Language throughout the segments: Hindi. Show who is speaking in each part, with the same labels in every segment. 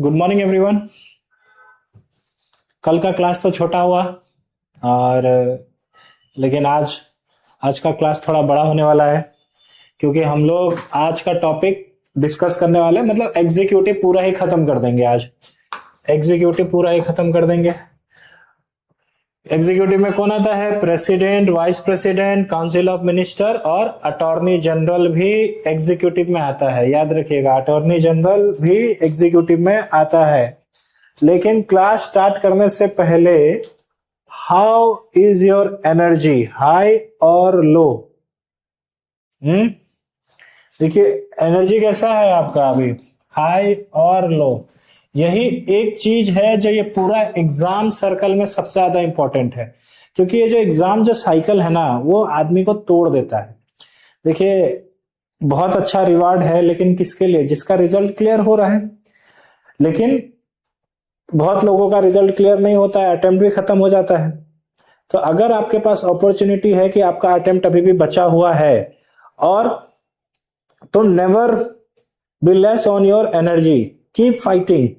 Speaker 1: Good morning everyone. कल का क्लास तो छोटा हुआ और लेकिन आज आज का क्लास थोड़ा बड़ा होने वाला है, क्योंकि हम लोग आज का टॉपिक डिस्कस करने वाले हैं। मतलब एग्जीक्यूटिव पूरा ही खत्म कर देंगे आज। एग्जीक्यूटिव पूरा ही खत्म कर देंगे। एग्जीक्यूटिव में कौन आता है? President, vice president, council of minister और अटॉर्नी जनरल भी एग्जीक्यूटिव में आता है। याद रखिएगा, अटॉर्नी जनरल भी एग्जीक्यूटिव में आता है। लेकिन क्लास स्टार्ट करने से पहले, how is your energy, high और लो? देखिए एनर्जी कैसा है आपका अभी, हाई और लो। यही एक चीज है जो ये पूरा एग्जाम सर्कल में सबसे ज्यादा इंपॉर्टेंट है, क्योंकि ये जो एग्जाम जो साइकिल है ना, वो आदमी को तोड़ देता है। देखिए बहुत अच्छा रिवार्ड है, लेकिन किसके लिए? जिसका रिजल्ट क्लियर हो रहा है। लेकिन बहुत लोगों का रिजल्ट क्लियर नहीं होता है, अटेम्प्ट भी खत्म हो जाता है। तो अगर आपके पास अपॉर्चुनिटी है कि आपका अटेम्प्ट अभी भी बचा हुआ है, और तो never be less on your energy, keep fighting.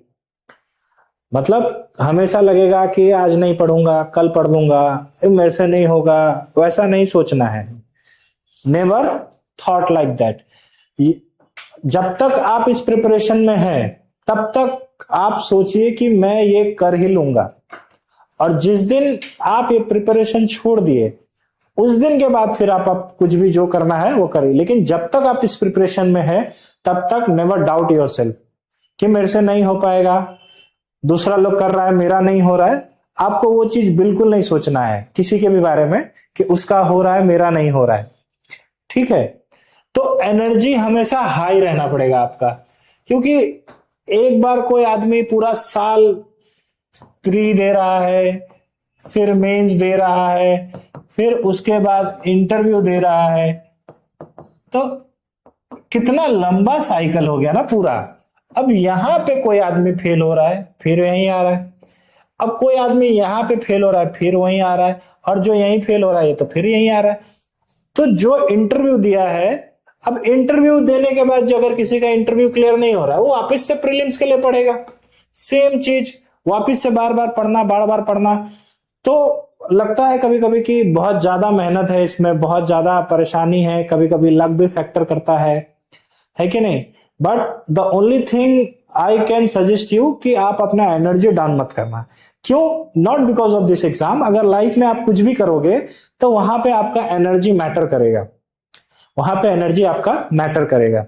Speaker 1: मतलब हमेशा लगेगा कि आज नहीं पढ़ूंगा, कल पढ़ लूंगा, मेरे से नहीं होगा, वैसा नहीं सोचना है। Never thought like that. जब तक आप इस प्रिपरेशन में हैं, तब तक आप सोचिए कि मैं ये कर ही लूंगा। और जिस दिन आप ये प्रिपरेशन छोड़ दिए, उस दिन के बाद फिर आप कुछ भी जो करना है वो करिए। लेकिन जब तक आप इस प्रिपरेशन में हैं, तब तक नेवर डाउट योरसेल्फ कि मेरे से नहीं हो पाएगा, दूसरा लोग कर रहा है, मेरा नहीं हो रहा है। आपको वो चीज बिल्कुल नहीं सोचना है किसी के भी बारे में कि उसका हो रहा है, मेरा नहीं हो रहा है। ठीक है? तो एनर्जी हमेशा हाई रहना पड़ेगा आपका, क्योंकि एक बार कोई आदमी पूरा साल प्री दे रहा है, फिर मेंस दे रहा है, फिर उसके बाद इंटरव्यू दे रहा है, तो कितना लंबा साइकिल हो गया ना पूरा। अब यहां पे कोई आदमी फेल हो रहा है, फिर यहीं आ रहा है। अब कोई आदमी यहां पे फेल हो रहा है, फिर वहीं आ रहा है, और जो यहीं फेल हो रहा है तो फिर यहीं आ रहा है। तो जो इंटरव्यू दिया है, अब इंटरव्यू देने के बाद जो अगर किसी का इंटरव्यू क्लियर नहीं हो रहा है, वो वापस से प्रीलिम्स के लिए पढ़ेगा। सेम चीज वापस से बार बार पढ़ना। तो लगता है कभी कभी कि बहुत ज्यादा मेहनत है इसमें, बहुत ज्यादा परेशानी है, कभी कभी लक भी फैक्टर करता है कि नहीं? But the only thing I can suggest you कि आप अपना एनर्जी डाउन मत करना। क्यों? Not because of this exam. अगर लाइफ में आप कुछ भी करोगे तो वहां पे आपका एनर्जी मैटर करेगा, वहां पे एनर्जी आपका मैटर करेगा।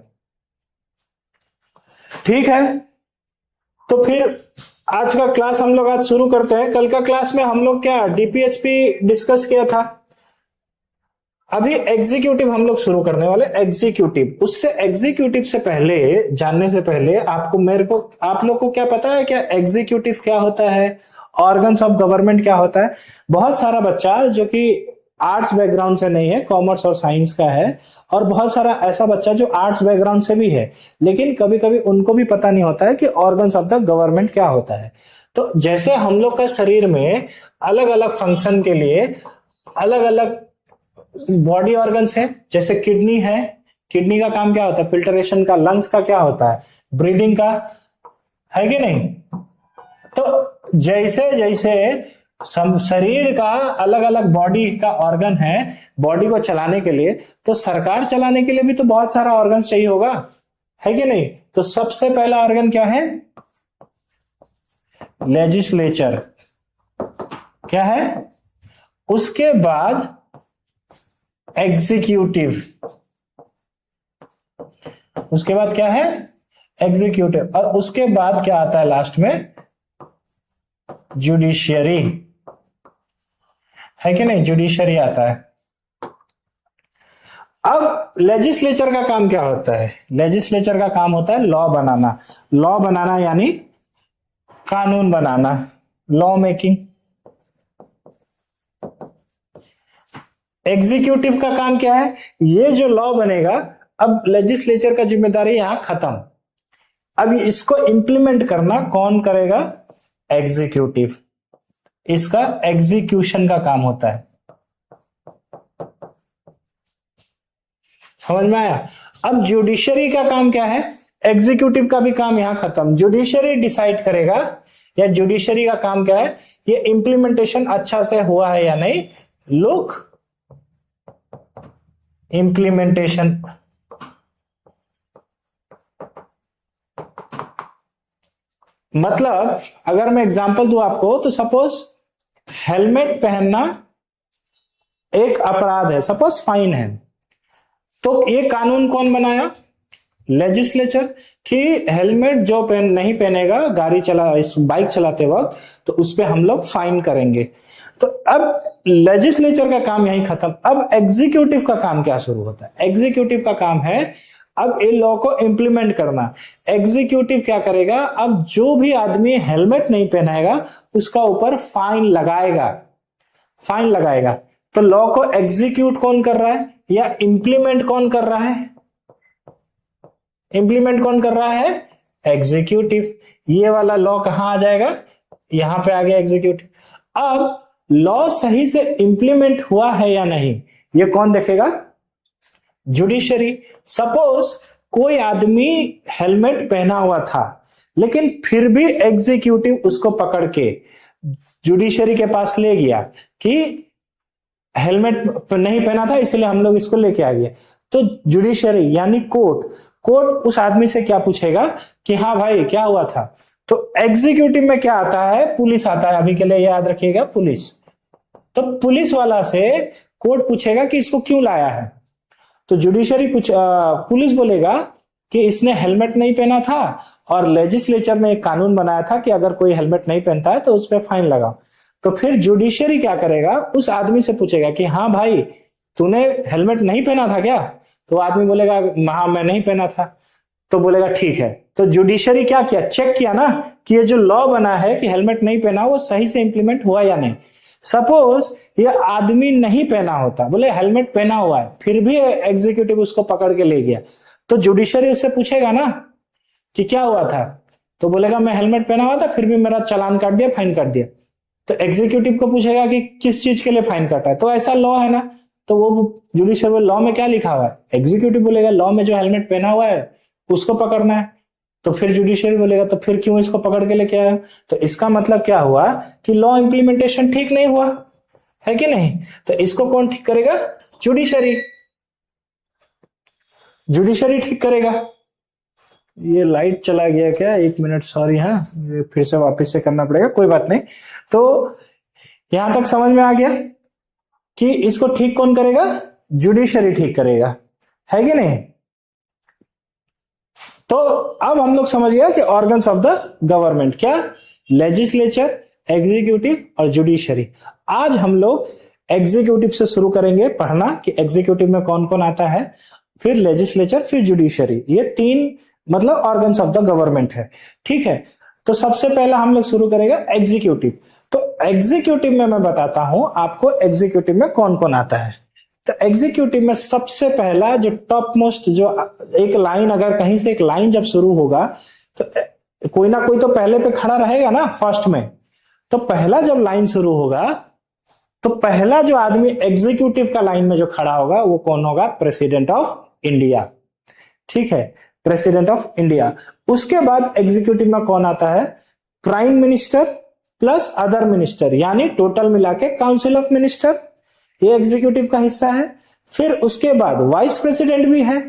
Speaker 1: ठीक है? तो फिर आज का क्लास हम लोग आज शुरू करते हैं। कल का क्लास में हम लोग क्या डीपीएसपी डिस्कस किया था। अभी एग्जीक्यूटिव हम लोग शुरू करने वाले। एग्जीक्यूटिव, उससे एग्जीक्यूटिव से पहले, जानने से पहले आप लोग को क्या पता है? क्या एग्जीक्यूटिव क्या होता है, ऑर्गन्स ऑफ गवर्नमेंट क्या होता है? बहुत सारा बच्चा जो कि आर्ट्स बैकग्राउंड से नहीं है, कॉमर्स और साइंस का है, और बहुत सारा ऐसा बच्चा जो आर्ट्स बैकग्राउंड से भी है, लेकिन कभी कभी उनको भी पता नहीं होता है कि ऑर्गन्स ऑफ द गवर्नमेंट क्या होता है। तो जैसे हम लोग का शरीर में अलग अलग फंक्शन के लिए अलग अलग बॉडी ऑर्गन्स है, जैसे किडनी है, किडनी का काम क्या होता है? फिल्टरेशन का। लंग्स का क्या होता है? ब्रीदिंग का, है कि नहीं? तो जैसे जैसे शरीर का अलग अलग बॉडी का ऑर्गन है, बॉडी को चलाने के लिए, तो सरकार चलाने के लिए भी तो बहुत सारा ऑर्गन चाहिए होगा, है कि नहीं? तो सबसे पहला ऑर्गन क्या है? लेजिस्लेचर। क्या है? उसके बाद एग्जीक्यूटिव। उसके बाद क्या है? एग्जीक्यूटिव। और उसके बाद क्या आता है लास्ट में? जुडिशियरी, है कि नहीं? जुडिशियरी आता है। अब लेजिस्लेचर का काम क्या होता है? लेजिस्लेचर का काम होता है लॉ बनाना। लॉ बनाना यानी कानून बनाना, लॉ मेकिंग। एग्जीक्यूटिव का काम क्या है? ये जो लॉ बनेगा, अब लेजिस्लेचर का जिम्मेदारी यहां खत्म। अब इसको इंप्लीमेंट करना कौन करेगा? एग्जीक्यूटिव। इसका एग्जीक्यूशन का काम होता है। समझ में आया? अब जुडिशरी का काम क्या है? एग्जीक्यूटिव का भी काम यहां खत्म, जुडिशरी डिसाइड करेगा, या जुडिशरी का काम क्या है, ये इंप्लीमेंटेशन अच्छा से हुआ है या नहीं। लुक इंप्लीमेंटेशन, मतलब अगर मैं एग्जांपल दूं आपको, तो सपोज हेलमेट पहनना एक अपराध है, सपोज फाइन है, तो ये कानून कौन बनाया, लेजिस्लेचर, कि हेलमेट जो नहीं पहनेगा गाड़ी चला, इस बाइक चलाते वक्त, तो उस पर हम लोग फाइन करेंगे। तो अब लेजिस्लेचर का काम यही खत्म। अब एग्जीक्यूटिव का काम क्या शुरू होता है, एग्जीक्यूटिव का काम है अब इन लॉ को इंप्लीमेंट करना। एग्जीक्यूटिव क्या करेगा, अब जो भी आदमी हेलमेट नहीं पहनाएगा उसका ऊपर फाइन लगाएगा, फाइन लगाएगा। तो लॉ को एग्जीक्यूट कौन कर रहा है, या इंप्लीमेंट कौन कर रहा है, इंप्लीमेंट कौन कर रहा है, एग्जीक्यूटिव। ये वाला लॉ कहां आ जाएगा, यहां पे आ गया एग्जीक्यूटिव। अब लॉ सही से इंप्लीमेंट हुआ है या नहीं, ये कौन देखेगा, जुडिशरी। सपोज कोई आदमी हेलमेट पहना हुआ था, लेकिन फिर भी एग्जीक्यूटिव उसको पकड़ के जुडिशरी के पास ले गया कि हेलमेट नहीं पहना था इसलिए हम लोग इसको लेके आ गए, तो जुडिशरी यानी कोर्ट उस आदमी से क्या पूछेगा कि हाँ भाई क्या हुआ था। तो एग्जीक्यूटिव में क्या आता है, पुलिस आता है, अभी के लिए याद रखिएगा पुलिस। तो पुलिस वाला से कोर्ट पूछेगा कि इसको क्यों लाया है, तो जुडिशरी पुलिस बोलेगा कि इसने हेलमेट नहीं पहना था और लेजिस्लेचर ने एक कानून बनाया था कि अगर कोई हेलमेट नहीं पहनता है तो उस पर फाइन लगाओ। तो फिर जुडिशरी क्या करेगा, उस आदमी से पूछेगा कि हाँ भाई तूने हेलमेट नहीं पहना था क्या, तो आदमी बोलेगा हाँ मैं नहीं पहना था, तो बोलेगा ठीक है। तो जुडिशरी क्या किया, चेक किया ना कि ये जो लॉ बना है कि हेलमेट नहीं पहना वो सही से इंप्लीमेंट हुआ या नहीं। सपोज ये आदमी नहीं पहना होता, बोले हेलमेट पहना हुआ है, फिर भी एग्जीक्यूटिव उसको पकड़ के ले गया, तो जुडिशरी उससे पूछेगा ना कि क्या हुआ था, तो बोलेगा मैं हेलमेट पहना हुआ था फिर भी मेरा चालान काट दिया, फाइन काट दिया। तो एग्जीक्यूटिव को पूछेगा कि किस चीज के लिए फाइन काटा है, तो ऐसा लॉ है ना, तो वो जुडिशरी लॉ में क्या लिखा हुआ है, एग्जीक्यूटिव बोलेगा लॉ में जो हेलमेट पहना हुआ है उसको पकड़ना है। तो फिर जुडिशरी बोलेगा तो फिर क्यों इसको पकड़ के लेके आया, तो इसका मतलब क्या हुआ कि लॉ इंप्लीमेंटेशन ठीक नहीं हुआ है कि नहीं। तो इसको कौन ठीक करेगा, जुडिशरी, जुडिशरी ठीक करेगा। ये लाइट चला गया क्या, एक मिनट सॉरी, हाँ ये फिर से वापस से करना पड़ेगा, कोई बात नहीं। तो यहां तक समझ में आ गया कि इसको ठीक कौन करेगा, जुडिशरी ठीक करेगा, है कि नहीं। तो अब हम लोग समझ गया कि ऑर्गन्स ऑफ द गवर्नमेंट क्या, लेजिस्लेचर, एग्जीक्यूटिव और जुडिशरी। आज हम लोग एग्जीक्यूटिव से शुरू करेंगे पढ़ना कि एग्जीक्यूटिव में कौन कौन आता है, फिर लेजिस्लेचर, फिर जुडिशरी, ये तीन मतलब ऑर्गन्स ऑफ द गवर्नमेंट है, ठीक है। तो सबसे पहला हम लोग शुरू करेंगे एग्जीक्यूटिव। तो एग्जीक्यूटिव में मैं बताता हूं आपको एग्जीक्यूटिव में कौन कौन आता है। तो एग्जीक्यूटिव में सबसे पहला जो टॉप मोस्ट, जो एक लाइन, अगर कहीं से एक लाइन जब शुरू होगा तो कोई ना कोई तो पहले पे खड़ा रहेगा ना फर्स्ट में। तो पहला जब लाइन शुरू होगा तो पहला जो आदमी एग्जीक्यूटिव का लाइन में जो खड़ा होगा वो कौन होगा, प्रेसिडेंट ऑफ इंडिया, ठीक है, प्रेसिडेंट ऑफ इंडिया। उसके बाद एग्जीक्यूटिव में कौन आता है, prime minister plus other minister, यानी टोटल मिला के काउंसिल ऑफ मिनिस्टर, ये एग्जीक्यूटिव का हिस्सा है। फिर उसके बाद वाइस प्रेसिडेंट भी है,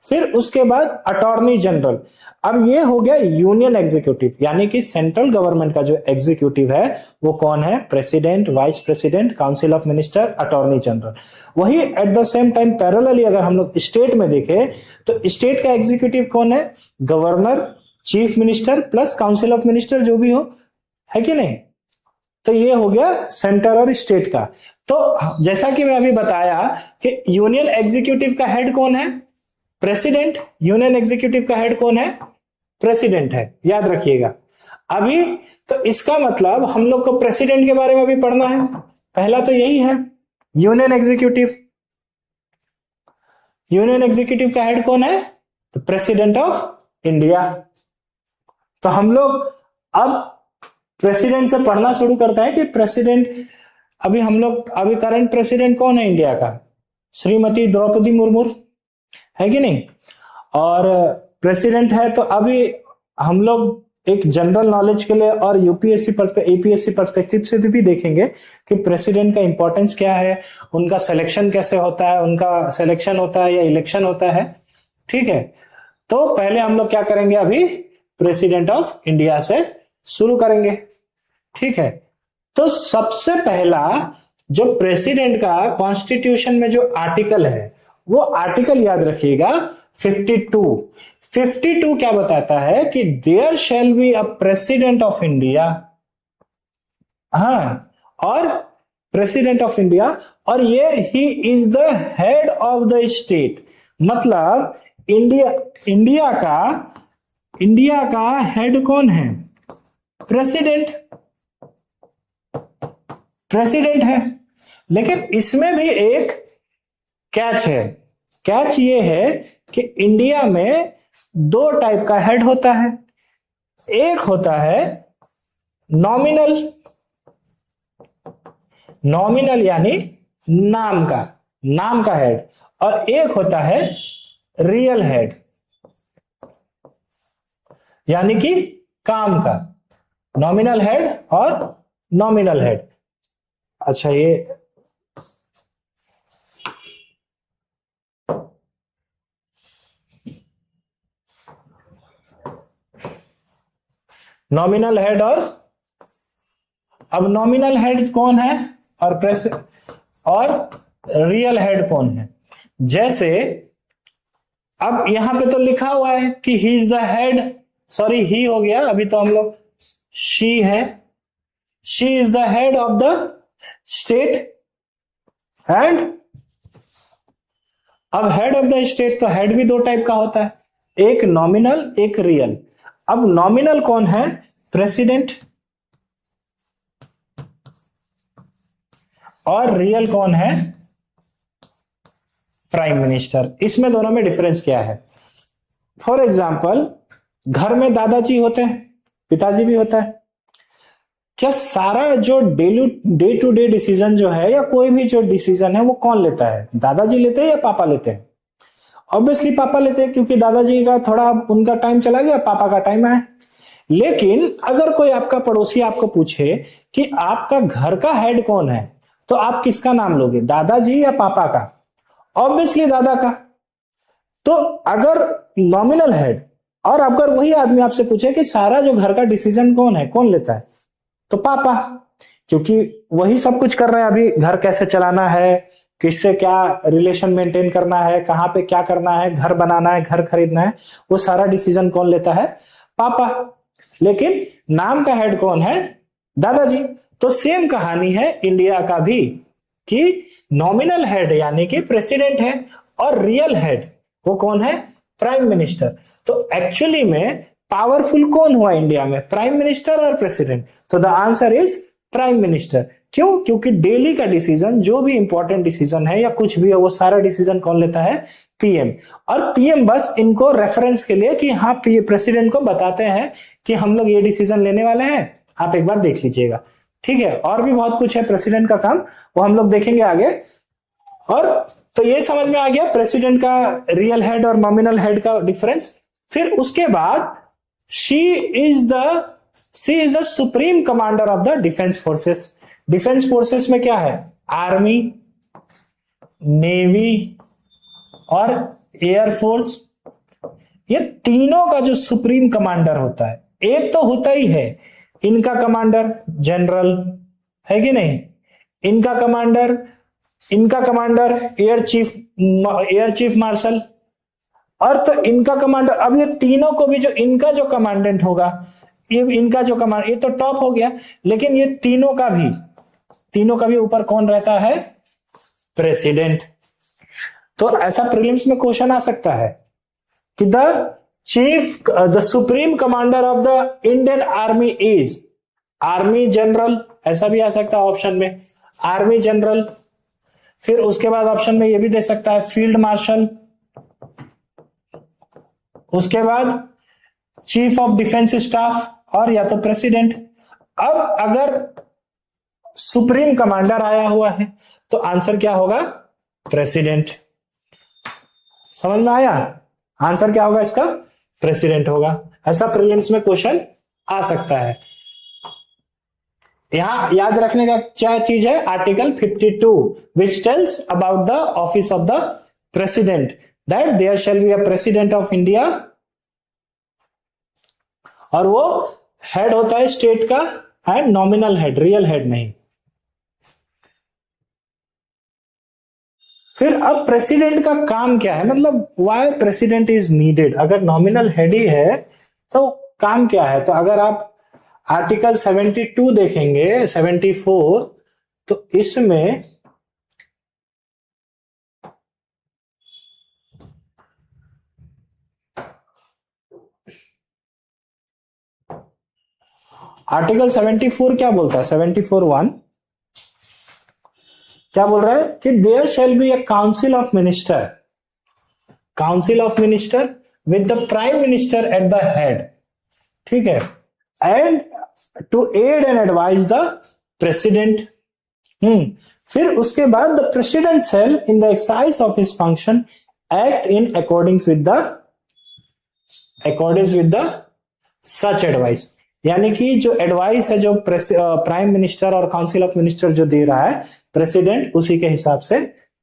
Speaker 1: फिर उसके बाद अटॉर्नी जनरल। अब ये हो गया यूनियन एग्जीक्यूटिव, यानी कि सेंट्रल गवर्नमेंट का जो एग्जीक्यूटिव है वो कौन है, president, vice president, council of minister, attorney general. वही at the same time parallelly अगर हम लोग स्टेट में देखें तो स्टेट का एग्जीक्यूटिव कौन है, governor, chief minister plus council of minister जो भी हो, है कि नहीं। तो ये हो गया सेंटर और स्टेट का। तो जैसा कि मैं अभी बताया कि यूनियन एग्जीक्यूटिव का हेड कौन है, प्रेसिडेंट। यूनियन एग्जीक्यूटिव का हेड कौन है, प्रेसिडेंट है, याद रखिएगा। अभी तो इसका मतलब हम लोग को प्रेसिडेंट के बारे में भी पढ़ना है। पहला तो यही है यूनियन एग्जीक्यूटिव। यूनियन एग्जीक्यूटिव का हेड कौन है, तो प्रेसिडेंट ऑफ इंडिया। तो हम लोग अब प्रेसिडेंट से पढ़ना शुरू करते हैं कि प्रेसिडेंट, अभी हम लोग अभी करंट प्रेसिडेंट कौन है इंडिया का, श्रीमती द्रौपदी मुर्मू, है कि नहीं। और प्रेसिडेंट है। तो अभी हम लोग एक जनरल नॉलेज के लिए और एपीएससी पर्सपेक्टिव से भी देखेंगे कि प्रेसिडेंट का इंपॉर्टेंस क्या है, उनका सिलेक्शन कैसे होता है, उनका सिलेक्शन होता है या इलेक्शन होता है। ठीक है, तो पहले हम लोग क्या करेंगे, अभी प्रेसिडेंट ऑफ इंडिया से शुरू करेंगे। ठीक है, तो सबसे पहला जो प्रेसिडेंट का कॉन्स्टिट्यूशन में जो आर्टिकल है, वो आर्टिकल याद रखिएगा 52 क्या बताता है कि there shall be a president of India. हाँ, और प्रेसिडेंट ऑफ इंडिया, और ये ही is the head of the state. मतलब इंडिया का हेड कौन है? प्रेसिडेंट है। लेकिन इसमें भी एक कैच है। कैच ये है कि इंडिया में दो टाइप का हेड होता है। एक होता है नॉमिनल यानी नाम का हेड, और एक होता है रियल हेड यानी कि काम का। नॉमिनल हेड और नॉमिनल हेड। अच्छा, ये नॉमिनल हेड अब नॉमिनल हेड कौन है और रियल हेड कौन है? जैसे अब यहां पे तो लिखा हुआ है कि he is the head, sorry he हो गया, अभी तो हम लोग शी है। She is the head of the state. And अब हेड ऑफ द स्टेट, तो हेड भी दो टाइप का होता है, एक नॉमिनल एक रियल। अब नॉमिनल कौन है? प्रेसिडेंट। और रियल कौन है? Prime minister. इसमें दोनों में डिफरेंस क्या है? फॉर एग्जाम्पल, घर में दादाजी होते हैं, पिताजी भी होता है। क्या सारा जो डे टू डे डिसीजन जो है या कोई भी जो डिसीजन है वो कौन लेता है? दादाजी लेते हैं या पापा लेते हैं? ऑब्वियसली पापा लेते हैं, क्योंकि दादाजी का थोड़ा उनका टाइम चला गया, पापा का टाइम आया। लेकिन अगर कोई आपका पड़ोसी आपको पूछे कि आपका घर का हेड कौन है, तो आप किसका नाम लोगे, दादाजी या पापा का? ऑब्वियसली दादा का। तो अगर नॉमिनल हेड, और अगर वही आदमी आपसे पूछे कि सारा जो घर का डिसीजन कौन लेता है, तो पापा, क्योंकि वही सब कुछ कर रहे हैं। अभी घर कैसे चलाना है, किससे क्या रिलेशन मेंटेन करना है, कहां पे क्या करना है, घर बनाना है, घर खरीदना है, वो सारा डिसीजन कौन लेता है? पापा। लेकिन नाम का हेड कौन है? दादाजी। तो सेम कहानी है इंडिया का भी, कि नॉमिनल हेड यानी कि प्रेसिडेंट है, और रियल हेड वो कौन है? Prime minister. तो एक्चुअली में पावरफुल कौन हुआ इंडिया में, प्राइम मिनिस्टर और प्रेसिडेंट? तो the answer is prime minister. क्यों? क्योंकि डेली का डिसीजन, जो भी इंपॉर्टेंट डिसीजन है या कुछ भी है, वो सारा डिसीजन कौन लेता है? पीएम। और पीएम बस इनको रेफरेंस के लिए कि हाँ, प्रेसिडेंट को बताते हैं कि हम लोग ये डिसीजन लेने वाले हैं, आप एक बार देख लीजिएगा। ठीक है, और भी बहुत कुछ है प्रेसिडेंट का काम, वो हम लोग देखेंगे आगे। और तो ये समझ में आ गया प्रेसिडेंट का रियल हेड और नॉमिनल हेड का डिफरेंस। फिर उसके बाद she is the supreme commander of the defence forces. Defence forces में क्या है? आर्मी, नेवी और एयरफोर्स। ये तीनों का जो सुप्रीम कमांडर होता है, एक तो होता ही है इनका कमांडर जनरल, है कि नहीं? इनका कमांडर एयर चीफ मार्शल, और तो इनका कमांडर। अब ये तीनों को भी जो इनका जो कमांडेंट होगा, ये तो टॉप हो गया। लेकिन ये तीनों का भी ऊपर कौन रहता है? प्रेसिडेंट। तो ऐसा प्रीलिम्स में क्वेश्चन आ सकता है कि the supreme commander of the Indian army is army general, ऐसा भी आ सकता है ऑप्शन में, आर्मी जनरल। फिर उसके बाद ऑप्शन में ये भी दे सकता है फील्ड मार्शल, उसके बाद चीफ ऑफ डिफेंस स्टाफ, और या तो प्रेसिडेंट। अब अगर सुप्रीम कमांडर आया हुआ है तो आंसर क्या होगा? प्रेसिडेंट। समझ में आया? आंसर क्या होगा इसका? प्रेसिडेंट होगा। ऐसा प्रीलिम्स में क्वेश्चन आ सकता है। यहां याद रखने का क्या चीज है, article 52 which tells about the office of the president, that there shall be a president of India, और वो हेड होता है स्टेट का, and nominal head, real head नहीं। फिर अब प्रेसिडेंट का काम क्या है, मतलब वाई प्रेसिडेंट इज नीडेड। अगर नॉमिनल हेड ही है तो काम क्या है, तो अगर आप आर्टिकल 72 देखेंगे, 74, तो इसमें आर्टिकल 74 क्या बोलता है, 74(1) क्या बोल रहा है कि there shall be a council of minister, council of minister with the prime minister at the head, ठीक है, and to aid and advise the president. फिर उसके बाद the president shall in the exercise of his function act in accordance with the such advice, यानी कि जो एडवाइस है जो प्राइम मिनिस्टर और काउंसिल ऑफ मिनिस्टर जो दे रहा है, प्रेसिडेंट उसी के हिसाब से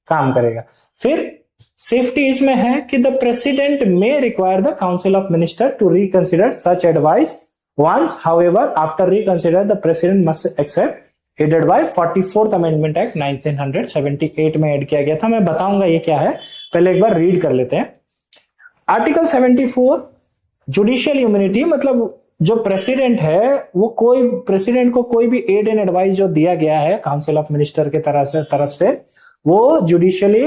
Speaker 1: काम करेगा। फिर सेफ्टी इसमें है कि the president may require the council of minister to reconsider such advice once, however after reconsider the president must accept, added by 44th amendment act 1978 में ऐड किया गया था। मैं बताऊंगा ये क्या है, पहले एक बार रीड कर लेते हैं। आर्टिकल 74 जुडिशियल इम्यूनिटी, मतलब जो प्रेसिडेंट है वो कोई, प्रेसिडेंट को कोई भी एड एंड एडवाइस जो दिया गया है काउंसिल ऑफ मिनिस्टर के तरफ से वो जुडिशियली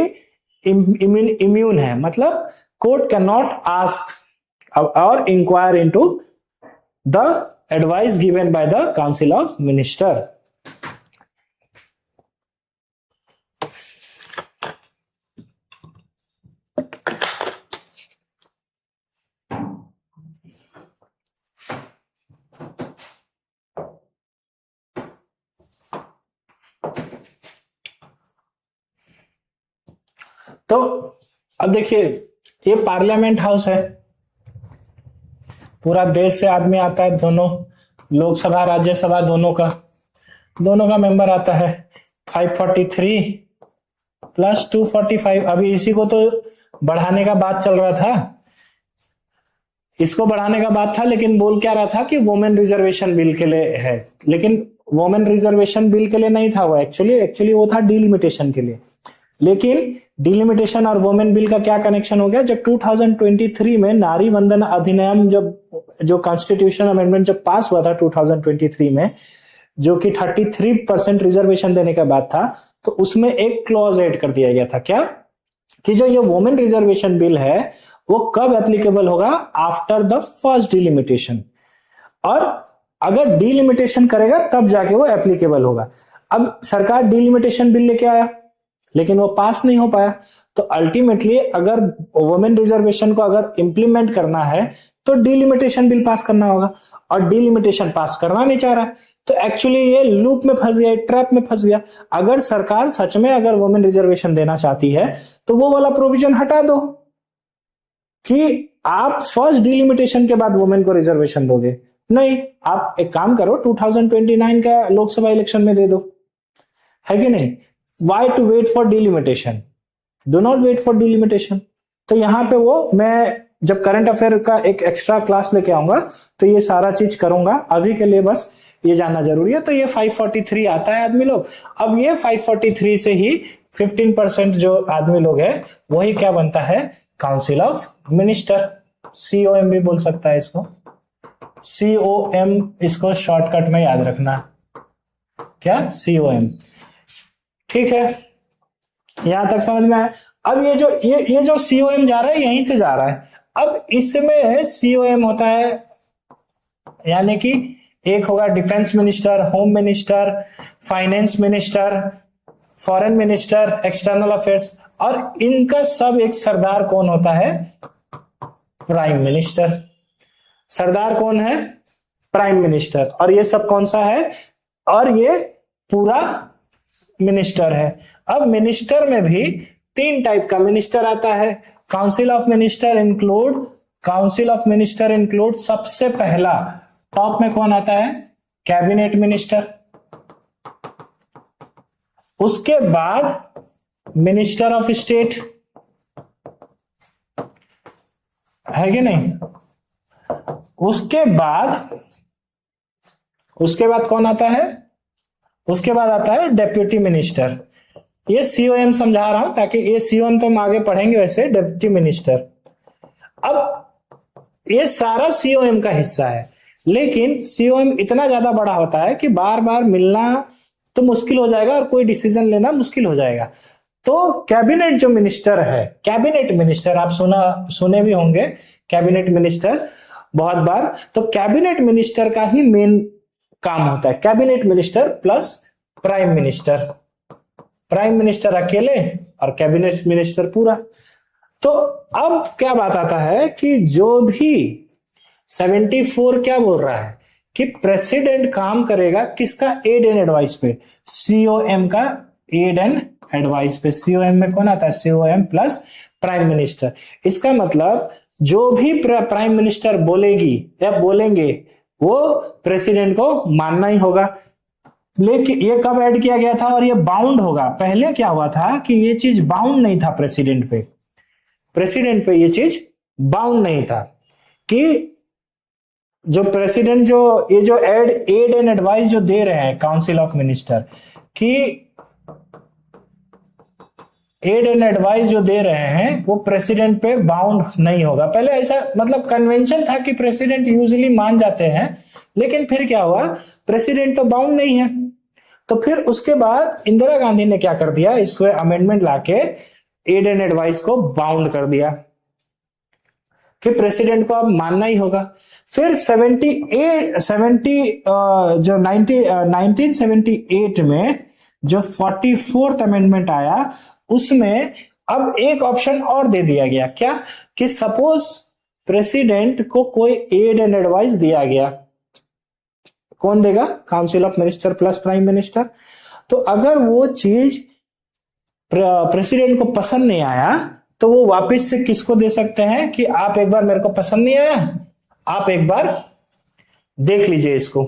Speaker 1: इम्यून है, मतलब कोर्ट कैन नॉट आस्क और inquire into the advice given by the council of minister. तो अब देखिए, ये पार्लियामेंट हाउस है, पूरा देश से आदमी आता है, दोनों लोकसभा राज्यसभा दोनों का मेंबर आता है। 543 प्लस 245, अभी इसी को तो बढ़ाने का बात चल रहा था, इसको बढ़ाने का बात था, लेकिन बोल क्या रहा था कि वुमेन रिजर्वेशन बिल के लिए है, लेकिन वुमेन रिजर्वेशन बिल के लिए नहीं था वो, एक्चुअली वो था डिलिमिटेशन के लिए। लेकिन डिलिमिटेशन और वुमेन बिल का क्या कनेक्शन हो गया, जब 2023 में नारी वंदन अधिनियम जो कॉन्स्टिट्यूशन अमेंडमेंट जब पास हुआ था 2023 में, जो कि 33% रिजर्वेशन देने का बात था, तो उसमें एक क्लॉज ऐड कर दिया गया था, क्या कि जो ये वुमेन रिजर्वेशन बिल है वो कब एप्लीकेबल होगा, आफ्टर द फर्स्ट डिलिमिटेशन, और अगर डिलिमिटेशन करेगा तब जाके वो एप्लीकेबल होगा। अब सरकार डिलिमिटेशन बिल लेके आया, लेकिन वो पास नहीं हो पाया, तो अल्टीमेटली अगर वुमेन रिजर्वेशन को अगर इंप्लीमेंट करना है तो डिलिमिटेशन बिल पास करना होगा, और डिलिमिटेशन पास करना नहीं चाह रहा है, तो एक्चुअली ये लूप में फंस गया, ट्रैप में फंस गया। अगर सरकार सच में अगर वुमेन रिजर्वेशन देना चाहती है तो वो वाला प्रोविजन हटा दो कि आप फर्स्ट डिलिमिटेशन के बाद वुमेन को रिजर्वेशन दोगे, नहीं, आप एक काम करो 2029 का लोकसभा इलेक्शन में दे दो, है कि नहीं। Why to wait for delimitation? Do not wait for delimitation. तो यहां पे वो मैं जब करंट अफेयर का एक एक्स्ट्रा क्लास लेके आऊंगा तो ये सारा चीज करूंगा, अभी के लिए बस ये जानना जरूरी है। तो ये 543 आता है आदमी लोग, अब ये 543 से ही 15% जो आदमी लोग है वही क्या बनता है, काउंसिल ऑफ मिनिस्टर, COM भी बोल सकता है इसको, COM, इसको शॉर्टकट में याद रखना, क्या COM, ठीक है, यहां तक समझ में आया। अब ये जो COM जा रहा है यहीं से जा रहा है, अब इसमें COM होता है, यानी कि एक होगा defence minister, home minister, finance minister, foreign minister, external affairs, और इनका सब एक सरदार कौन होता है, प्राइम मिनिस्टर। सरदार कौन है, प्राइम मिनिस्टर, और ये सब कौन सा है, और ये पूरा मिनिस्टर है। अब मिनिस्टर में भी 3 टाइप का मिनिस्टर आता है। Council of minister include council of minister include, सबसे पहला टॉप में कौन आता है? कैबिनेट मिनिस्टर, उसके बाद मिनिस्टर ऑफ स्टेट, है कि नहीं? उसके बाद कौन आता है? उसके बाद आता है डेप्यूटी मिनिस्टर। ये सीओएम समझा रहा हूं ताकि ये सीओएम तो हम आगे पढ़ेंगे, वैसे डेप्यूटी मिनिस्टर। अब ये सारा सीओएम का हिस्सा है, लेकिन सीओएम इतना ज्यादा बड़ा होता है कि बार बार मिलना तो मुश्किल हो जाएगा और कोई डिसीजन लेना मुश्किल हो जाएगा। तो कैबिनेट जो मिनिस्टर है, कैबिनेट मिनिस्टर आप सुने भी होंगे कैबिनेट मिनिस्टर बहुत बार। तो कैबिनेट मिनिस्टर का ही मेन काम होता है, cabinet minister plus prime minister, prime minister अकेले और कैबिनेट मिनिस्टर पूरा। तो अब क्या बात आता है कि जो भी 74 क्या बोल रहा है कि प्रेसिडेंट काम करेगा किसका? एड एंड एडवाइस पे, सीओएम का एड एंड एडवाइस पे। सीओएम में कौन आता है? COM plus prime minister. इसका मतलब जो भी प्राइम मिनिस्टर बोलेगी या बोलेंगे वो प्रेसिडेंट को मानना ही होगा। लेकिन ये कब ऐड किया गया था और ये बाउंड होगा? पहले क्या हुआ था कि ये चीज बाउंड नहीं था प्रेसिडेंट पे, प्रेसिडेंट पे ये चीज बाउंड नहीं था कि जो प्रेसिडेंट ये जो एड एंड एडवाइस जो दे रहे हैं काउंसिल ऑफ मिनिस्टर कि एड एंड एडवाइस जो दे रहे हैं वो प्रेसिडेंट पे बाउंड नहीं होगा। पहले ऐसा मतलब कन्वेंशन था कि प्रेसिडेंट यूजुअली मान जाते हैं, लेकिन फिर क्या हुआ? प्रेसिडेंट तो बाउंड नहीं है। तो फिर उसके बाद इंदिरा गांधी ने क्या कर दिया? इसमें अमेंडमेंट लाके एड एंड एडवाइस को बाउंड कर दिया कि प्रेसिडेंट को अब मानना ही होगा। फिर 1978 में जो 44th अमेंडमेंट आया उसमें अब एक ऑप्शन और दे दिया गया, क्या? कि सपोज प्रेसिडेंट को कोई एड एंड एडवाइस दिया गया, कौन देगा? Council of minister plus prime minister. तो अगर वो चीज प्रेसिडेंट को पसंद नहीं आया तो वो वापस से किसको दे सकते हैं कि आप एक बार, मेरे को पसंद नहीं आया, आप एक बार देख लीजिए इसको।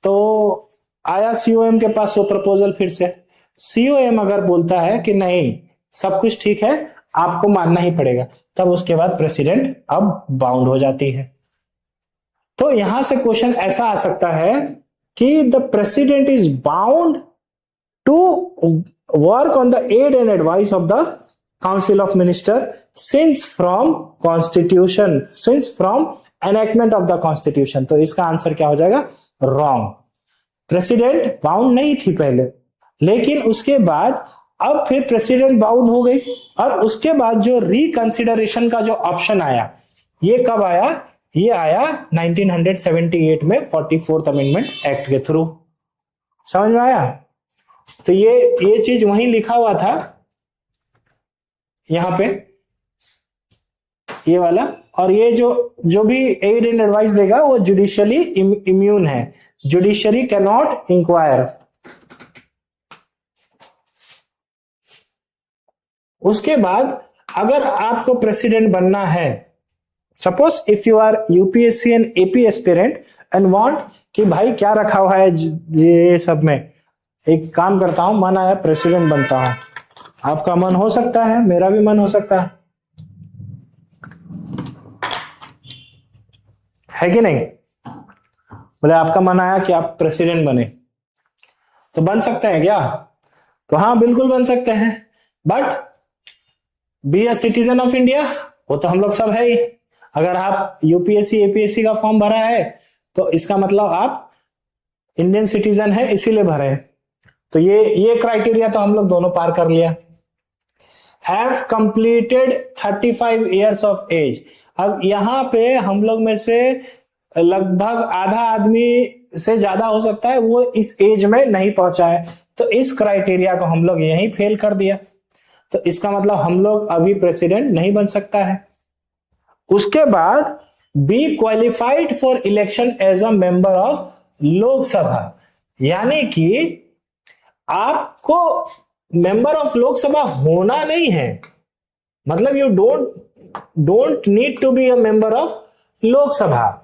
Speaker 1: तो आया सीओएम के पास वो प्रपोजल, फिर से सीओएम अगर बोलता है कि नहीं सब कुछ ठीक है, आपको मानना ही पड़ेगा, तब उसके बाद प्रेसिडेंट अब बाउंड हो जाती है। तो यहां से क्वेश्चन ऐसा आ सकता है कि the president is bound to work on the aid and advice of the council of minister since from constitution, since from enactment of the constitution. तो इसका आंसर क्या हो जाएगा? रॉन्ग। प्रेसिडेंट बाउंड नहीं थी पहले, लेकिन उसके बाद अब फिर प्रेसिडेंट बाउंड हो गई, और उसके बाद जो रिकंसिडरेशन का जो ऑप्शन आया, ये कब आया? ये आया 1978 में 44th अमेंडमेंट एक्ट के थ्रू। समझ में आया? तो ये चीज वहीं लिखा हुआ था यहां पे, ये वाला। और ये जो भी एड एंड एडवाइस देगा वो जुडिशियली इम्यून है, जुडिशरी कैन नॉट इंक्वायर। उसके बाद अगर आपको प्रेसिडेंट बनना है, suppose if you are UPSC and AP aspirant and want कि भाई क्या रखा हुआ है ये सब में, एक काम करता हूं, मन आया प्रेसिडेंट बनता हूं। आपका मन हो सकता है, मेरा भी मन हो सकता है कि नहीं? बोले आपका मन आया कि आप प्रेसिडेंट बने, तो बन सकते हैं क्या? तो हाँ बिल्कुल बन सकते हैं, but be a citizen of India, वो तो हम लोग सब है ही। अगर आप यूपीएससी एपीएससी का फॉर्म भरा है तो इसका मतलब आप इंडियन सिटीजन है, इसीलिए भरे। तो ये क्राइटेरिया तो हम लोग दोनों पार कर लिया। Have completed 35 years of age. अब यहां पे हम लोग में से लगभग आधा आदमी से ज्यादा हो सकता है वो इस एज में नहीं पहुंचा है, तो इस क्राइटेरिया को हम लोग यहीं फेल कर दिया। तो इसका मतलब हम लोग अभी प्रेसिडेंट नहीं बन सकता है। उसके बाद be qualified for election as a member of Lok Sabha, यानी कि आपको मेंबर ऑफ लोकसभा होना नहीं है, मतलब you don't don't need to be a member of Lok Sabha.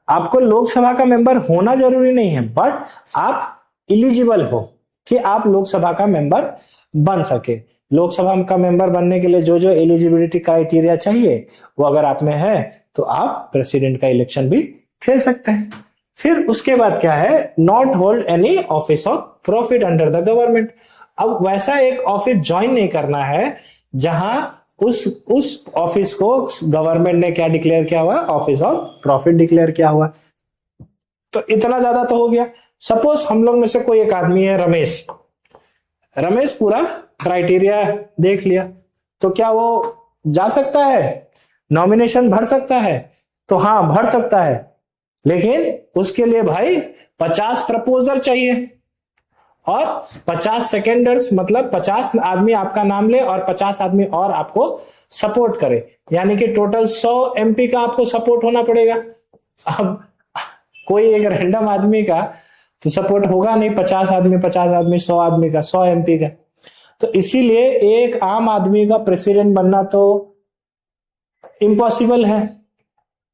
Speaker 1: आपको लोकसभा का मेंबर होना जरूरी नहीं है, बट आप इलिजिबल हो कि आप लोकसभा का मेंबर बन सके। लोकसभा का मेंबर बनने के लिए जो जो एलिजिबिलिटी क्राइटेरिया चाहिए वो अगर आप में है तो आप प्रेसिडेंट का इलेक्शन भी खेल सकते हैं। फिर उसके बाद क्या है, not hold any office of profit under the government. अब वैसा एक ऑफिस ज्वाइन नहीं करना है जहां उस ऑफिस को गवर्नमेंट ने क्या डिक्लेयर किया हुआ, ऑफिस ऑफ प्रॉफिट डिक्लेयर किया हुआ। तो इतना ज्यादा तो हो गया। सपोज हम लोग में से कोई एक आदमी है रमेश, रमेश पूरा क्राइटेरिया देख लिया, तो क्या वो जा सकता है, नॉमिनेशन भर सकता है? तो हाँ भर सकता है, लेकिन उसके लिए भाई 50 प्रपोजर चाहिए और 50 सेकेंडर्स, मतलब 50 आदमी आपका नाम ले और 50 आदमी और आपको सपोर्ट करे, यानी कि टोटल 100 एमपी का आपको सपोर्ट होना पड़ेगा। अब कोई एक रैंडम आदमी का तो सपोर्ट होगा नहीं, 50 आदमी 100 आदमी का, 100 एमपी का। तो इसीलिए एक आम आदमी का प्रेसिडेंट बनना तो इम्पॉसिबल है,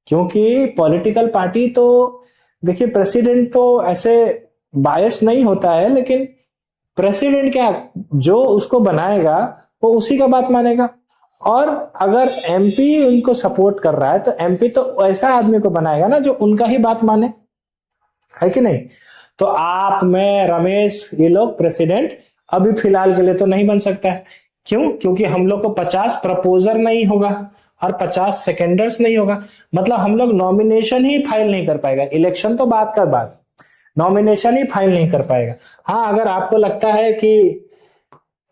Speaker 1: क्योंकि पॉलिटिकल पार्टी तो देखिए प्रेसिडेंट तो ऐसे बायस नहीं होता है, लेकिन प्रेसिडेंट क्या, जो उसको बनाएगा वो उसी का बात मानेगा। और अगर एमपी उनको सपोर्ट कर रहा है तो एमपी तो ऐसा आदमी को बनाएगा ना जो उनका ही बात माने, है कि नहीं? तो आप, मैं, रमेश, ये लोग प्रेसिडेंट अभी फिलहाल के लिए तो नहीं बन सकता है। क्यों? क्योंकि हम लोग को 50 प्रपोजर नहीं होगा और 50 सेकेंडर्स नहीं होगा, मतलब हम लोग नॉमिनेशन ही फाइल नहीं कर पाएगा। इलेक्शन तो बात का बात, नॉमिनेशन ही फाइल नहीं कर पाएगा। हाँ, अगर आपको लगता है कि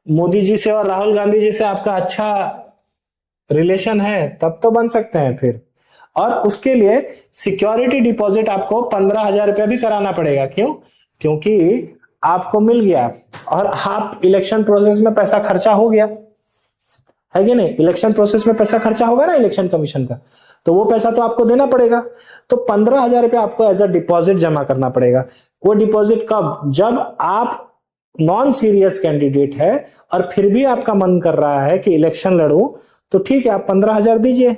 Speaker 1: मोदी जी से और राहुल गांधी जी से आपका अच्छा रिलेशन है तब तो बन सकते हैं फिर। और उसके लिए सिक्योरिटी डिपॉजिट आपको 15,000 रुपया भी कराना पड़ेगा। क्यों? क्योंकि आपको मिल गया और आप इलेक्शन प्रोसेस में पैसा खर्चा हो गया, है कि नहीं? इलेक्शन प्रोसेस में पैसा खर्चा होगा ना इलेक्शन कमीशन का, तो वो पैसा तो आपको देना पड़ेगा। तो 15,000 रुपया आपको एज अ डिपॉजिट जमा करना पड़ेगा। वो डिपॉजिट कब? जब आप नॉन सीरियस कैंडिडेट है और फिर भी आपका मन कर रहा है कि इलेक्शन लड़ूं, तो ठीक है, आप 15,000 दीजिए।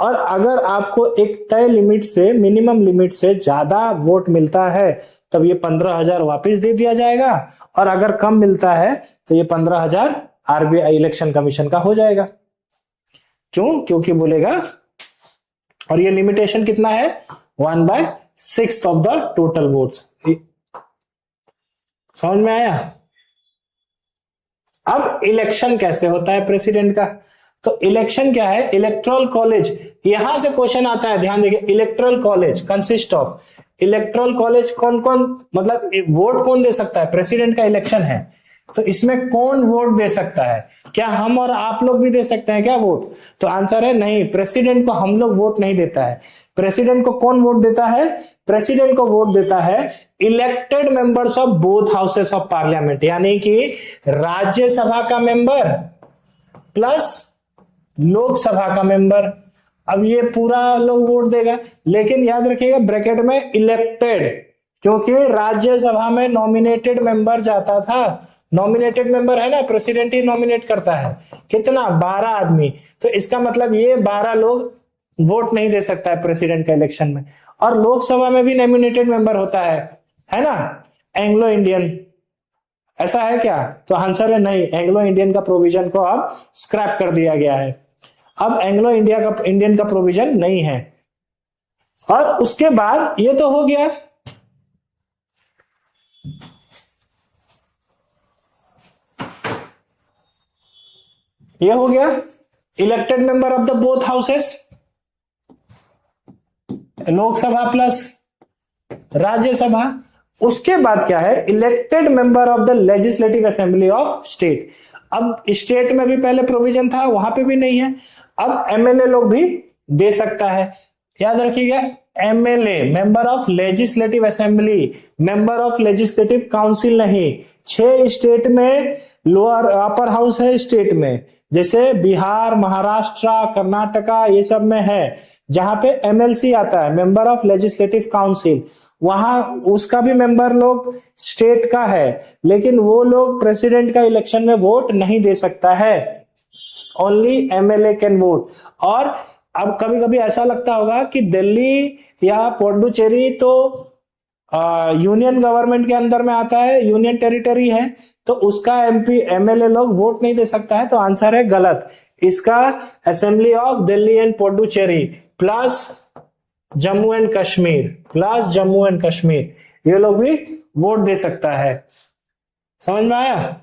Speaker 1: और अगर आपको एक तय लिमिट से, मिनिमम लिमिट से ज्यादा वोट मिलता है तब ये 15,000 वापिस दे दिया जाएगा, और अगर कम मिलता है तो ये 15,000 आरबीआई इलेक्शन कमीशन का हो जाएगा। क्यों? क्योंकि बोलेगा, और ये लिमिटेशन कितना है, 1/6 ऑफ द टोटल वोट्स। समझ में आया? अब इलेक्शन कैसे होता है प्रेसिडेंट का? तो इलेक्शन क्या है, इलेक्टोरल कॉलेज, यहां से क्वेश्चन आता है, ध्यान देखिए। Electoral college consist of, electoral college कौन कौन, मतलब वोट कौन दे सकता है? प्रेसिडेंट का इलेक्शन है तो इसमें कौन वोट दे सकता है? क्या हम और आप लोग भी दे सकते हैं क्या वोट? तो आंसर है नहीं, प्रेसिडेंट को हम लोग वोट नहीं देता है। प्रेसिडेंट को कौन वोट देता है? प्रेसिडेंट को वोट देता है elected members of both houses of parliament, यानी कि राज्यसभा का मेंबर प्लस लोकसभा का मेंबर। अब ये पूरा लोग वोट देगा, लेकिन याद रखिएगा ब्रैकेट में इलेक्टेड, क्योंकि राज्यसभा में नॉमिनेटेड मेंबर जाता था। नॉमिनेटेड मेंबर है ना, प्रेसिडेंट ही नॉमिनेट करता है। कितना? 12 आदमी। तो इसका मतलब ये 12 लोग वोट नहीं दे सकता है प्रेसिडेंट का इलेक्शन में। और लोकसभा में भी नॉमिनेटेड मेंबर होता है ना, एंग्लो इंडियन। ऐसा है क्या? तो आंसर है नहीं, एंग्लो इंडियन का प्रोविजन को अब स्क्रैप कर दिया गया है। अब एंग्लो इंडियन का प्रोविजन नहीं है। और उसके बाद ये तो हो गया, ये हो गया elected member of the both houses, Lok Sabha plus Rajya Sabha. उसके बाद क्या है, elected member of the legislative assembly of state. अब स्टेट में भी पहले प्रोविजन था, वहां पे भी नहीं है। अब एमएलए लोग भी दे सकता है, याद रखिएगा। MLA member of legislative assembly, member of legislative council नहीं। 6 स्टेट में लोअर अपर हाउस है, स्टेट में जैसे बिहार, महाराष्ट्र, कर्नाटका, ये सब में है जहां पे एमएलसी आता है, मेंबर ऑफ लेजिस्लेटिव काउंसिल। वहां उसका भी मेंबर लोग स्टेट का है, लेकिन वो लोग प्रेसिडेंट का इलेक्शन में वोट नहीं दे सकता है। Only MLA can vote. और अब कभी कभी ऐसा लगता होगा कि दिल्ली या पुडुचेरी तो यूनियन गवर्नमेंट के अंदर में आता है, यूनियन टेरिटरी है, तो उसका एमपी एमएलए लोग वोट नहीं दे सकता है। तो आंसर है गलत। इसका assembly of Delhi and Puducherry plus Jammu and Kashmir, plus Jammu and Kashmir, ये लोग भी वोट दे सकता है। समझ में आया?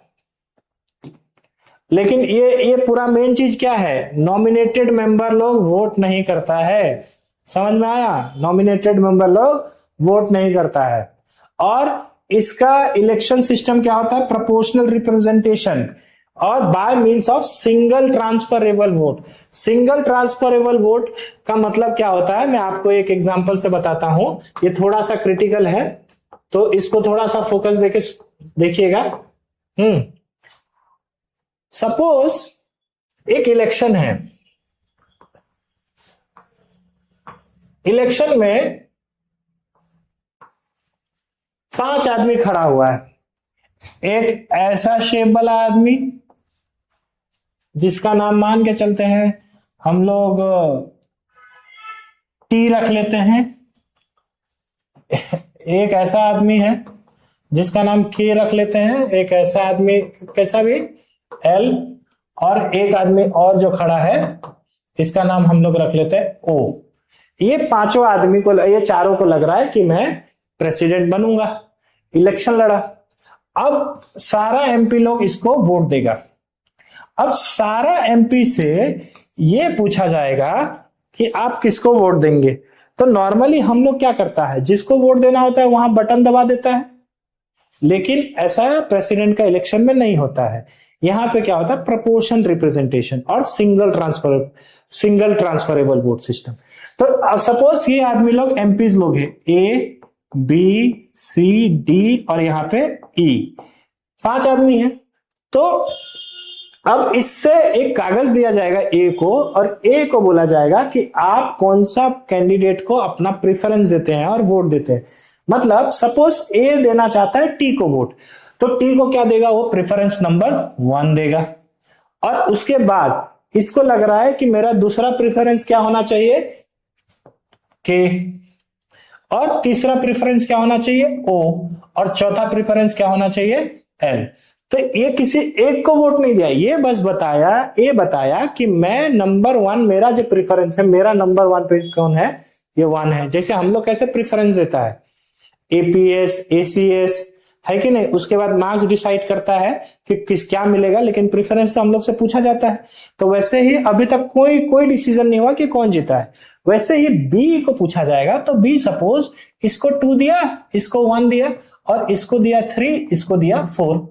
Speaker 1: लेकिन ये पूरा मेन चीज क्या है, नॉमिनेटेड मेंबर लोग वोट नहीं करता है। समझ में आया? नॉमिनेटेड मेंबर लोग वोट नहीं करता है। और इसका इलेक्शन सिस्टम क्या होता है, प्रोपोर्शनल रिप्रेजेंटेशन और by means of single transferable vote. Single transferable vote का मतलब क्या होता है, मैं आपको एक एग्जांपल से बताता हूं। ये थोड़ा सा क्रिटिकल है, तो इसको थोड़ा सा फोकस देके देखिएगा। सपोज एक इलेक्शन है, इलेक्शन में 5 आदमी खड़ा हुआ है। एक ऐसा शेप वाला आदमी जिसका नाम मान के चलते हैं हम लोग टी रख लेते हैं। एक ऐसा आदमी है जिसका नाम के रख लेते हैं। एक ऐसा आदमी कैसा भी एल, और एक आदमी और जो खड़ा है इसका नाम हम लोग रख लेते हैं ओ। ये पांचों आदमी को, ये चारों को लग रहा है कि मैं प्रेसिडेंट बनूंगा। इलेक्शन लड़ा, अब सारा एमपी लोग इसको वोट देगा। अब सारा एमपी से ये पूछा जाएगा कि आप किसको वोट देंगे। तो नॉर्मली हम लोग क्या करता है, जिसको वोट देना होता है वहां बटन दबा देता है। लेकिन ऐसा प्रेसिडेंट का इलेक्शन में नहीं होता है। यहां पे क्या होता है, प्रोपोर्शन रिप्रेजेंटेशन और सिंगल ट्रांसफरेबल वोट सिस्टम। तो अब सपोज ये आदमी लोग एमपीज लोग हैं, ए बी सी डी और यहां पे ई, 5 आदमी हैं। तो अब इससे एक कागज दिया जाएगा ए को, और ए को बोला जाएगा कि आप कौन सा कैंडिडेट को अपना प्रेफरेंस देते हैं और वोट देते हैं। मतलब सपोज ए देना चाहता है टी को वोट, तो टी को क्या देगा, वो प्रेफरेंस नंबर 1 देगा। और उसके बाद इसको लग रहा है कि मेरा दूसरा प्रेफरेंस क्या होना चाहिए, के, और तीसरा प्रेफरेंस क्या होना चाहिए, ओ, और चौथा प्रेफरेंस क्या होना चाहिए, एल। तो ये किसी एक को वोट नहीं दिया, ये बस बताया कि मैं नंबर 1, मेरा जो प्रेफरेंस है, मेरा नंबर 1 पे कौन है, ये 1 है। जैसे हम लोग कैसे प्रेफरेंस देता है, एपीएस एसीएस है कि नहीं, उसके बाद मार्क्स डिसाइड करता है कि किस क्या मिलेगा, लेकिन प्रेफरेंस तो हम लोग से पूछा जाता है। तो वैसे ही अभी तक कोई डिसीजन नहीं हुआ कि कौन जीता है। वैसे ही बी को पूछा जाएगा, तो बी सपोज इसको 2 दिया, इसको 1 दिया, और इसको दिया 3, इसको दिया 4,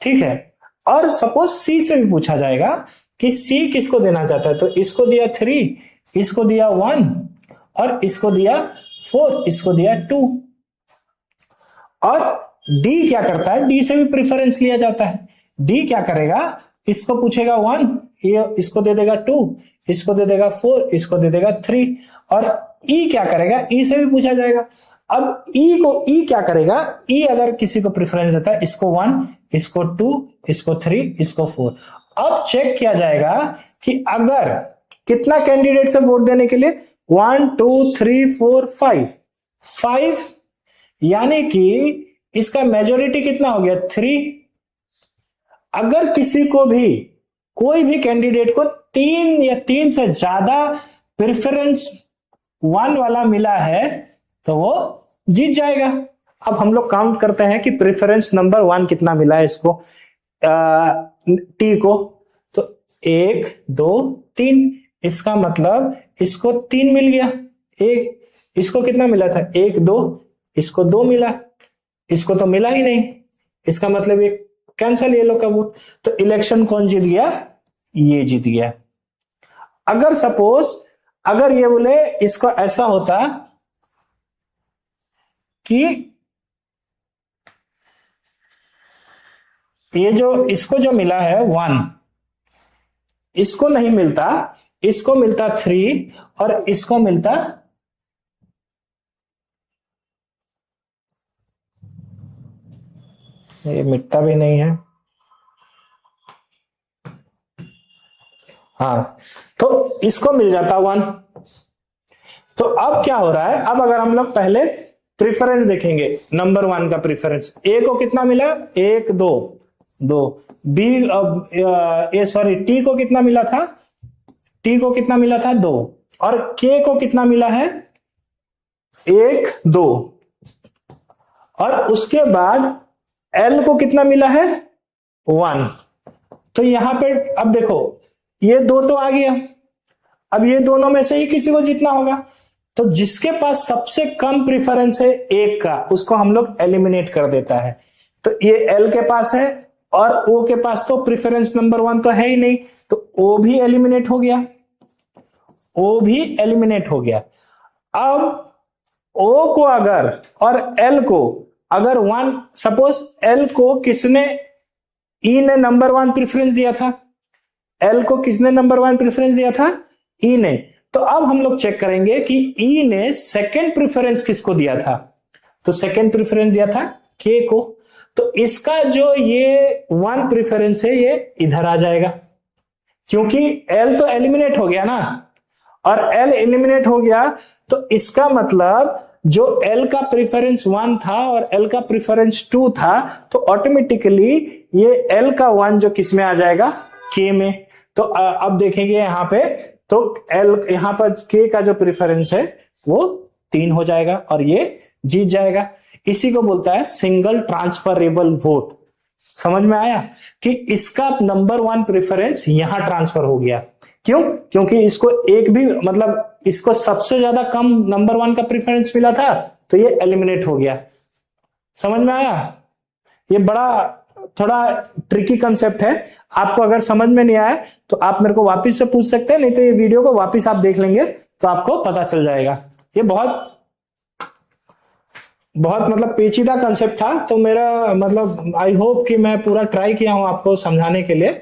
Speaker 1: ठीक है। और सपोज सी से भी पूछा जाएगा कि सी किसको देना चाहता है, तो इसको दिया 3, इसको दिया 1, और इसको दिया 4, इसको दिया 2। और डी क्या करता है, डी से भी प्रेफरेंस लिया जाता है। डी क्या करेगा, इसको पूछेगा 1, ये इसको दे देगा 2, इसको दे देगा 4, इसको दे देगा 3। और ई क्या करेगा, ई से भी पूछा जाएगा। अब ई क्या करेगा, ई अगर किसी को प्रेफरेंस देता है, इसको 1, इसको 2, इसको 3, इसको 4। अब चेक किया जाएगा कि अगर कितना कैंडिडेट से वोट देने के लिए, 1 2 3 4 5, यानी कि इसका मेजोरिटी कितना हो गया, 3। अगर किसी को भी, कोई भी कैंडिडेट को 3 या 3 से ज्यादा प्रेफरेंस 1 वाला मिला है, तो वो जीत जाएगा। अब हम लोग काउंट करते हैं कि प्रेफरेंस नंबर 1 कितना मिला है इसको, टी को। तो 1 2 3, इसका मतलब इसको 3 मिल गया। एक इसको कितना मिला था, 1 2, इसको 2 मिला, इसको तो मिला ही नहीं, इसका मतलब ये कैंसल, ये लोग का वोट। तो इलेक्शन कौन जीत गया, ये जीत गया। अगर सपोज अगर ये बोले, इसको ऐसा होता कि ये जो इसको जो मिला है 1, इसको नहीं मिलता, इसको मिलता 3, और इसको मिलता, ये मिटता भी नहीं है, हाँ, तो इसको मिल जाता 1। तो अब क्या हो रहा है, अब अगर हम लोग पहले प्रेफरेंस देखेंगे, नंबर 1 का प्रेफरेंस, ए को कितना मिला, 1 2 2, बी सॉरी टी को कितना मिला था, टी को कितना मिला था 2, और के को कितना मिला है 1 2, और उसके बाद एल को कितना मिला है 1। तो यहां पे अब देखो ये 2 तो आ गया, अब ये दोनों में से ही किसी को जीतना होगा, तो जिसके पास सबसे कम प्रेफरेंस है 1 का, उसको हम लोग एलिमिनेट कर देता है। तो ये एल के पास है और ओ के पास तो प्रेफरेंस नंबर 1 तो है ही नहीं, तो ओ भी एलिमिनेट हो गया, ओ भी एलिमिनेट हो गया। अब ओ को अगर और एल को अगर 1, सपोज एल को किसने, ई ने नंबर 1 प्रेफरेंस दिया था, एल को किसने नंबर 1 प्रेफरेंस दिया था, ई ने। तो अब हम लोग चेक करेंगे कि ई ने सेकंड प्रेफरेंस किसको दिया था, तो सेकंड प्रेफरेंस दिया था के को, तो इसका जो ये 1 प्रेफरेंस है ये इधर आ जाएगा, क्योंकि एल तो एलिमिनेट हो गया ना, और एल एलिमिनेट हो गया तो इसका मतलब जो एल का प्रेफरेंस 1 था और एल का प्रेफरेंस 2 था, तो ऑटोमेटिकली ये एल का 1 जो किस में आ जाएगा, के में। तो अब देखेंगे यहां पे, तो एल यहां पर के का जो प्रेफरेंस है वो 3 हो जाएगा और ये जीत जाएगा। इसी को बोलता है सिंगल ट्रांसफरेबल वोट। समझ में आया कि इसका नंबर 1 प्रेफरेंस यहां ट्रांसफर हो गया, क्यों, क्योंकि इसको एक भी मतलब इसको सबसे ज्यादा कम नंबर 1 का प्रेफरेंस मिला था, तो ये एलिमिनेट हो गया। समझ में आया, ये बड़ा थोड़ा ट्रिकी कंसेप्ट है, आपको अगर समझ में नहीं आया तो आप मेरे को वापस से पूछ सकते हैं, नहीं तो ये वीडियो को वापस आप देख लेंगे तो आपको पता चल जाएगा। ये बहुत मतलब पेचीदा कंसेप्ट था, तो मेरा मतलब आई होप कि मैं पूरा ट्राई किया हूं आपको समझाने के लिए।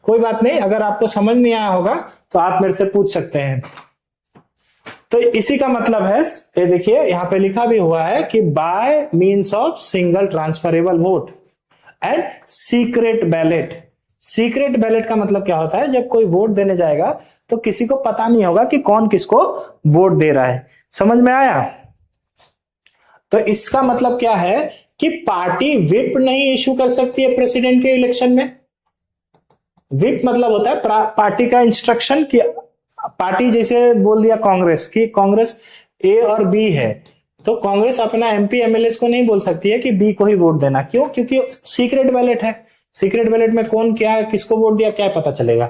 Speaker 1: कोई बात नहीं, अगर आपको समझ नहीं आया होगा तो आप मेरे से पूछ सकते हैं। तो इसी का मतलब है, ये देखिए यहां पे लिखा भी हुआ है कि by means of single transferable vote and secret ballot. Secret ballot का मतलब क्या होता है, जब कोई वोट देने जाएगा तो किसी को पता नहीं होगा कि कौन किसको वोट दे रहा है। समझ में आया, तो इसका मतलब क्या है कि पार्टी विप नहीं इशू कर सकती है प्रेसिडेंट के इलेक्शन में। विप मतलब होता है पार्टी का इंस्ट्रक्शन, कि पार्टी जैसे बोल दिया कांग्रेस की कांग्रेस ए और बी है, तो कांग्रेस अपना एमपी एमएलए को नहीं बोल सकती है कि बी को ही वोट देना। क्यों, क्योंकि सीक्रेट बैलेट है, सीक्रेट बैलेट में कौन क्या किसको वोट दिया क्या पता चलेगा,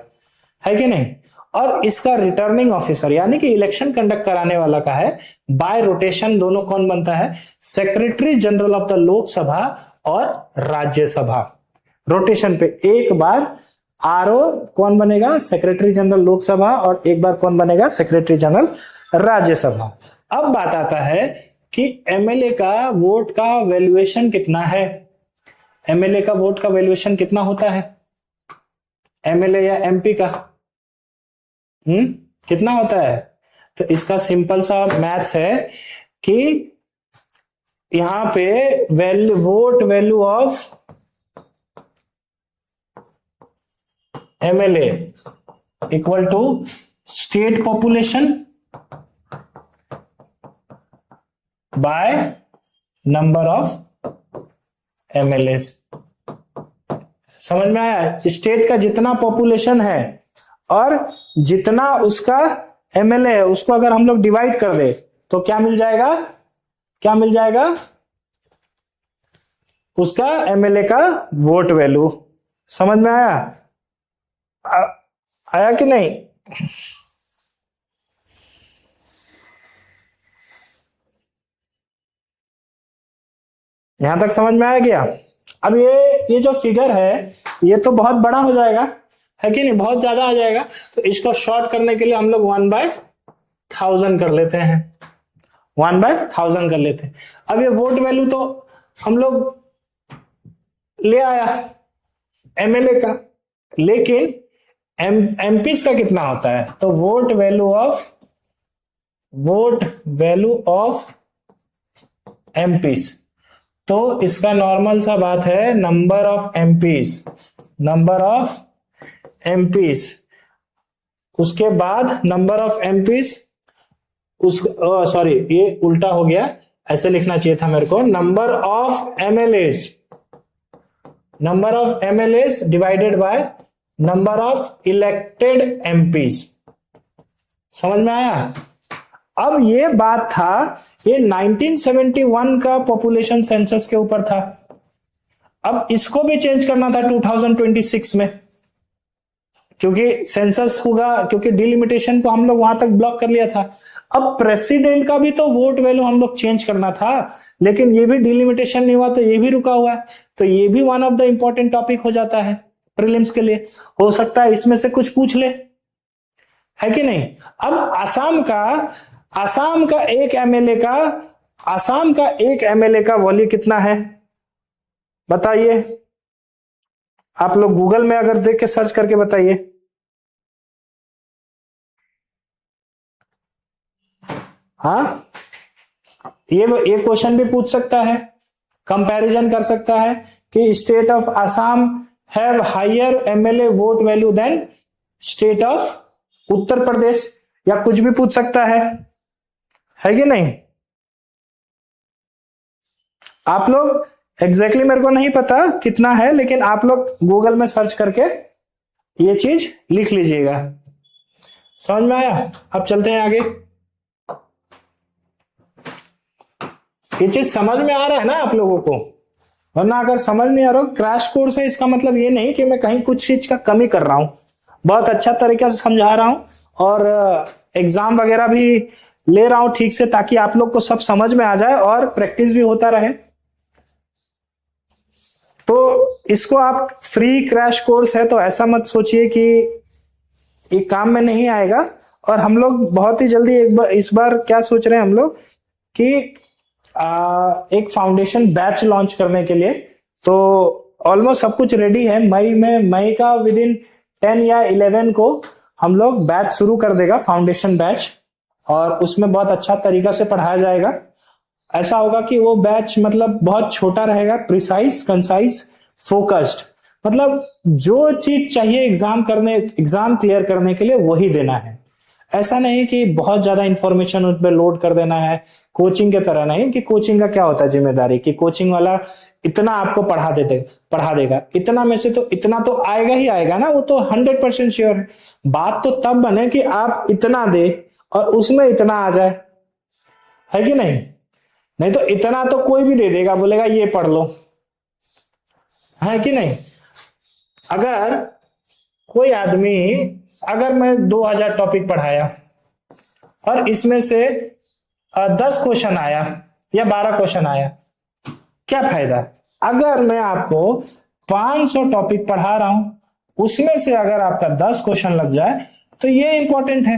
Speaker 1: है कि नहीं। और इसका रिटर्निंग ऑफिसर यानी कि इलेक्शन कंडक्ट कराने वाला का है बाय रोटेशन, दोनों कौन बनता है, secretary general of the Lok Sabha और राज्यसभा। रोटेशन पे एक बार आरओ कौन बनेगा, सेक्रेटरी जनरल लोकसभा, और एक बार कौन बनेगा, सेक्रेटरी जनरल राज्यसभा। अब बात आता है कि एमएलए का वोट का वैल्यूएशन कितना है, एमएलए का वोट का वैल्यूएशन कितना होता है, एमएलए या एमपी का कितना होता है। तो इसका सिंपल सा मैथ्स है कि यहां पे vote value of MLA equal to state population by number of MLA. समझ में आया, स्टेट का जितना पॉपुलेशन है और जितना उसका एमएलए है, उसको अगर हम लोग डिवाइड कर दे तो क्या मिल जाएगा, क्या मिल जाएगा, उसका एमएलए का वोट वैल्यू। समझ में आया, आया कि नहीं। यहां तक समझ में आ गया। अब ये जो फिगर है ये तो बहुत बड़ा हो जाएगा, है कि नहीं, बहुत ज्यादा आ जाएगा, तो इसको शॉर्ट करने के लिए हम लोग 1/1000 कर लेते हैं, 1/1000 कर लेते हैं। अब ये वोट वैल्यू तो हम लोग ले आया एमएलए का, लेकिन एमपीस का कितना होता है, तो वोट वैल्यू ऑफ एमपीस, तो इसका नॉर्मल सा बात है नंबर ऑफ एमपीस उसके बाद नंबर ऑफ एमपीज, उस सॉरी ये उल्टा हो गया, ऐसे लिखना चाहिए था मेरे को, number of MLAs divided by number of elected MPs. समझ में आया? अब ये बात था, ये 1971 का पॉपुलेशन सेंसस के ऊपर था। अब इसको भी चेंज करना था 2026 में, क्योंकि सेंसस होगा, क्योंकि डिलिमिटेशन को हम लोग वहां तक ब्लॉक कर लिया था। अब प्रेसिडेंट का भी तो वोट वैल्यू हम लोग चेंज करना था, लेकिन ये भी डिलिमिटेशन नहीं हुआ, तो ये भी रुका हुआ है। तो ये भी one of the important topic हो जाता है प्रीलिम्स के लिए। हो सकता है इसमें से कुछ पूछ ले, है कि नहीं? अब आसाम का एक एमएलए का वॉल्यू कितना है बताइए? आप लोग गूगल में अगर देख के सर्च करके बताइए। हाँ, ये क्वेश्चन भी पूछ सकता है, कंपैरिजन कर सकता है कि state of Assam have higher MLA vote value than state of Uttar Pradesh, या कुछ भी पूछ सकता है कि नहीं? आप लोग एग्जैक्टली मेरे को नहीं पता कितना है, लेकिन आप लोग गूगल में सर्च करके ये चीज लिख लीजिएगा। समझ में आया? अब चलते हैं आगे। ये चीज समझ में आ रहा है ना आप लोगों को? वरना अगर समझ नहीं आ रहा, क्रैश कोर्स है, इसका मतलब ये नहीं कि मैं कहीं कुछ चीज का कमी कर रहा हूं, बहुत अच्छा तरीका से समझा रहा हूं, और एग्जाम वगैरह भी ले रहा हूं ठीक से, ताकि आप लोग को सब समझ में आ जाए और प्रैक्टिस भी होता रहे। तो इसको आप फ्री क्रैश कोर्स है तो ऐसा मत सोचिए कि ये काम में नहीं आएगा। और हम लोग बहुत ही जल्दी इस बार क्या सोच रहे हैं हम लोग कि एक फाउंडेशन बैच लॉन्च करने के लिए, तो ऑलमोस्ट सब कुछ रेडी है। मई का विद इन 10 या 11 को हम लोग बैच शुरू कर देगा, फाउंडेशन बैच, और उसमें बहुत अच्छा तरीका से पढ़ाया जाएगा। ऐसा होगा कि वो बैच मतलब बहुत छोटा रहेगा, प्रिसाइज, कंसाइज, फोकस्ड, मतलब जो चीज चाहिए एग्जाम क्लियर करने के लिए वही देना है। ऐसा नहीं कि बहुत ज्यादा इंफॉर्मेशन उस पर लोड कर देना है, कोचिंग के तरह नहीं, कि कोचिंग का क्या होता है जिम्मेदारी, कि कोचिंग वाला इतना आपको पढ़ा देगा, इतना में से तो इतना तो आएगा ही आएगा ना, वो तो 100% श्योर है। बात तो तब बने कि आप इतना दे और उसमें इतना आ जाए, है कि नहीं? नहीं तो इतना तो कोई भी दे देगा, बोलेगा ये पढ़ लो, है कि नहीं? अगर कोई आदमी, अगर मैं 2000 टॉपिक पढ़ाया और इसमें से 10 क्वेश्चन आया या 12 क्वेश्चन आया, क्या फायदा? अगर मैं आपको 500 टॉपिक पढ़ा रहा हूं, उसमें से अगर आपका 10 क्वेश्चन लग जाए तो ये इंपॉर्टेंट है।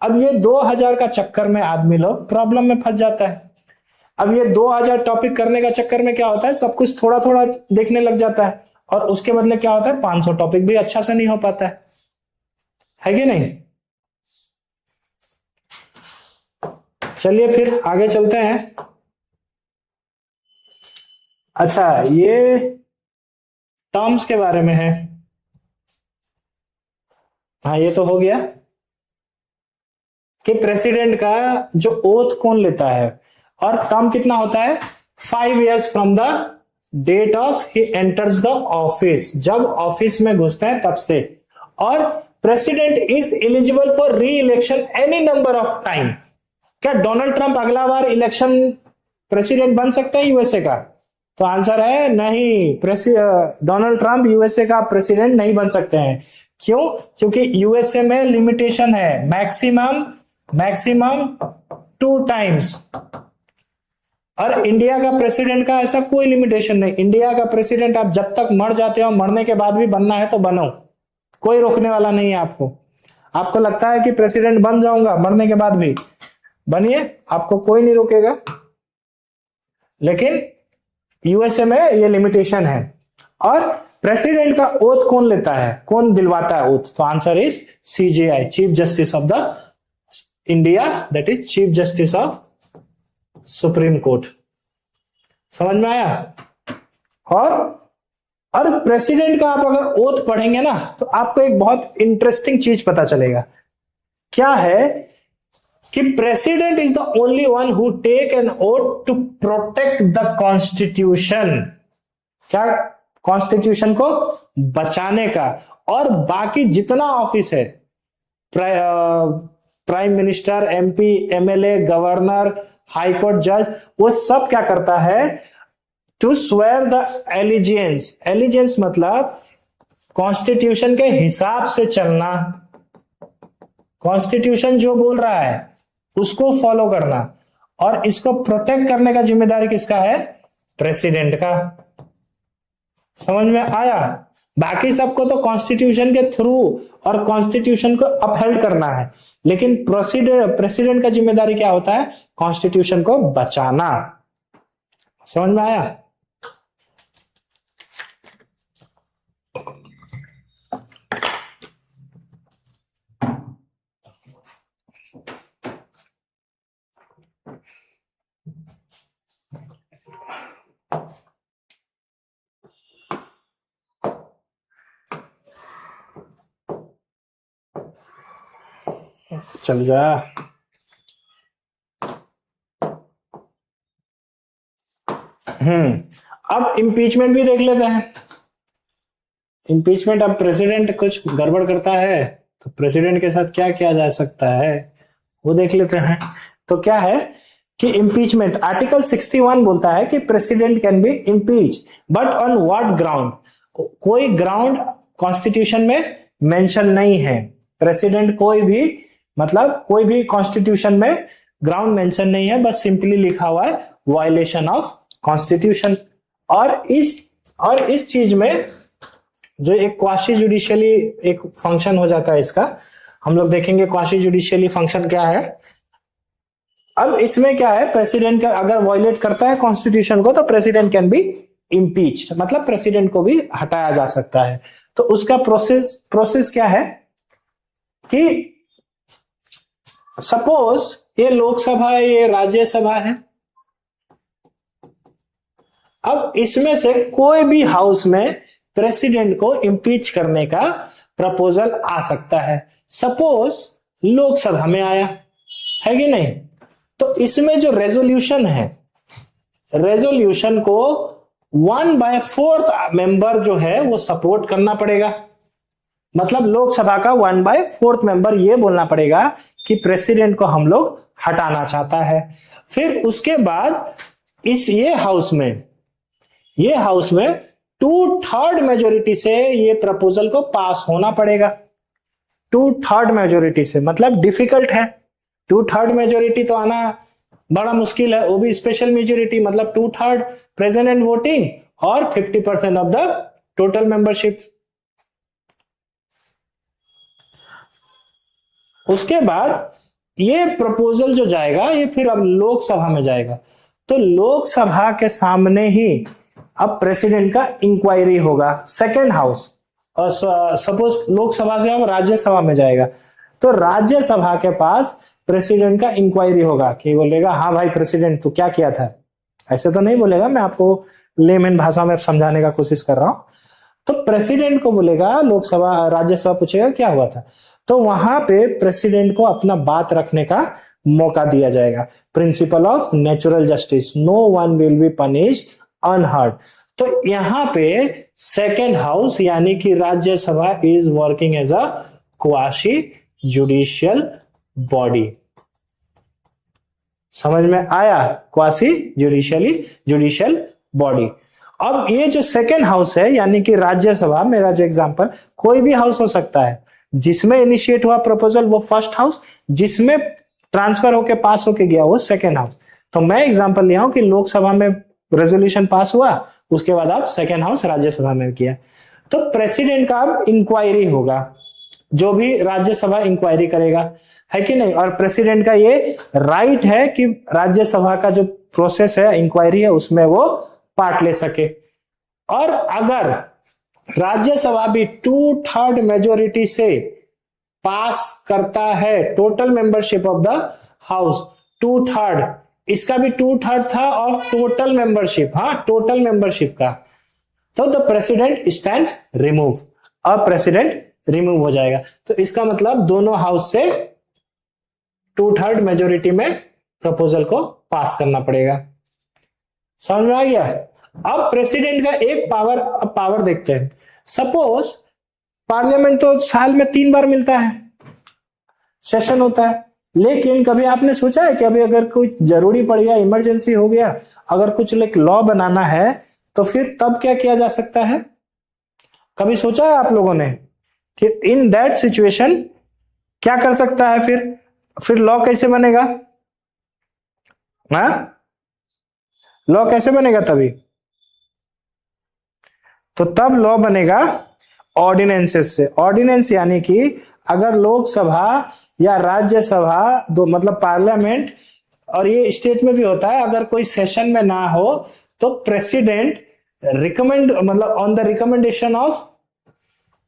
Speaker 1: अब ये 2000 का चक्कर में आदमी लोग प्रॉब्लम में फंस जाता है। अब ये 2000 टॉपिक करने का चक्कर में क्या होता है, सब कुछ थोड़ा थोड़ा देखने लग जाता है, और उसके बदले क्या होता है, 500 टॉपिक भी अच्छा से नहीं हो पाता है कि नहीं? चलिए फिर आगे चलते हैं। अच्छा, ये टर्म्स के बारे में है। हाँ, ये तो हो गया कि प्रेसिडेंट का जो ओथ कौन लेता है, और टर्म कितना होता है, 5 years from the date of he enters the office, जब ऑफिस में घुसते हैं तब से। और president is eligible for re election any number of time. क्या डोनाल्ड ट्रंप अगला बार इलेक्शन प्रेसिडेंट बन सकता है यूएसए का? तो आंसर है नहीं, डोनाल्ड ट्रंप यूएसए का प्रेसिडेंट नहीं बन सकते हैं। क्यों? क्योंकि यूएसए में लिमिटेशन है, मैक्सिमम 2 times। और इंडिया का प्रेसिडेंट का ऐसा कोई लिमिटेशन नहीं। इंडिया का प्रेसिडेंट आप जब तक मर जाते हो, मरने के बाद भी बनना है तो बनो, कोई रोकने वाला नहीं है आपको। आपको लगता है कि प्रेसिडेंट बन जाऊंगा मरने के बाद भी, बनिए, आपको कोई नहीं रोकेगा। लेकिन यूएसए में ये लिमिटेशन है। और प्रेसिडेंट का ओथ कौन लेता है, कौन दिलवाता है ओथ? तो answer is CJI, chief justice of the India, that is chief justice of supreme court. समझ में आया? और प्रेसिडेंट का आप अगर ओथ पढ़ेंगे ना, तो आपको एक बहुत इंटरेस्टिंग चीज पता चलेगा। क्या है कि president is the only one who take an oath to protect the constitution, क्या, कॉन्स्टिट्यूशन को बचाने का। और बाकी जितना ऑफिस है, prime minister, MP, MLA, governor, high court जज, वो सब क्या करता है, to swear the allegiance. Allegiance मतलब कॉन्स्टिट्यूशन के हिसाब से चलना, कॉन्स्टिट्यूशन जो बोल रहा है उसको फॉलो करना, और इसको प्रोटेक्ट करने का जिम्मेदारी किसका है, प्रेसिडेंट का। समझ में आया? बाकी सबको तो कॉन्स्टिट्यूशन के थ्रू और कॉन्स्टिट्यूशन को अपहेल्ड करना है, लेकिन प्रेसिडेंट का जिम्मेदारी क्या होता है, कॉन्स्टिट्यूशन को बचाना। समझ में आया? चल जा। अब इम्पीचमेंट भी देख लेते हैं। इम्पीचमेंट, अब प्रेसिडेंट कुछ गड़बड़ करता है तो प्रेसिडेंट के साथ क्या किया जा सकता है वो देख लेते हैं। तो क्या है कि इम्पीचमेंट, आर्टिकल 61 बोलता है कि president can be impeach, but on what ground. कोई ग्राउंड कॉन्स्टिट्यूशन में मेंशन नहीं है। प्रेसिडेंट कोई भी, मतलब कोई भी कॉन्स्टिट्यूशन में ग्राउंड मेंशन नहीं है, बस सिंपली लिखा हुआ है वायलेशन ऑफ कॉन्स्टिट्यूशन। और इस चीज में जो एक क्वासी जुडिशियली एक फंक्शन हो जाता है इसका, हम लोग देखेंगे क्वासी जुडिशियली फंक्शन क्या है। अब इसमें क्या है, प्रेसिडेंट का अगर वायलेट करता है कॉन्स्टिट्यूशन को तो प्रेसिडेंट कैन बी इम्पीच्ड, मतलब प्रेसिडेंट को भी हटाया जा सकता है। तो उसका प्रोसेस क्या है कि सपोज ये लोकसभा है, ये राज्यसभा है। अब इसमें से कोई भी हाउस में प्रेसिडेंट को इम्पीच करने का प्रपोजल आ सकता है। सपोज लोकसभा में आया है कि नहीं, तो इसमें जो रेजोल्यूशन है, रेजोल्यूशन को 1/4 मेंबर जो है वो सपोर्ट करना पड़ेगा। मतलब लोकसभा का 1/4 मेंबर ये बोलना पड़ेगा कि प्रेसिडेंट को हम लोग हटाना चाहता है। फिर उसके बाद ये हाउस में 2/3 मेजोरिटी से ये प्रपोजल को पास होना पड़ेगा। 2/3 मेजोरिटी से, मतलब डिफिकल्ट है। 2/3 मेजोरिटी तो आना बड़ा मुश्किल है, वो भी स्पेशल मेजोरिटी, मतलब 2/3 प्रेजेंट एंड वोटिंग और 50% ऑफ द टोटल मेंबरशिप। उसके बाद ये प्रपोजल जो जाएगा ये फिर अब लोकसभा में जाएगा। तो लोकसभा के सामने ही अब प्रेसिडेंट का इंक्वायरी होगा, सेकेंड हाउस। और सपोज लोकसभा से अब राज्यसभा में जाएगा, तो राज्यसभा के पास प्रेसिडेंट का इंक्वायरी होगा कि बोलेगा हाँ भाई प्रेसिडेंट तू क्या किया था। ऐसे तो नहीं बोलेगा, मैं आपको लेमन भाषा में समझाने का कोशिश कर रहा हूं। तो प्रेसिडेंट को बोलेगा, लोकसभा राज्यसभा पूछेगा क्या हुआ था, तो वहां पे प्रेसिडेंट को अपना बात रखने का मौका दिया जाएगा। Principle of natural justice, no one will be punished unheard. तो यहां पे सेकेंड हाउस यानी कि Rajya Sabha is working as a quasi judicial body. समझ में आया? Quasi judicial body. अब ये जो सेकेंड हाउस है यानी कि राज्यसभा, मेरा जो एग्जांपल, कोई भी हाउस हो सकता है। जिसमें इनिशिएट हुआ प्रपोजल वो फर्स्ट हाउस, जिसमें ट्रांसफर होके पास होके गया वो सेकेंड हाउस। तो मैं एग्जांपल लिया हूं कि लोकसभा में रेजोल्यूशन पास हुआ, उसके बाद आप सेकेंड हाउस राज्यसभा में किया। तो प्रेसिडेंट का अब इंक्वायरी होगा, जो भी राज्यसभा इंक्वायरी करेगा, है कि नहीं। और प्रेसिडेंट का ये राइट है कि राज्यसभा का जो प्रोसेस है, इंक्वायरी है, उसमें वो पार्ट ले सके। और अगर राज्यसभा भी 2/3 मेजोरिटी से पास करता है, total membership of the house 2/3, इसका भी 2/3 था और टोटल मेंबरशिप, हाँ टोटल मेंबरशिप का, तो द प्रेसिडेंट स्टैंड्स रिमूव। अब प्रेसिडेंट रिमूव हो जाएगा। तो इसका मतलब दोनों हाउस से 2/3 मेजोरिटी में प्रपोजल को पास करना पड़ेगा। समझ में आ गया? अब प्रेसिडेंट का एक पावर देखते हैं। सपोज पार्लियामेंट तो साल में 3 बार मिलता है, सेशन होता है, लेकिन कभी आपने सोचा है कि अभी अगर कोई जरूरी पड़ गया, इमरजेंसी हो गया, अगर कुछ लॉ बनाना है तो फिर तब क्या किया जा सकता है? कभी सोचा है आप लोगों ने कि इन दैट सिचुएशन क्या कर सकता है? फिर लॉ कैसे बनेगा? लॉ कैसे बनेगा तभी? तो तब लॉ बनेगा ऑर्डिनेंसेस से। ऑर्डिनेंस यानी कि अगर लोकसभा या राज्यसभा दो, मतलब पार्लियामेंट, और ये स्टेट में भी होता है, अगर कोई सेशन में ना हो तो प्रेसिडेंट रिकमेंड, मतलब on the recommendation of,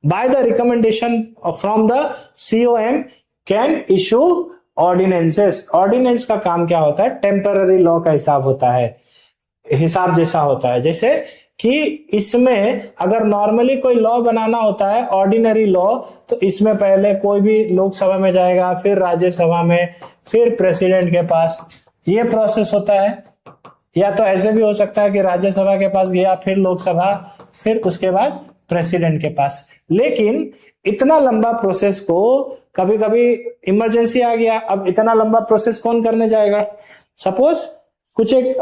Speaker 1: by the recommendation from the COM can issue ordinances. Ordinance का काम क्या होता है? टेम्पररी लॉ का हिसाब होता है, हिसाब जैसा होता है। जैसे कि इसमें अगर नॉर्मली कोई लॉ बनाना होता है, ऑर्डिनरी लॉ, तो इसमें पहले कोई भी लोकसभा में जाएगा, फिर राज्यसभा में, फिर प्रेसिडेंट के पास, ये प्रोसेस होता है। या तो ऐसे भी हो सकता है कि राज्यसभा के पास गया, फिर लोकसभा, फिर उसके बाद प्रेसिडेंट के पास। लेकिन इतना लंबा प्रोसेस को, कभी कभी इमरजेंसी आ गया, अब इतना लंबा प्रोसेस कौन करने जाएगा? सपोज कुछ एक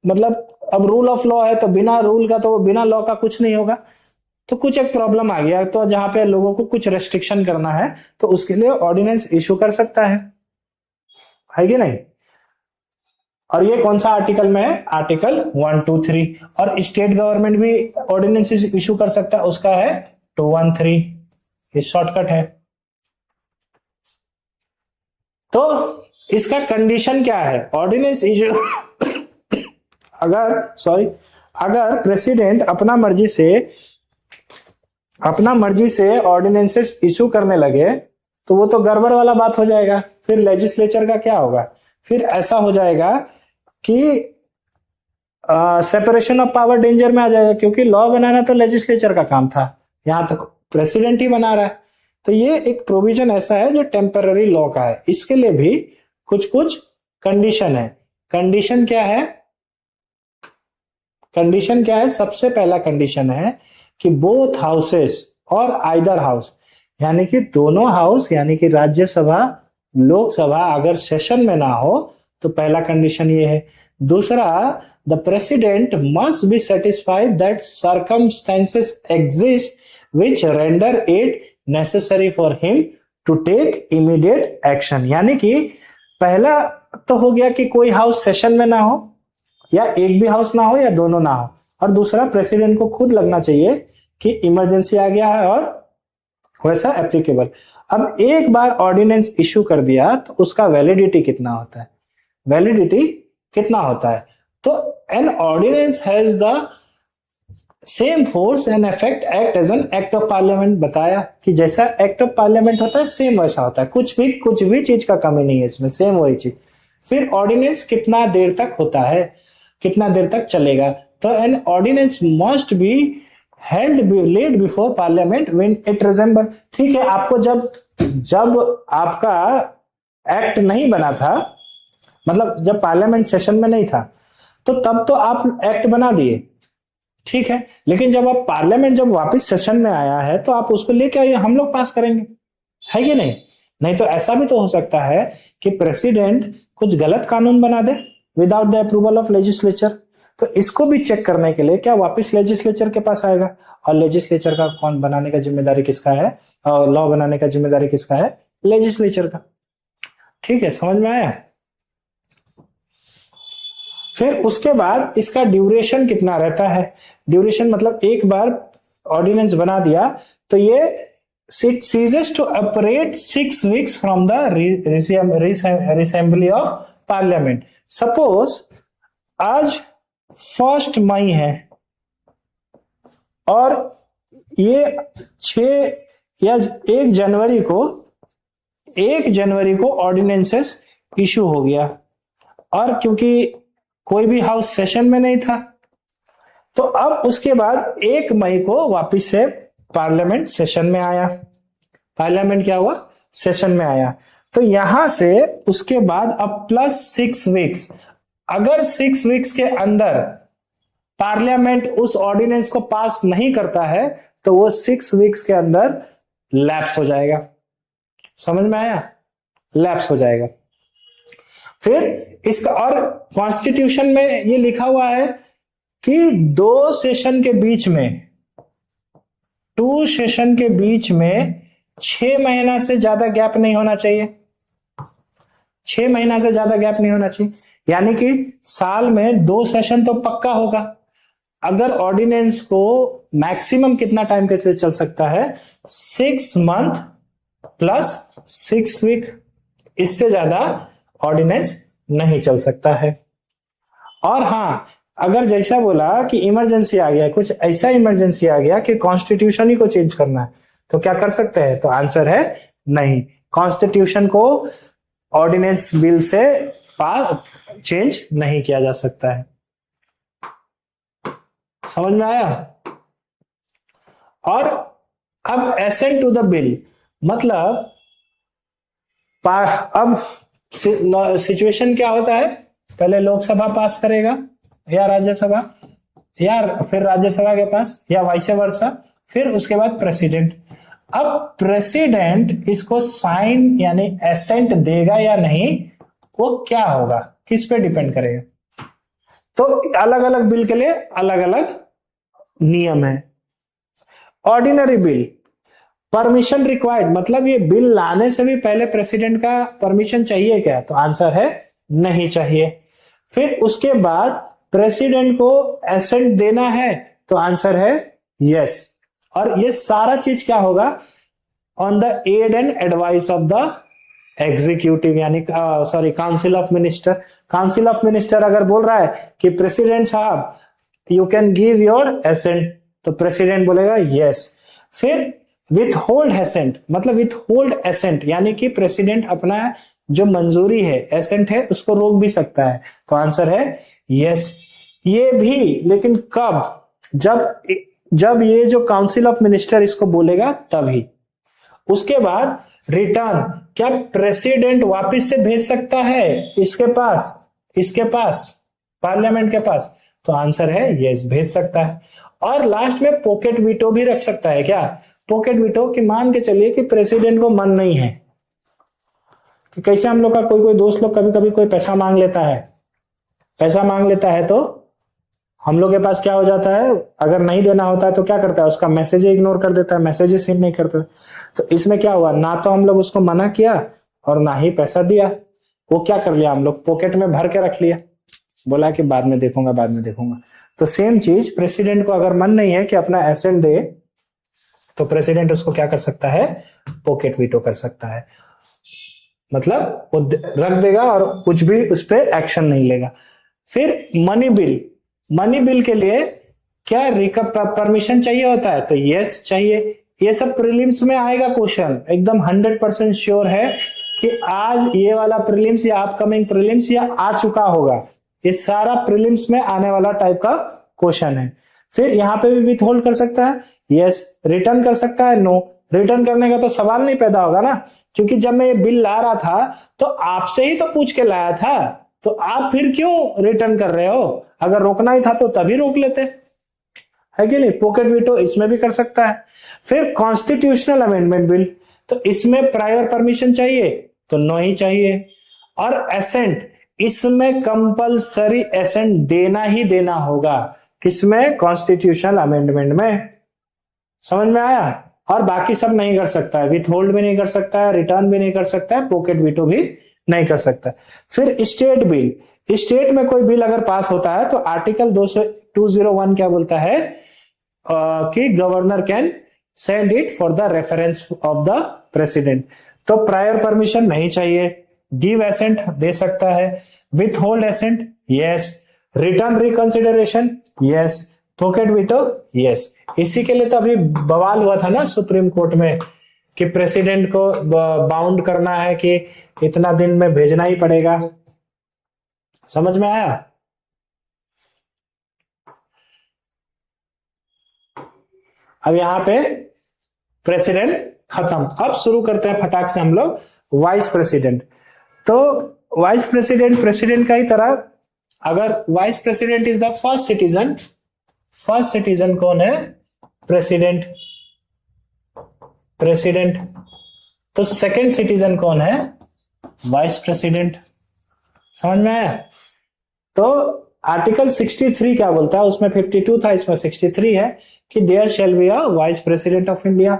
Speaker 1: मतलब अब रूल ऑफ लॉ है, तो बिना रूल का, तो बिना लॉ का कुछ नहीं होगा। तो कुछ एक प्रॉब्लम आ गया, तो जहां पे लोगों को कुछ रेस्ट्रिक्शन करना है, तो उसके लिए ऑर्डिनेंस इशू कर सकता है कि नहीं? और ये कौन सा आर्टिकल में है? आर्टिकल 1, 2, 3। और स्टेट गवर्नमेंट भी ऑर्डिनेंस इशू कर सकता है, उसका है 213। ये शॉर्टकट है। तो इसका कंडीशन क्या है? ऑर्डिनेंस इशू अगर प्रेसिडेंट अपना मर्जी से ऑर्डिनेंसेस इशू करने लगे तो वो तो गड़बड़ वाला बात हो जाएगा। फिर लेजिस्लेचर का क्या होगा? फिर ऐसा हो जाएगा कि सेपरेशन ऑफ पावर डेंजर में आ जाएगा, क्योंकि लॉ बनाना तो लेजिस्लेचर का काम था, यहां तक प्रेसिडेंट ही बना रहा है। तो ये एक प्रोविजन ऐसा है जो टेम्पररी लॉ का है। इसके लिए भी कुछ कुछ कंडीशन है। कंडीशन क्या है? सबसे पहला कंडीशन है कि बोथ हाउसेस और आइदर हाउस, यानी कि दोनों हाउस, यानी कि राज्यसभा, लोकसभा अगर सेशन में ना हो तो पहला कंडीशन ये है। दूसरा, the president must be satisfied that circumstances exist which render it necessary for him to take immediate action. यानी कि पहला तो हो गया कि कोई हाउस सेशन में ना हो, या एक भी हाउस ना हो, या दोनों ना हो। और दूसरा, प्रेसिडेंट को खुद लगना चाहिए कि इमरजेंसी आ गया है और वैसा एप्लीकेबल। अब एक बार ऑर्डिनेंस इशू कर दिया तो उसका वैलिडिटी कितना होता है? तो an ordinance has the same force and effect act as an act of parliament. बताया कि जैसा एक्ट ऑफ पार्लियामेंट होता है सेम वैसा होता है, कुछ भी चीज का कमी नहीं है इसमें, सेम वही चीज। फिर ऑर्डिनेंस कितना देर तक होता है, कितना देर तक चलेगा? तो an ordinance must be held laid before parliament when it reassemble. ठीक है, आपको जब आपका एक्ट नहीं बना था, मतलब जब पार्लियामेंट सेशन में नहीं था, तो तब तो आप एक्ट बना दिए, ठीक है। लेकिन जब आप पार्लियामेंट जब वापस सेशन में आया है तो आप उसको लेके आइए, हम लोग पास करेंगे, है कि नहीं? नहीं तो ऐसा भी तो हो सकता है कि प्रेसिडेंट कुछ गलत कानून बना दे without the approval of legislature. तो इसको भी चेक करने के लिए क्या वापस लेजिस्लेचर के पास आएगा, और लेजिस्लेचर का कौन बनाने का जिम्मेदारी किसका है, और लॉ बनाने का जिम्मेदारी किसका है? लेजिस्लेचर का। ठीक है, समझ में आया? फिर उसके बाद इसका ड्यूरेशन कितना रहता है? ड्यूरेशन मतलब एक बार ऑर्डिनेंस बना दिया तो ये ceases to operate 6 weeks from the reassembly of parliament। Suppose आज 1 मई है और ये 6 या 1 जनवरी को ऑर्डिनेंसेस इशू हो गया, और क्योंकि कोई भी हाउस सेशन में नहीं था, तो अब उसके बाद 1 मई को वापस से पार्लियामेंट सेशन में आया। पार्लियामेंट क्या हुआ? सेशन में आया। तो यहां से उसके बाद अब प्लस 6 वीक्स, अगर 6 वीक्स के अंदर पार्लियामेंट उस ऑर्डिनेंस को पास नहीं करता है तो वो 6 वीक्स के अंदर लैप्स हो जाएगा। समझ में आया? लैप्स हो जाएगा। फिर इसका और कॉन्स्टिट्यूशन में ये लिखा हुआ है कि 2 सेशन के बीच में, 2 सेशन के बीच में 6 महीना से ज्यादा गैप नहीं होना चाहिए। 6 महीना से ज्यादा गैप नहीं होना चाहिए, यानी कि साल में 2 सेशन तो पक्का होगा। अगर ऑर्डिनेंस को मैक्सिमम कितना टाइम के लिए चल सकता है? 6 मंथ प्लस 6 वीक, इससे ज्यादा ऑर्डिनेंस नहीं चल सकता है। और हां, अगर जैसा बोला कि इमरजेंसी आ गया, कुछ ऐसा इमरजेंसी आ गया कि कॉन्स्टिट्यूशन ही को चेंज करना है, तो क्या कर सकते हैं? तो आंसर है नहीं, कॉन्स्टिट्यूशन को ऑर्डिनेंस बिल से चेंज नहीं किया जा सकता है। समझ में आया? और अब एसेंट टू द बिल, मतलब अब सिचुएशन क्या होता है? पहले लोकसभा पास करेगा या राज्यसभा, या फिर राज्यसभा के पास, या वाइस वर्सा, फिर उसके बाद प्रेसिडेंट। अब प्रेसिडेंट इसको साइन यानी एसेंट देगा या नहीं, वो क्या होगा, किस पे डिपेंड करेगा? तो अलग अलग बिल के लिए अलग अलग नियम है। ऑर्डिनरी बिल, परमिशन रिक्वायर्ड, मतलब ये बिल लाने से भी पहले प्रेसिडेंट का परमिशन चाहिए क्या? तो आंसर है नहीं चाहिए। फिर उसके बाद प्रेसिडेंट को एसेंट देना है, तो आंसर है यस। और ये सारा चीज क्या होगा? On the aid and advice of the executive, यानी sorry council of minister. Council of minister अगर बोल रहा है कि प्रेसिडेंट साहब you can give your assent, तो प्रेसिडेंट बोलेगा यस। फिर विथ होल्ड एसेंट, मतलब विथ होल्ड एसेंट यानी कि प्रेसिडेंट अपना जो मंजूरी है, एसेंट है, उसको रोक भी सकता है, तो आंसर है यस। ये भी लेकिन कब? जब ये जो काउंसिल ऑफ मिनिस्टर इसको बोलेगा तभी। उसके बाद रिटर्न, क्या प्रेसिडेंट वापस से भेज सकता है इसके पास पार्लियामेंट के पास? तो आंसर है यस, भेज सकता है। और लास्ट में पॉकेट वीटो भी रख सकता है। क्या पॉकेट वीटो? कि मान के चलिए कि प्रेसिडेंट को मन नहीं है, कि कैसे हम लोग का कोई दोस्त लोग कभी कभी कोई पैसा मांग लेता है, तो हम लोग के पास क्या हो जाता है, अगर नहीं देना होता है तो क्या करता है, उसका मैसेज इग्नोर कर देता है, मैसेज सेंड नहीं करता। तो इसमें क्या हुआ, ना तो हम लोग उसको मना किया और ना ही पैसा दिया। वो क्या कर लिया, हम लोग पॉकेट में भर के रख लिया, बोला कि बाद में देखूंगा। तो सेम चीज प्रेसिडेंट को अगर मन नहीं है कि अपना एसेंट दे, तो प्रेसिडेंट उसको क्या कर सकता है, पॉकेट वीटो कर सकता है। मतलब वो रख देगा और कुछ भी उस पर एक्शन नहीं लेगा। फिर मनी बिल के लिए क्या परमिशन चाहिए होता है? तो यस चाहिए। ये सब प्रीलिम्स में आएगा क्वेश्चन, एकदम 100% श्योर है कि आज ये वाला प्रीलिम्स या अपकमिंग प्रीलिम्स या आ चुका होगा, ये सारा प्रीलिम्स में आने वाला टाइप का क्वेश्चन है। फिर यहां पे भी विथ होल्ड कर सकता है, यस। रिटर्न कर सकता है, नो। रिटर्न करने का तो सवाल नहीं पैदा होगा ना, क्योंकि जब मैं ये बिल ला रहा था तो आपसे ही तो पूछ के लाया था, तो आप फिर क्यों रिटर्न कर रहे हो? अगर रोकना ही था तो तभी रोक लेते, है कि नहीं? पॉकेट वीटो इसमें भी कर सकता है। फिर कॉन्स्टिट्यूशनल अमेंडमेंट बिल, तो इसमें प्रायर परमिशन चाहिए, तो नो ही चाहिए। और एसेंट, इसमें कंपलसरी एसेंट देना ही देना होगा। किसमें? कॉन्स्टिट्यूशनल अमेंडमेंट में। समझ में आया? और बाकी सब नहीं कर सकता है, विथ होल्ड भी नहीं कर सकता है, रिटर्न भी नहीं कर सकता है, पॉकेट वीटो भी नहीं कर सकता। फिर स्टेट बिल, स्टेट में कोई बिल अगर पास होता है तो आर्टिकल 201 क्या बोलता है कि governor can send it for the reference of the president. तो प्रायर परमिशन नहीं चाहिए, गिव एसेंट दे सकता है, withhold assent yes, return reconsideration yes, pocket veto yes. इसी के लिए तो अभी बवाल हुआ था ना सुप्रीम कोर्ट में कि प्रेसिडेंट को बाउंड करना है कि इतना दिन में भेजना ही पड़ेगा। समझ में आया? अब यहां पे प्रेसिडेंट खत्म। अब शुरू करते हैं फटाक से हम लोग वाइस प्रेसिडेंट। तो वाइस प्रेसिडेंट प्रेसिडेंट का ही तरह, अगर vice president is the first citizen, first citizen कौन है? President, president. तो सेकंड सिटीजन कौन है? Vice president. समझ में आया? तो आर्टिकल 63 क्या बोलता है? उसमें 52 था, इसमें 63 है कि there shall be a vice president of India.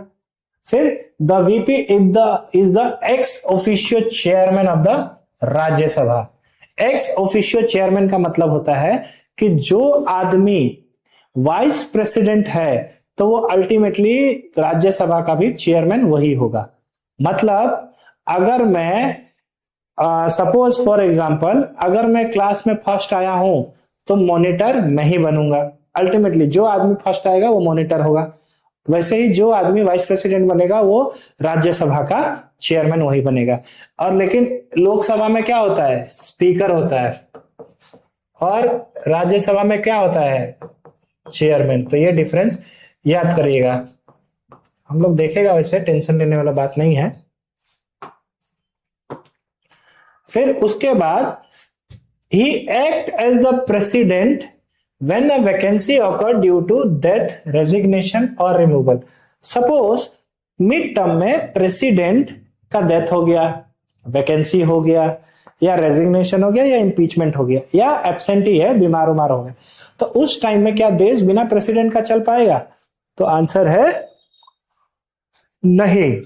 Speaker 1: फिर the VP is the ex officio chairman of the Rajya Sabha. Ex officio chairman का मतलब होता है कि जो आदमी वाइस प्रेसिडेंट है तो वो अल्टीमेटली राज्यसभा का भी चेयरमैन वही होगा। मतलब अगर मैं सपोज फॉर एग्जांपल, अगर मैं क्लास में फर्स्ट आया हूं तो मॉनिटर मैं ही बनूंगा। अल्टीमेटली जो आदमी फर्स्ट आएगा वो मॉनिटर होगा। वैसे ही जो आदमी वाइस प्रेसिडेंट बनेगा वो राज्यसभा का चेयरमैन वही बनेगा। और लेकिन लोकसभा में क्या होता है? स्पीकर होता है, और राज्यसभा में क्या होता है? चेयरमैन। तो ये डिफरेंस याद करिएगा, हम लोग देखेगा, वैसे टेंशन लेने वाला बात नहीं है। फिर उसके बाद he act as the president when the vacancy occur due to death, resignation और रिमूवल। सपोज मिड टर्म में प्रेसिडेंट का डेथ हो गया, वैकेंसी हो गया, या रेजिग्नेशन हो गया, या इंपीचमेंट हो गया, या एब्सेंटी है, बीमार उमार हो गया, तो उस टाइम में क्या देश बिना प्रेसिडेंट का चल पाएगा? तो आंसर है नहीं।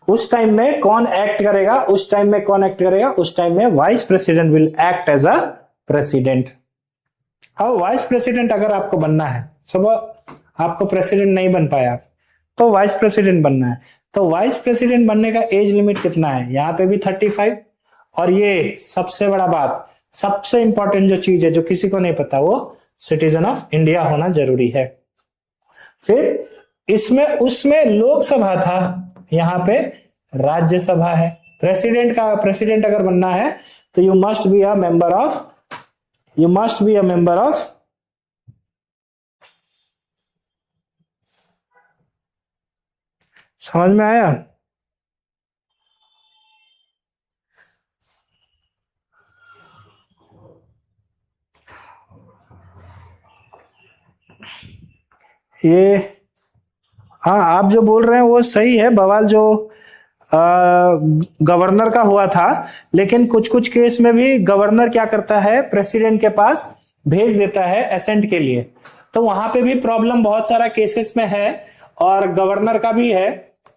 Speaker 1: उस टाइम में कौन एक्ट करेगा? उस टाइम में कौन एक्ट करेगा? उस टाइम में vice president will act as a president. अब वाइस प्रेसिडेंट अगर आपको बनना है, सब आपको प्रेसिडेंट नहीं बन पाया तो वाइस प्रेसिडेंट बनना है, तो वाइस प्रेसिडेंट बनने का एज लिमिट कितना है? यहाँ पे भी 35। और ये सबसे बड़ा बात, सबसे इंपॉर्टेंट जो चीज है जो किसी को नहीं पता, वो सिटीजन ऑफ इंडिया होना जरूरी है। फिर इसमें उसमें लोकसभा था, यहाँ पे राज्यसभा है। प्रेसिडेंट अगर बनना है तो you must B a member of समझ में आया? ये हाँ, आप जो बोल रहे हैं वो सही है। बवाल जो गवर्नर का हुआ था, लेकिन कुछ कुछ केस में भी गवर्नर क्या करता है? प्रेसिडेंट के पास भेज देता है एसेंट के लिए। तो वहां पे भी प्रॉब्लम बहुत सारा केसेस में है, और गवर्नर का भी है,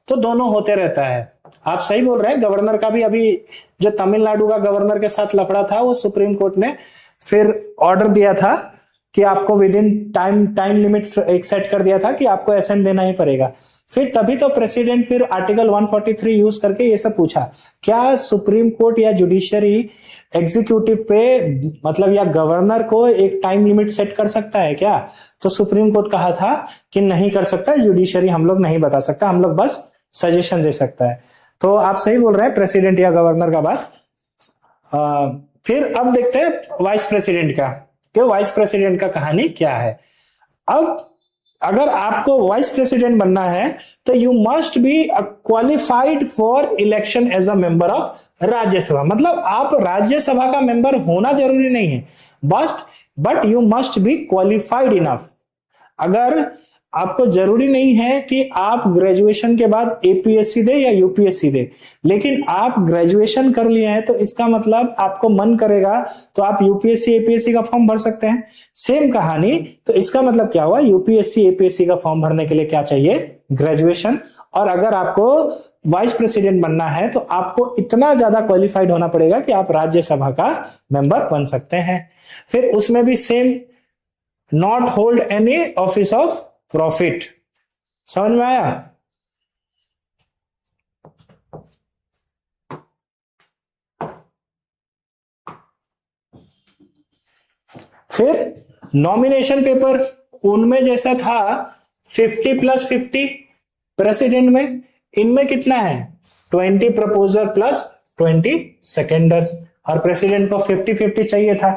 Speaker 1: तो दोनों होते रहता है। आप सही बोल रहे हैं। गवर्नर का भी, अभी जो तमिलनाडु का गवर्नर के साथ लफड़ा था, वो सुप्रीम कोर्ट ने फिर ऑर्डर दिया था कि आपको विद इन टाइम लिमिट एक सेट कर दिया था कि आपको एसेंट देना ही पड़ेगा। फिर तभी तो प्रेसिडेंट फिर आर्टिकल 143 यूज करके ये सब पूछा, क्या सुप्रीम कोर्ट या जुडिशरी एग्जीक्यूटिव पे, मतलब या गवर्नर को एक टाइम लिमिट सेट कर सकता है क्या? तो सुप्रीम कोर्ट कहा था कि नहीं कर सकता, जुडिशरी हम लोग नहीं बता सकता, हम लोग बस सजेशन दे सकता है। तो आप सही बोल रहे हैं, प्रेसिडेंट या गवर्नर का बात। फिर अब देखते हैं वाइस प्रेसिडेंट का, कि वाइस प्रेसिडेंट का कहानी क्या है। अब अगर आपको वाइस प्रेसिडेंट बनना है तो you must be qualified for election as a member of Rajya Sabha. मतलब आप राज्यसभा का मेंबर होना जरूरी नहीं है, but you must be qualified enough. अगर आपको जरूरी नहीं है कि आप ग्रेजुएशन के बाद एपीएससी दे या यूपीएससी दे, लेकिन आप ग्रेजुएशन कर लिए हैं तो इसका मतलब आपको मन करेगा तो आप यूपीएससी एपीएससी का फॉर्म भर सकते हैं। सेम कहानी, तो इसका मतलब क्या हुआ? यूपीएससी एपीएससी का फॉर्म भरने के लिए क्या चाहिए? ग्रेजुएशन। और अगर आपको वाइस प्रेसिडेंट बनना है तो आपको इतना ज्यादा क्वालिफाइड होना पड़ेगा कि आप राज्यसभा का मेंबर बन सकते हैं। फिर उसमें भी same, not hold any office of profit. समझ में आया? फिर नॉमिनेशन पेपर उनमें जैसा था 50+50 प्रेसिडेंट में, इनमें कितना है? 20 प्रपोजर प्लस 20 सेकेंडर्स। और प्रेसिडेंट को 50-50 चाहिए था,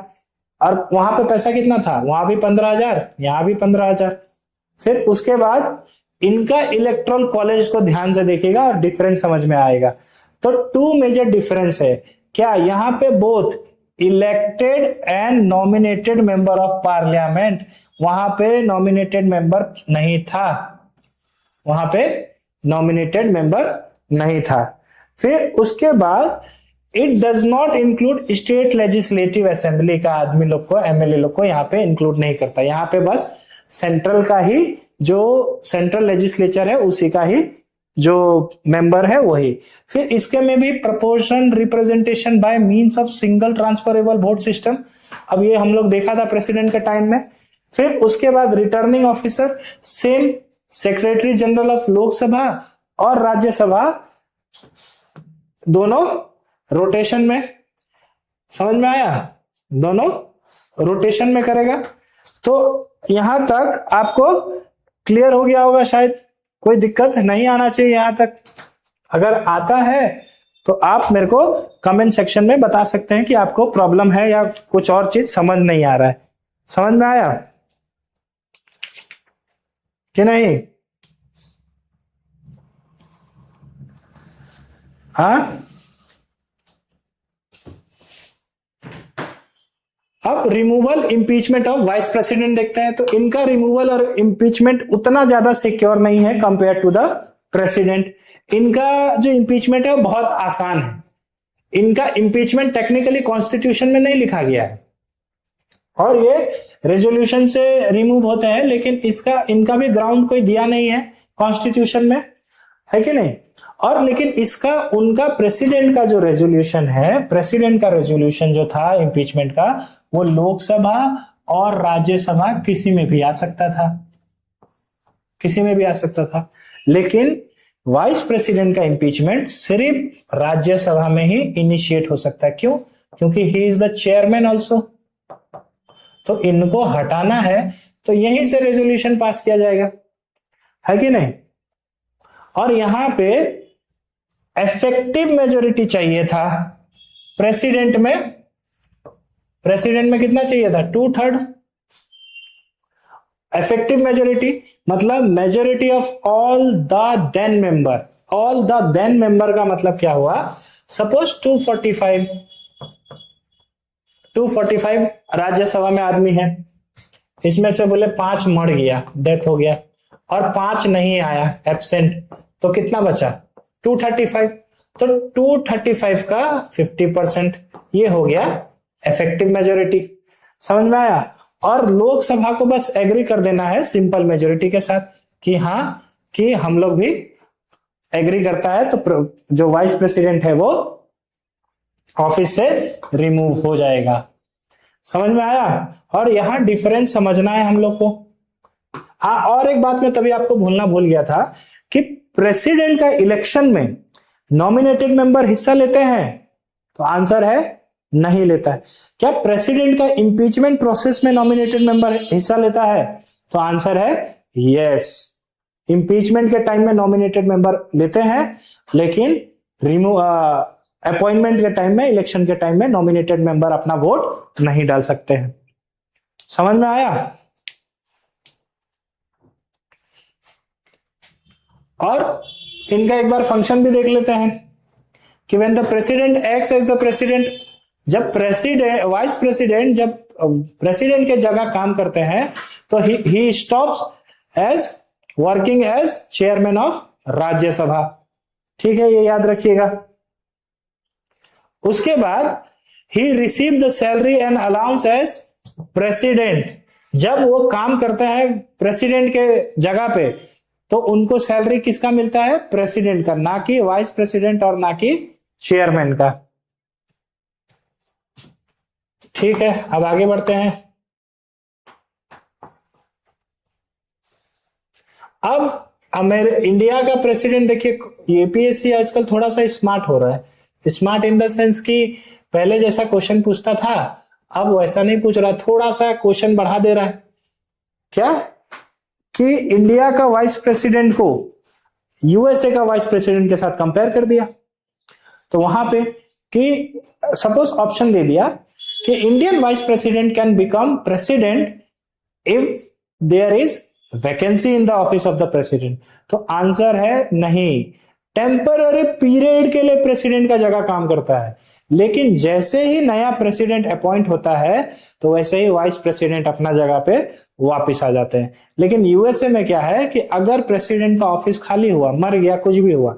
Speaker 1: और वहां पे पैसा कितना था? वहां भी 15,000, यहां भी 15,000। फिर उसके बाद इनका इलेक्टोरल कॉलेज को ध्यान से देखिएगा और डिफरेंस समझ में आएगा। तो टू मेजर डिफरेंस है क्या, यहां पे both elected and nominated member of parliament, वहां पे नॉमिनेटेड मेंबर नहीं था, वहां पे नॉमिनेटेड मेंबर नहीं था। फिर उसके बाद it does not include state legislative assembly का आदमी लोग को, एमएलए लोग को यहां पे इंक्लूड नहीं करता, यहां पे बस सेंट्रल का ही जो सेंट्रल लेजिस्लेचर है उसी का ही जो मेंबर है वही। फिर इसके में भी proportion representation by means of single transferable vote system, अब ये हम लोग देखा था प्रेसिडेंट के टाइम में। फिर उसके बाद returning officer same secretary general of Lok Sabha और राज्यसभा दोनों रोटेशन में, समझ में आया, दोनों रोटेशन में करेगा। तो यहां तक आपको क्लियर हो गया होगा, शायद कोई दिक्कत नहीं आना चाहिए यहां तक। अगर आता है तो आप मेरे को कमेंट सेक्शन में बता सकते हैं कि आपको प्रॉब्लम है या कुछ और चीज समझ नहीं आ रहा है। समझ में आया कि नहीं? हाँ, अब removal impeachment of vice president देखते हैं। तो इनका रिमूवल और इंपीचमेंट उतना ज्यादा सिक्योर नहीं है कंपेयर टू द प्रेसिडेंट। इनका जो इंपीचमेंट है वो बहुत आसान है। इनका इंपीचमेंट टेक्निकली कॉन्स्टिट्यूशन में नहीं लिखा गया है और ये रेजोल्यूशन से रिमूव होते हैं, लेकिन इसका इनका भी ग्राउंड कोई दिया नहीं है कॉन्स्टिट्यूशन में, है कि नहीं? और लेकिन इसका उनका प्रेसिडेंट का जो रेजोल्यूशन है, प्रेसिडेंट का रेजोल्यूशन जो था इंपीचमेंट का, वो लोकसभा और राज्यसभा किसी में भी आ सकता था, किसी में भी आ सकता था। लेकिन वाइस प्रेसिडेंट का इंपीचमेंट सिर्फ राज्यसभा में ही इनिशिएट हो सकता है। क्यों? क्योंकि ही इज द चेयरमैन ऑल्सो। तो इनको हटाना है तो यहीं से रेजोल्यूशन पास किया जाएगा, है कि नहीं? और यहां पे इफेक्टिव मेजोरिटी चाहिए था प्रेसिडेंट में। प्रेसिडेंट में कितना चाहिए था? 2/3। इफेक्टिव मेजोरिटी मतलब majority of all the then member. All the then member का मतलब क्या हुआ? सपोज 245 राज्यसभा में आदमी है, इसमें से बोले 5 मर गया, डेथ हो गया, और 5 नहीं आया, एब्सेंट, तो कितना बचा? 235। तो 235 का 50%, ये हो गया इफेक्टिव मेजोरिटी। समझ में आया? और लोकसभा को बस एग्री कर देना है सिंपल मेजोरिटी के साथ कि हाँ, कि हम लोग भी एग्री करता है, तो जो वाइस प्रेसिडेंट है वो ऑफिस से रिमूव हो जाएगा। समझ में आया? और यहां डिफरेंस समझना है हम लोग को। हाँ, और एक बात मैं तभी आपको भूल गया था कि प्रेसिडेंट का इलेक्शन में नॉमिनेटेड मेंबर हिस्सा लेते हैं? तो आंसर है नहीं लेता है। क्या प्रेसिडेंट का इंपीचमेंट प्रोसेस में नॉमिनेटेड मेंबर हिस्सा लेता है? तो आंसर है यस। इंपीचमेंट के टाइम में नॉमिनेटेड मेंबर लेते हैं, लेकिन अपॉइंटमेंट के टाइम में, इलेक्शन के टाइम में नॉमिनेटेड मेंबर अपना वोट नहीं डाल सकते हैं। समझ में आया? और इनका एक बार फंक्शन भी देख लेते हैं कि when the president acts as the president, जब प्रेसिडेंट, वाइस प्रेसिडेंट जब प्रेसिडेंट के जगह काम करते हैं तो he stops as working as chairman of Rajya Sabha. ठीक है, ये याद रखिएगा। उसके बाद he receive the salary and allowance as president. जब वो काम करते हैं प्रेसिडेंट के जगह पे तो उनको सैलरी किसका मिलता है? प्रेसिडेंट का, ना कि वाइस प्रेसिडेंट और ना कि चेयरमैन का। ठीक है, अब आगे बढ़ते हैं। अब मेरे इंडिया का प्रेसिडेंट देखिए, यूपीएससी आजकल थोड़ा सा स्मार्ट हो रहा है। स्मार्ट इन द सेंस कि पहले जैसा क्वेश्चन पूछता था अब वैसा नहीं पूछ रहा, थोड़ा सा क्वेश्चन बढ़ा दे रहा है। क्या? कि इंडिया का वाइस प्रेसिडेंट को यूएसए का वाइस प्रेसिडेंट के साथ कंपेयर कर दिया। तो वहां पे कि सपोज ऑप्शन दे दिया कि Indian vice president can become president if there is vacancy in the office of the president. तो आंसर है नहीं। टेम्पररी पीरियड के लिए प्रेसिडेंट का जगह काम करता है, लेकिन जैसे ही नया प्रेसिडेंट अपॉइंट होता है तो वैसे ही वाइस प्रेसिडेंट अपना जगह पे वापस आ जाते हैं। लेकिन यूएसए में क्या है कि अगर प्रेसिडेंट का ऑफिस खाली हुआ, मर गया, कुछ भी हुआ,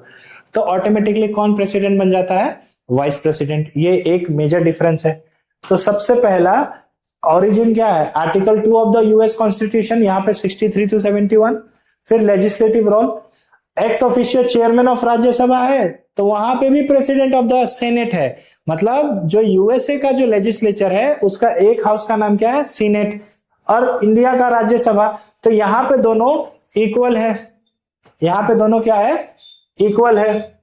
Speaker 1: तो ऑटोमेटिकली कौन प्रेसिडेंट बन जाता है? Vice president. ये एक मेजर डिफरेंस है। तो सबसे पहला ओरिजिन क्या है? Article 2 of the US constitution, यहाँ पे 63 to 71। फिर legislative role, ex official chairman of Rajya Sabha है, तो वहां पे भी प्रेसिडेंट ऑफ द सेनेट है। मतलब जो यूएसए का जो लेजिस्लेचर है उसका एक हाउस का नाम क्या है? सीनेट। और इंडिया का राज्यसभा, तो यहां पे दोनों इक्वल है। यहां पे दोनों क्या है? इक्वल है।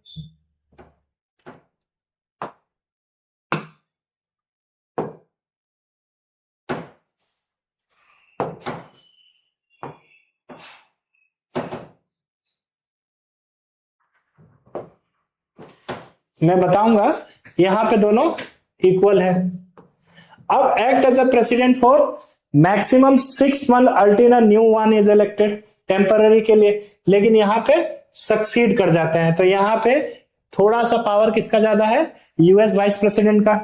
Speaker 1: मैं बताऊंगा, यहां पे दोनों इक्वल है। अब act as a president for maximum 6 months अल्टीना new one is elected, temporary के लिए, लेकिन यहां पे सक्सीड कर जाते हैं। तो यहां पे थोड़ा सा पावर किसका ज्यादा है? यूएस वाइस प्रेसिडेंट का।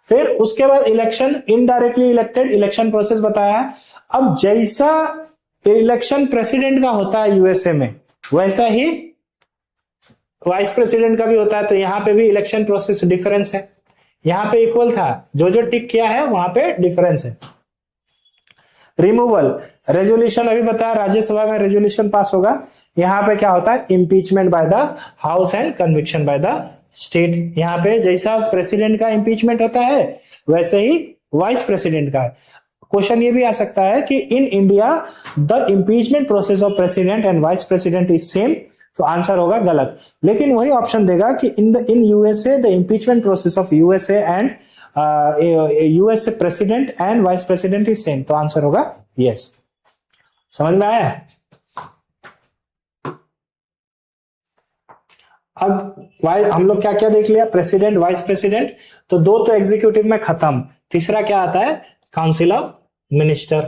Speaker 1: फिर उसके बाद election, indirectly elected, election process बताया है। अब जैसा इलेक्शन प्रेसिडेंट का होता है यूएसए में, वैसा ही वाइस प्रेसिडेंट का भी होता है। तो यहां पे भी इलेक्शन प्रोसेस डिफरेंस है। यहां पे इक्वल था, जो जो टिक किया है वहां पे डिफरेंस है। रिमूवल, रेजोल्यूशन अभी बताया, राज्यसभा में रेजोल्यूशन पास होगा। यहां पे क्या होता है? Impeachment by the house and conviction by the state. यहां पे जैसा प्रेसिडेंट का इम्पीचमेंट होता है वैसे ही वाइस प्रेसिडेंट का। क्वेश्चन ये भी आ सकता है कि in India the impeachment process of president and vice president is same, तो आंसर होगा गलत। लेकिन वही ऑप्शन देगा कि in USA the impeachment process of USA and USA president and vice president is same, तो आंसर होगा यस। समझ में आया? अब हम लोग क्या क्या देख लिया? President, vice president. तो दो तो एग्जीक्यूटिव में खत्म। तीसरा क्या आता है? Council of minister.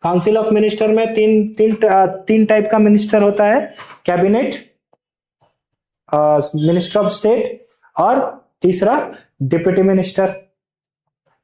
Speaker 1: Council of minister में तीन टाइप का मिनिस्टर होता है, कैबिनेट, मिनिस्टर ऑफ स्टेट, और तीसरा डिप्टी मिनिस्टर।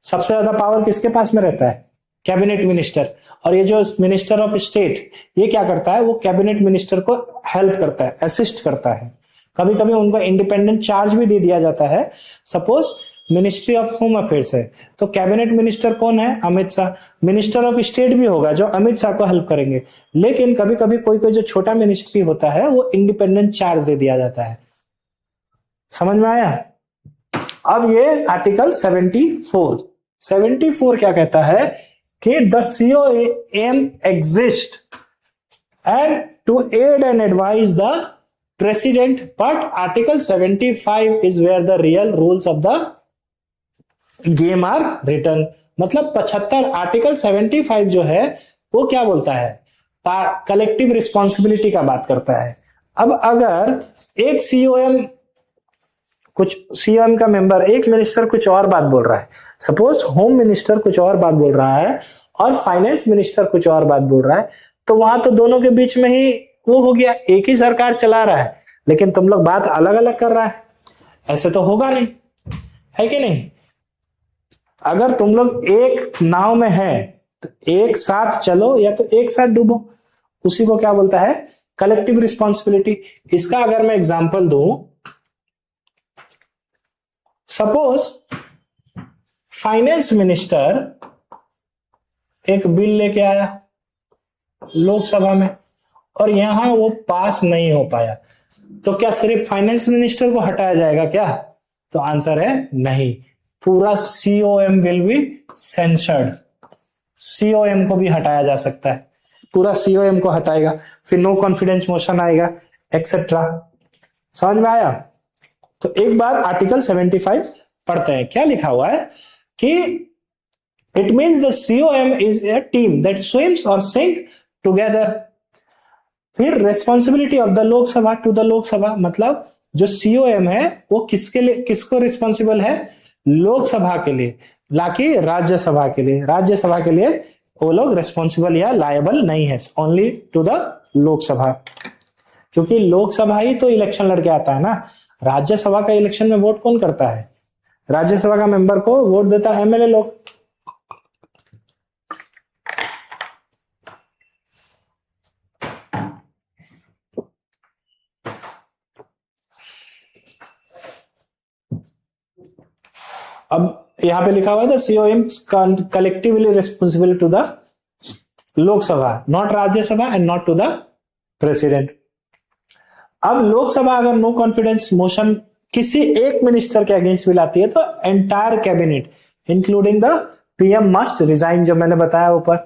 Speaker 1: सबसे ज्यादा पावर किसके पास में रहता है? Cabinet minister. और ये जो मिनिस्टर ऑफ स्टेट, ये क्या करता है? वो कैबिनेट मिनिस्टर को हेल्प करता है, असिस्ट करता है। कभी कभी उनको इंडिपेंडेंट चार्ज भी दे दिया जाता है। Suppose ministry of home affairs है, तो कैबिनेट मिनिस्टर कौन है? Amit Shah. Minister of state भी होगा जो अमित शाह को हेल्प करेंगे। लेकिन कभी कभी कोई कोई जो छोटा मिनिस्ट्री होता है वो इंडिपेंडेंट चार्ज दे दिया जाता है। समझ में आया? अब ये आर्टिकल 74 क्या कहता है कि the COAM exist and to aid and advise the president, but article 75 is where the real rules of the game are written. मतलब 75, आर्टिकल 75 जो है वो क्या बोलता है? कलेक्टिव रिस्पॉन्सिबिलिटी का बात करता है। अब अगर एक सीओएम का मेंबर, एक मिनिस्टर कुछ और बात बोल रहा है, सपोज होम मिनिस्टर कुछ और बात बोल रहा है और फाइनेंस मिनिस्टर कुछ और बात बोल रहा है, तो वहां तो दोनों के बीच में ही वो हो गया, एक ही सरकार चला रहा है, लेकिन तुम लोग बात अलग अलग कर रहा है। ऐसे तो होगा नहीं, है कि नहीं? अगर तुम लोग एक नाव में है तो एक साथ चलो या तो एक साथ डूबो। उसी को क्या बोलता है? Collective responsibility. इसका अगर मैं एग्जांपल दूं, सपोज फाइनेंस मिनिस्टर एक बिल लेके आया लोकसभा में और यहां वो पास नहीं हो पाया, तो क्या सिर्फ फाइनेंस मिनिस्टर को हटाया जाएगा क्या? तो आंसर है नहीं, पूरा COM will be censured. COM को भी हटाया जा सकता है, पूरा COM को हटाएगा, फिर नो कॉन्फिडेंस मोशन आएगा, एक्सेट्रा। समझ में आया? तो एक बार आर्टिकल 75 पढ़ते हैं। क्या लिखा हुआ है कि it means the COM is a team that swims और सिंक टुगेदर। फिर responsibility of the Lok Sabha to the Lok Sabha, मतलब जो COM है वो किसके लिए, किसको रिस्पॉन्सिबल है? लोकसभा के लिए, ना कि राज्यसभा के लिए। राज्यसभा के लिए वो लोग रिस्पॉन्सिबल या लायबल नहीं है, ओनली टू द लोकसभा। क्योंकि लोकसभा ही तो इलेक्शन लड़के आता है ना, राज्यसभा का इलेक्शन में वोट कौन करता है? राज्यसभा का मेंबर को वोट देता है एमएलए लोग। अब यहां पे लिखा हुआ है COM collectively responsible to the Lok Sabha, not Rajya Sabha and not to the president. अब लोकसभा अगर नो कॉन्फिडेंस मोशन किसी एक मिनिस्टर के अगेंस्ट भी लाती है तो entire cabinet including the PM must resign, जो मैंने बताया ऊपर।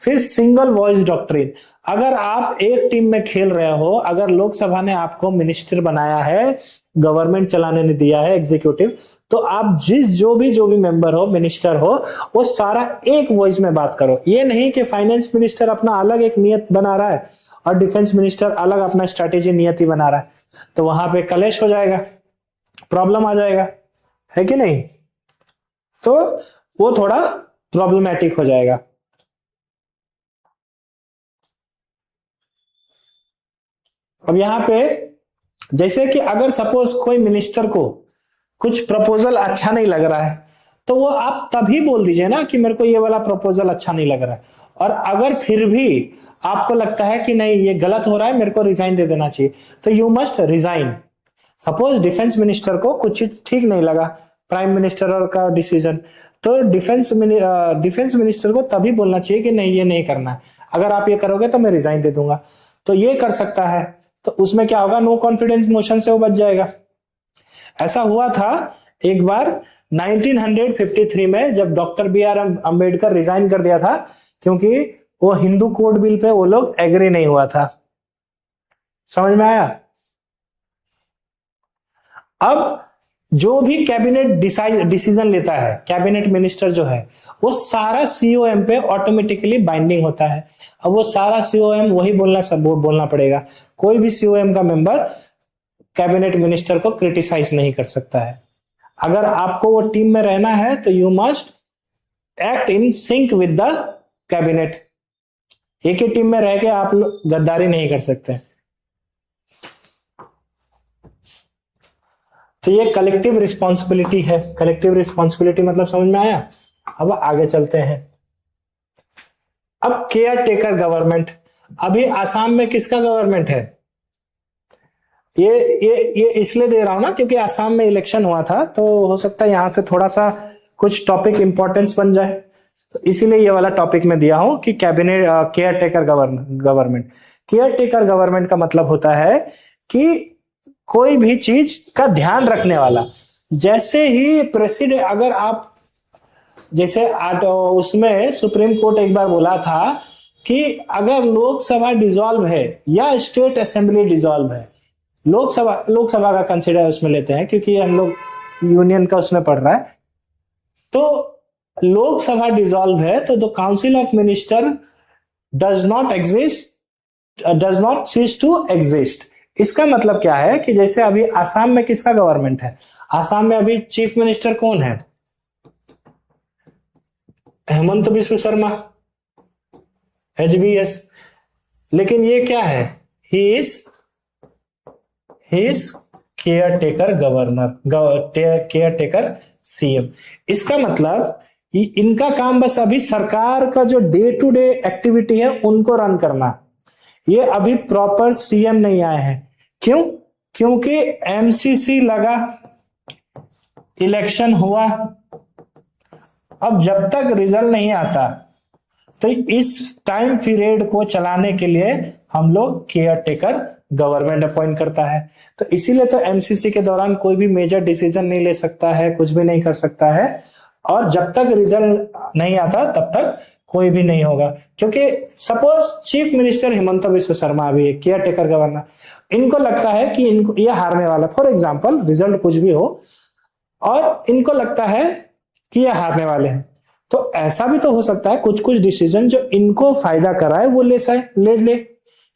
Speaker 1: फिर सिंगल वॉइस डॉक्ट्रिन, अगर आप एक टीम में खेल रहे हो, अगर लोकसभा ने आपको मिनिस्टर बनाया है, गवर्नमेंट चलाने ने दिया है एग्जीक्यूटिव, तो आप जो भी मेंबर हो, मिनिस्टर हो, वो सारा एक वॉइस में बात करो। ये नहीं कि फाइनेंस मिनिस्टर अपना अलग एक नियत बना रहा है और डिफेंस मिनिस्टर अलग अपना स्ट्रैटेजी नियति बना रहा है, तो वहां पे कलेश हो जाएगा, प्रॉब्लम आ जाएगा, है कि नहीं? तो वो थोड़ा प्रॉब्लमैटिक हो जाएगा। अब यहां पे जैसे कि अगर सपोज कोई मिनिस्टर को कुछ प्रपोजल अच्छा नहीं लग रहा है, तो वो आप तभी बोल दीजिए ना कि मेरे को ये वाला प्रपोजल अच्छा नहीं लग रहा है। और अगर फिर भी आपको लगता है कि नहीं ये गलत हो रहा है, मेरे को रिजाइन दे देना चाहिए, तो you must resign. Suppose defence minister को कुछ चीज ठीक नहीं लगा, प्राइम मिनिस्टर का डिसीजन, तो डिफेंस मिनिस्टर को तभी बोलना चाहिए कि नहीं ये नहीं करना है, अगर आप ये करोगे तो मैं रिजाइन दे दूंगा। तो ये कर सकता है, तो उसमें क्या होगा, नो कॉन्फिडेंस मोशन से वो बच जाएगा। ऐसा हुआ था एक बार 1953 में, जब doctor B R Ambedkar resign कर दिया था, क्योंकि वो हिंदू कोड बिल पे वो लोग एग्री नहीं हुआ था। समझ में आया? अब जो भी कैबिनेट डिसीजन लेता है, कैबिनेट मिनिस्टर जो है, वो सारा सीओएम पे ऑटोमेटिकली बाइंडिंग होता है। अब वो सारा सीओएम वही बोलना पड़ेगा। कोई भी सीओएम का मेंबर कैबिनेट मिनिस्टर को क्रिटिसाइज नहीं कर सकता है। अगर आपको वो टीम में रहना है तो you must act in sync with the cabinet. एक ही टीम में रह के आप लोग गद्दारी नहीं कर सकते। तो ये कलेक्टिव रिस्पॉन्सिबिलिटी है। कलेक्टिव रिस्पॉन्सिबिलिटी मतलब समझ में आया? अब आगे चलते हैं। अब केयर टेकर गवर्नमेंट, अभी आसाम में किसका गवर्नमेंट है? ये इसलिए दे रहा हूं ना क्योंकि आसाम में इलेक्शन हुआ था, तो हो सकता है यहां से थोड़ा सा कुछ टॉपिक इंपॉर्टेंस बन जाए, तो इसीलिए ये वाला टॉपिक में दिया हूं कि cabinet care taker government. Care taker government का मतलब होता है कि कोई भी चीज का ध्यान रखने वाला। जैसे ही प्रेसिडेंट, अगर आप जैसे उसमें सुप्रीम कोर्ट एक बार बोला था कि अगर लोकसभा डिसॉल्व है या स्टेट असेंबली डिसॉल्व है, लोकसभा का कंसिडर उसमें लेते हैं क्योंकि हम लोग यूनियन का उसमें पढ़ रहा है, तो लोकसभा डिसॉल्व है तो the council of minister does not cease to exist. इसका मतलब क्या है कि जैसे अभी आसाम में किसका गवर्नमेंट है? आसाम में अभी चीफ मिनिस्टर कौन है? हेमंत बिस्व शर्मा, HBS। लेकिन ये क्या है? He is care taker governor, care taker CM। इसका मतलब इनका काम बस अभी सरकार का जो डे टू डे एक्टिविटी है उनको रन करना। ये अभी प्रॉपर CM नहीं आए हैं। क्यों? क्योंकि MCC लगा, इलेक्शन हुआ, अब जब तक रिजल्ट नहीं आता तो इस टाइम पीरियड को चलाने के लिए हम लोग केयर टेकर गवर्नमेंट अपॉइंट करता है। तो इसीलिए तो MCC के दौरान कोई भी मेजर डिसीजन नहीं ले सकता है, कुछ भी नहीं कर सकता है, और जब तक रिजल्ट नहीं आता तब तक कोई भी नहीं होगा। क्योंकि suppose chief minister Himanta Biswa Sharma भी केयर टेकर गवर्नर, इनको लगता है कि इनको ये हारने वाला, फॉर एग्जांपल रिजल्ट कुछ भी हो और इनको लगता है कि ये हारने वाले हैं, तो ऐसा भी तो हो सकता है कुछ कुछ डिसीजन जो इनको फायदा कराए वो ले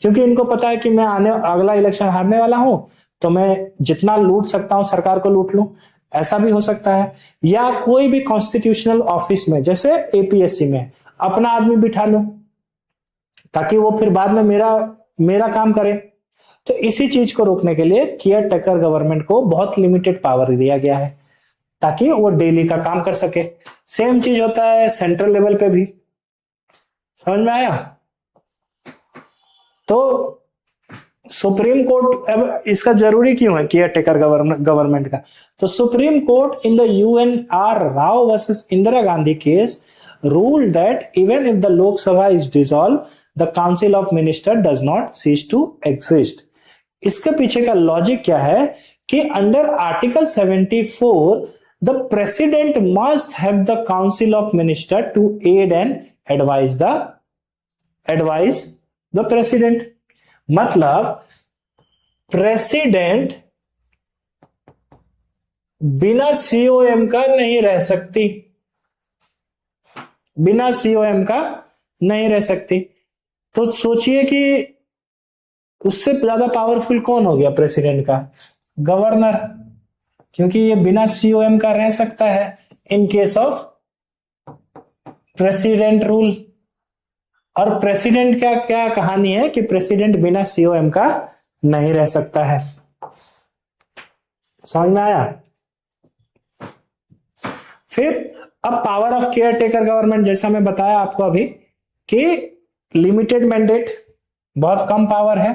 Speaker 1: क्योंकि इनको पता है कि मैं अगला इलेक्शन हारने वाला हूं, तो मैं जितना लूट सकता हूं सरकार को लूट लूं। ऐसा भी हो सकता है। या कोई भी कॉन्स्टिट्यूशनल ऑफिस में, जैसे APSC में, अपना आदमी बिठा लो ताकि वो फिर बाद में मेरा काम करे। तो इसी चीज को रोकने के लिए केयर टेकर गवर्नमेंट को बहुत लिमिटेड पावर दिया गया है ताकि वो डेली का काम कर सके। सेम चीज होता है सेंट्रल लेवल पे भी। समझ में आया? तो सुप्रीम कोर्ट, अब इसका जरूरी क्यों है केयर टेकर गवर्नमेंट का? तो supreme court in the UNR Rao versus Indira Gandhi case ruled that even if the Lok Sabha is dissolved, the Council of Ministers does not cease to exist. इसके पीछे का लॉजिक क्या है कि under article 74 the president must have the Council of Ministers to aid and advise the president. मतलब प्रेसिडेंट बिना COM का नहीं रह सकती, बिना COM का नहीं रह सकती। तो सोचिए कि उससे ज्यादा पावरफुल कौन हो गया प्रेसिडेंट का? गवर्नर, क्योंकि ये बिना COM का रह सकता है in case of president rule. और प्रेसिडेंट का क्या कहानी है कि प्रेसिडेंट बिना COM का नहीं रह सकता है। समझ में आया? फिर अब power of care taker government, जैसा मैं बताया आपको अभी कि लिमिटेड मैंडेट, बहुत कम पावर है।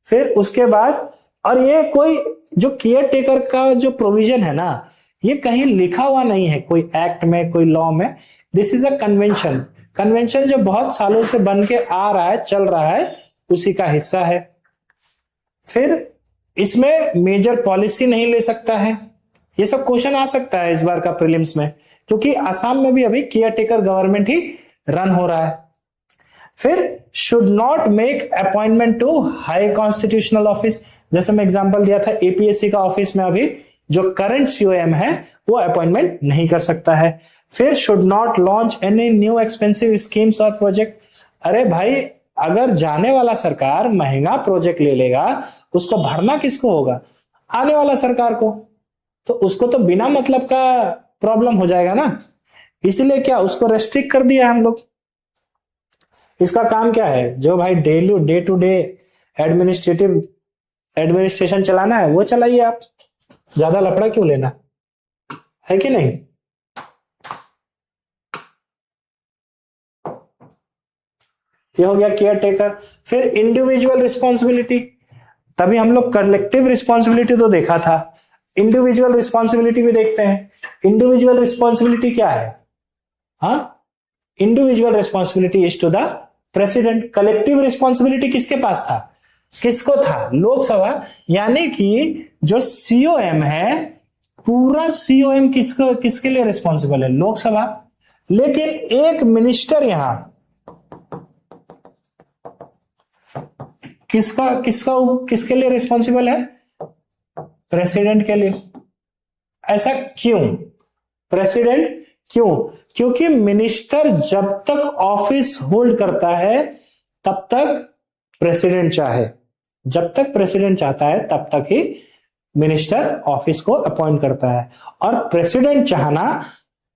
Speaker 1: फिर उसके बाद, और ये कोई जो केयर टेकर का जो प्रोविजन है ना, ये कहीं लिखा हुआ नहीं है कोई एक्ट में, कोई लॉ में। This is a convention. Convention जो बहुत सालों से बन के आ रहा है, चल रहा है, उसी का हिस्सा है। फिर इसमें मेजर पॉलिसी नहीं ले सकता है। ये सब क्वेश्चन आ सकता है इस बार का प्रीलिम्स में, क्योंकि असम में भी अभी केयर टेकर गवर्नमेंट ही रन हो रहा है। फिर should not make appointment to high constitutional office, जैसे मैं एग्जांपल दिया था APSC का ऑफिस में अभी जो करंट COM है वो अपॉइंटमेंट नहीं कर सकता है। फिर should not launch any new expensive schemes और प्रोजेक्ट। अरे भाई, अगर जाने वाला सरकार महंगा प्रोजेक्ट ले लेगा, उसको भरना किसको होगा? आने वाला सरकार को। तो उसको तो बिना मतलब का प्रॉब्लम हो जाएगा ना, इसलिए क्या उसको रेस्ट्रिक्ट कर दिया हम लोग। इसका काम क्या है? जो भाई डे टू डे एडमिनिस्ट्रेशन चलाना है वो चलाइए आप, ज्यादा लफड़ा क्यों लेना है, कि नहीं? ये हो गया केयर टेकर। फिर इंडिविजुअल रिस्पॉन्सिबिलिटी, तभी हम लोग कलेक्टिव रिस्पॉन्सिबिलिटी तो देखा था, इंडिविजुअल रिस्पॉन्सिबिलिटी भी देखते हैं। इंडिविजुअल रिस्पॉन्सिबिलिटी क्या है? हाँ, individual responsibility is to the president. Collective responsibility किसके पास था? किसको था? लोकसभा। यानी कि जो COM है, पूरा COM किसके लिए रिस्पॉन्सिबल है? लोकसभा। लेकिन एक मिनिस्टर यहां किसके लिए रिस्पॉन्सिबल है? प्रेसिडेंट के लिए। ऐसा क्यों? प्रेसिडेंट क्यों? क्योंकि मिनिस्टर जब तक ऑफिस होल्ड करता है तब तक प्रेसिडेंट चाहे, जब तक प्रेसिडेंट चाहता है तब तक ही मिनिस्टर ऑफिस को अपॉइंट करता है। और प्रेसिडेंट चाहना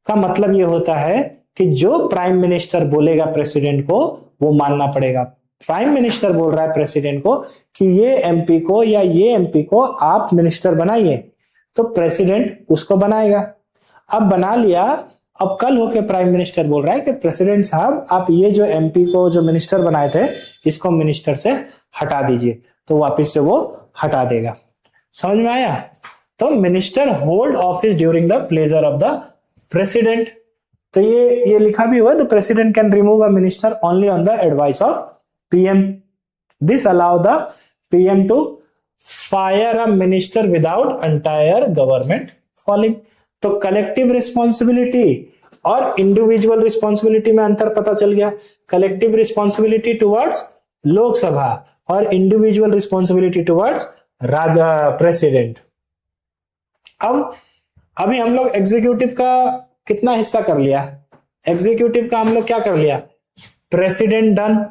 Speaker 1: का मतलब यह होता है कि जो प्राइम मिनिस्टर बोलेगा प्रेसिडेंट को वो मानना पड़ेगा। प्राइम मिनिस्टर बोल रहा है प्रेसिडेंट को कि ये MP को या ये MP को आप मिनिस्टर बनाइए, तो प्रेसिडेंट उसको बनाएगा। अब बना लिया, अब कल होके प्राइम मिनिस्टर बोल रहा है कि प्रेसिडेंट साहब आप ये जो MP को जो मिनिस्टर बनाए थे इसको मिनिस्टर से हटा दीजिए, तो वापिस से वो हटा देगा। समझ में आया? तो minister hold office during the pleasure of the president. तो ये लिखा भी हुआ, the president can remove a minister only on the advice of PM. This allow the PM to fire a minister without entire government falling. तो कलेक्टिव रिस्पॉन्सिबिलिटी और इंडिविजुअल रिस्पॉन्सिबिलिटी में अंतर पता चल गया। कलेक्टिव रिस्पॉन्सिबिलिटी टुवर्ड्स लोकसभा और इंडिविजुअल रिस्पॉन्सिबिलिटी टुवर्ड्स प्रेसिडेंट। अब अभी हम लोग एग्जीक्यूटिव का कितना हिस्सा कर लिया? एग्जीक्यूटिव का हम लोग क्या कर लिया? President done,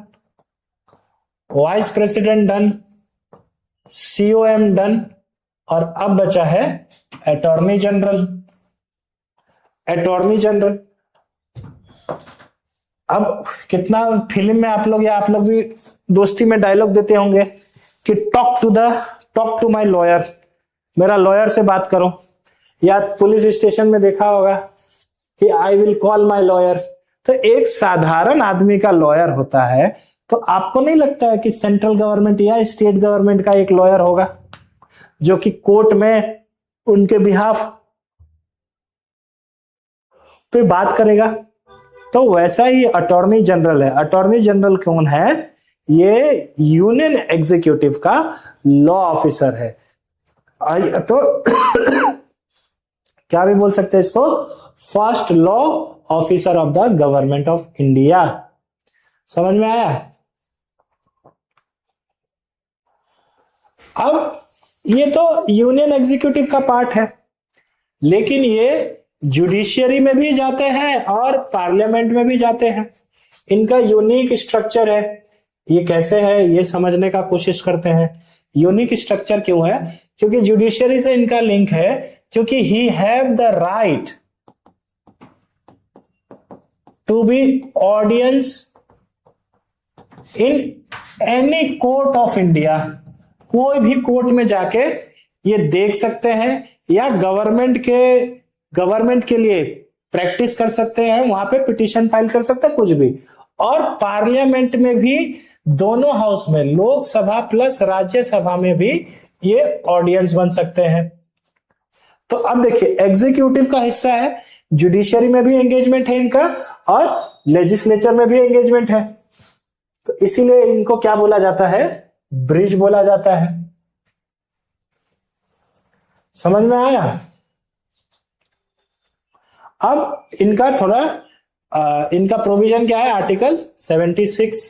Speaker 1: vice president done, COM done, और अब बचा है अटॉर्नी जनरल। अटॉर्नी जनरल, अब कितना फिल्म में आप लोग या आप लोग भी दोस्ती में डायलॉग देते होंगे कि टॉक टू माय लॉयर, मेरा लॉयर से बात करो, या पुलिस स्टेशन में देखा होगा कि I will call my lawyer. तो एक साधारण आदमी का लॉयर होता है, तो आपको नहीं लगता है कि सेंट्रल गवर्नमेंट या स्टेट गवर्नमेंट का एक लॉयर होगा जो कि कोर्ट में उनके बिहाफ पे बात करेगा? तो वैसा ही अटॉर्नी जनरल है। अटॉर्नी जनरल कौन है? ये यूनियन एग्जीक्यूटिव का लॉ ऑफिसर है। तो क्या भी बोल सकते हैं इसको? First law officer of the government of India. समझ में आया? अब ये तो यूनियन एग्जीक्यूटिव का पार्ट है, लेकिन ये जुडिशियरी में भी जाते हैं और पार्लियामेंट में भी जाते हैं। इनका यूनिक स्ट्रक्चर है। ये कैसे है ये समझने का कोशिश करते हैं। यूनिक स्ट्रक्चर क्यों है? क्योंकि जुडिशियरी से इनका लिंक है, क्योंकि he have the right to be audience in any court of India. कोई भी कोर्ट में जाके ये देख सकते हैं, या गवर्नमेंट के लिए प्रैक्टिस कर सकते हैं, वहां पे पिटीशन फाइल कर सकते हैं, कुछ भी। और पार्लियामेंट में भी, दोनों हाउस में, लोकसभा प्लस राज्यसभा में भी ये ऑडियंस बन सकते हैं। तो अब देखिए, एग्जीक्यूटिव का हिस्सा है, जुडिशरी में भी एंगेजमेंट है इनका, और लेजिस्लेचर में भी एंगेजमेंट है। तो इसीलिए इनको क्या बोला जाता है? ब्रिज बोला जाता है। समझ में आया? अब इनका थोड़ा इनका प्रोविजन क्या है? आर्टिकल 76,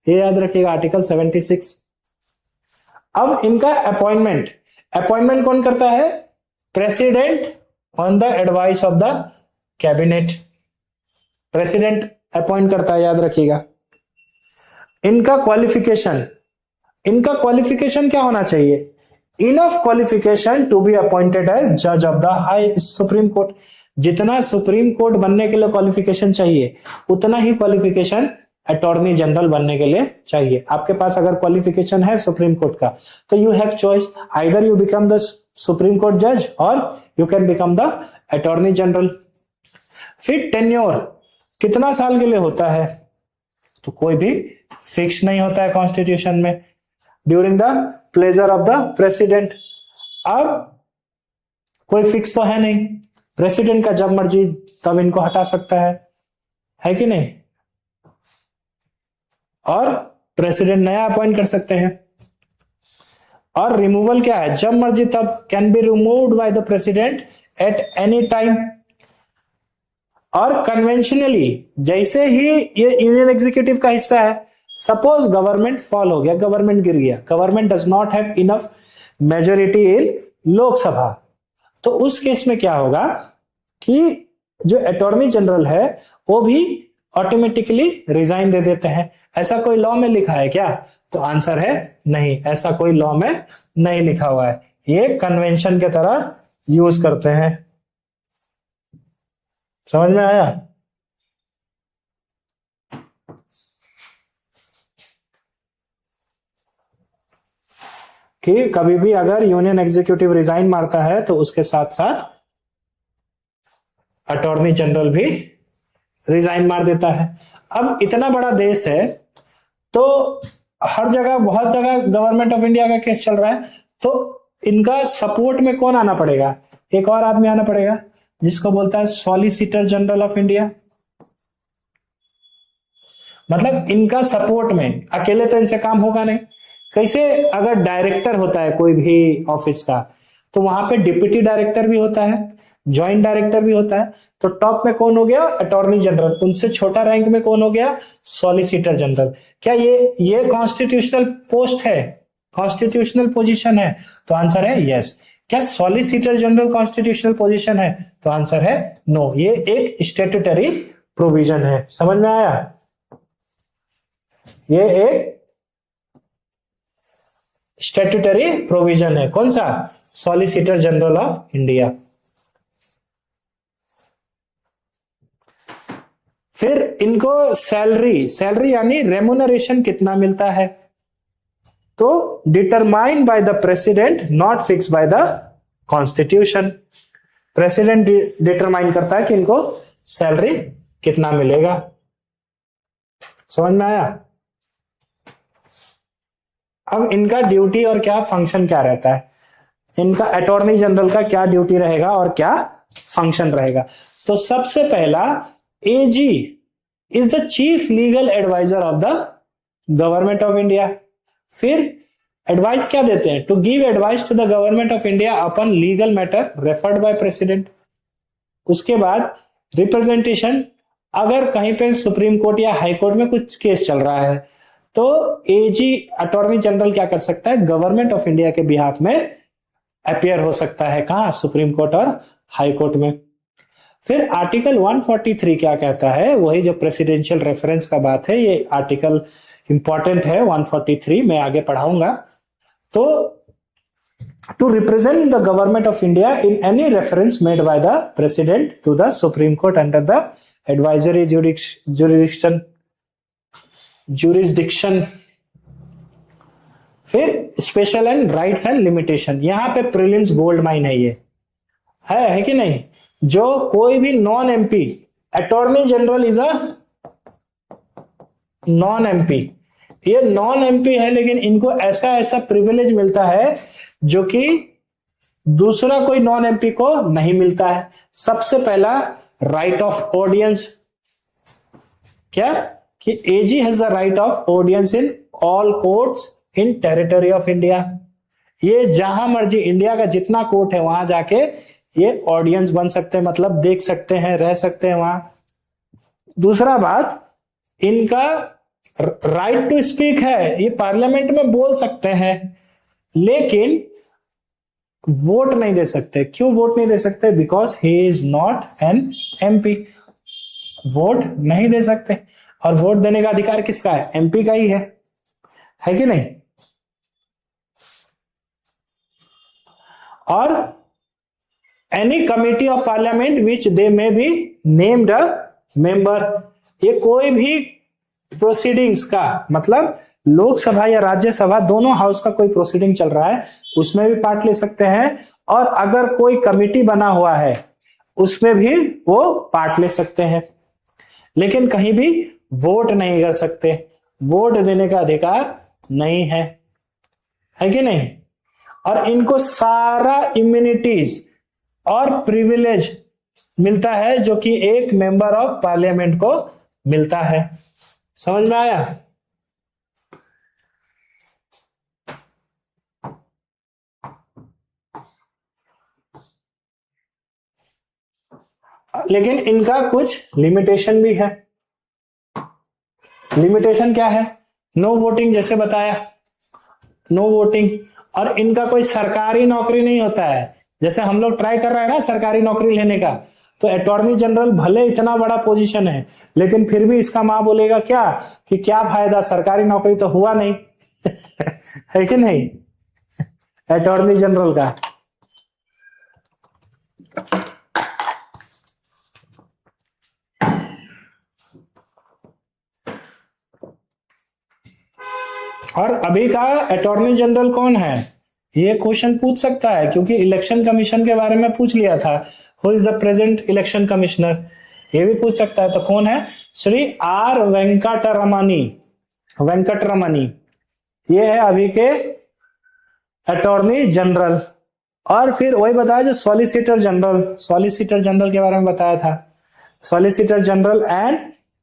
Speaker 1: ये याद रखिएगा, आर्टिकल 76। अब इनका अपॉइंटमेंट कौन करता है? President on the advice of the cabinet. President appoint करता है, याद रखिएगा। इनका क्वालिफिकेशन क्या होना चाहिए? Enough qualification to be appointed as जज of the high supreme court. जितना सुप्रीम कोर्ट बनने के लिए क्वालिफिकेशन चाहिए, उतना ही क्वालिफिकेशन अटॉर्नी जनरल बनने के लिए चाहिए। आपके पास अगर क्वालिफिकेशन है सुप्रीम कोर्ट का, तो you have choice, either you become the supreme court जज और you can become the attorney general. फिर टेन्योर कितना साल के लिए होता है? तो कोई भी फिक्स नहीं होता है कॉन्स्टिट्यूशन में। During the pleasure of the president. अब कोई फिक्स तो है नहीं, प्रेसिडेंट का जब मर्जी तब इनको हटा सकता है कि नहीं? और प्रेसिडेंट नया अपॉइंट कर सकते हैं। और रिमूवल क्या है? जब मर्जी तब, can be removed by the president at any time. और कन्वेंशनली, जैसे ही ये यूनियन एग्जीक्यूटिव का हिस्सा है, सपोज गवर्नमेंट फॉल हो गया, गवर्नमेंट गिर गया, government does not have enough majority in Lok Sabha, तो उस केस में क्या होगा कि जो अटॉर्नी जनरल है वो भी ऑटोमेटिकली रिजाइन दे देते हैं। ऐसा कोई लॉ में लिखा है क्या? तो आंसर है नहीं, ऐसा कोई लॉ में नहीं लिखा हुआ है। ये कन्वेंशन के तरह यूज करते हैं। समझ में आया? कि कभी भी अगर यूनियन एग्जीक्यूटिव रिजाइन मारता है तो उसके साथ साथ अटॉर्नी जनरल भी रिजाइन मार देता है। अब इतना बड़ा देश है, तो हर जगह, बहुत जगह गवर्नमेंट ऑफ इंडिया का केस चल रहा है, तो इनका सपोर्ट में कौन आना पड़ेगा? एक और आदमी आना पड़ेगा, जिसको बोलता है सॉलिसिटर जनरल ऑफ इंडिया। मतलब इनका सपोर्ट में, अकेले तो इनसे काम होगा नहीं। कैसे? अगर डायरेक्टर होता है कोई भी ऑफिस का, तो वहां पे डिप्टी डायरेक्टर भी होता है, ज्वाइंट डायरेक्टर भी होता है। तो टॉप में कौन हो गया? Attorney general. उनसे छोटा रैंक में कौन हो गया? Solicitor general. क्या ये कॉन्स्टिट्यूशनल पोस्ट है, कॉन्स्टिट्यूशनल पोजीशन है? तो आंसर है यस। क्या सॉलिसिटर जनरल कॉन्स्टिट्यूशनल पोजीशन है? तो आंसर है नो, ये एक स्टैट्यूटरी प्रोविजन है। समझ में आया? ये एक स्टैट्यूटरी प्रोविजन है। कौन सा? Solicitor general of India. फिर इनको सैलरी यानी रेमुनरेशन कितना मिलता है? तो determined by the president, not fix by the constitution. President determine करता है कि इनको सैलरी कितना मिलेगा। समझ में आया? अब इनका ड्यूटी और क्या फंक्शन क्या रहता है, इनका अटॉर्नी जनरल का क्या ड्यूटी रहेगा और क्या फंक्शन रहेगा। तो सबसे पहला, AG is the chief legal adviser of the government of India. फिर एडवाइस क्या देते हैं? To give advice to the government of India upon legal matter referred by president. उसके बाद रिप्रेजेंटेशन, अगर कहीं पे सुप्रीम कोर्ट या हाई कोर्ट में कुछ केस चल रहा है तो एजी अटॉर्नी जनरल क्या कर सकता है? गवर्नमेंट ऑफ इंडिया के बिहाफ में अपियर हो सकता है। कहां? सुप्रीम कोर्ट और हाई कोर्ट में। फिर आर्टिकल 143 क्या कहता है? वही जो प्रेसिडेंशियल रेफरेंस का बात है, ये आर्टिकल इंपॉर्टेंट है 143, मैं आगे पढ़ाऊंगा। तो to represent the government of India in any reference made by the president to the supreme court under the advisory jurisdiction. फिर special and rights and limitation, यहां पे प्रीलिम्स गोल्ड माइन है, ये है कि नहीं? जो कोई भी non MP, attorney general is a non MP, ये नॉन एमपी है लेकिन इनको ऐसा ऐसा प्रिविलेज मिलता है जो कि दूसरा कोई नॉन एमपी को नहीं मिलता है। सबसे पहला, राइट ऑफ ऑडियंस। क्या? कि AG has the right of audience in all courts in territory of India. ये जहां मर्जी इंडिया का जितना कोर्ट है वहां जाके ये ऑडियंस बन सकते हैं, मतलब देख सकते हैं, रह सकते हैं वहां। दूसरा बात, इनका राइट टू स्पीक है, ये पार्लियामेंट में बोल सकते हैं लेकिन वोट नहीं दे सकते। क्यों वोट नहीं दे सकते? Because he is not an MP. Vote नहीं दे सकते, और वोट देने का अधिकार किसका है? एमपी का ही है कि नहीं? और any committee of parliament which they may be named a member, ये कोई भी प्रोसीडिंग्स का, मतलब लोकसभा या राज्यसभा दोनों हाउस का कोई प्रोसीडिंग चल रहा है उसमें भी पार्ट ले सकते हैं, और अगर कोई कमिटी बना हुआ है उसमें भी वो पार्ट ले सकते हैं, लेकिन कहीं भी वोट नहीं कर सकते। वोट देने का अधिकार नहीं है कि नहीं? और इनको सारा इम्यूनिटीज और प्रिविलेज मिलता है जो कि एक मेंबर ऑफ पार्लियामेंट को मिलता है। समझ में आया? लेकिन इनका कुछ लिमिटेशन भी है। लिमिटेशन क्या है? नो वोटिंग, जैसे बताया, नो वोटिंग। और इनका कोई सरकारी नौकरी नहीं होता है। जैसे हम लोग ट्राई कर रहे हैं ना सरकारी नौकरी लेने का, तो अटॉर्नी जनरल भले इतना बड़ा पोजीशन है लेकिन फिर भी इसका मां बोलेगा क्या कि क्या फायदा, सरकारी नौकरी तो हुआ नहीं। है कि नहीं? अटॉर्नी जनरल का। और अभी का अटॉर्नी जनरल कौन है? ये क्वेश्चन पूछ सकता है क्योंकि इलेक्शन कमीशन के बारे में पूछ लिया था, who is the present election commissioner, ये भी पूछ सकता है। तो कौन है? श्री आर वेंकटरमणी, ये है अभी के अटॉर्नी जनरल। और फिर वही बताया जो सॉलिसिटर जनरल के बारे में बताया था। Solicitor general and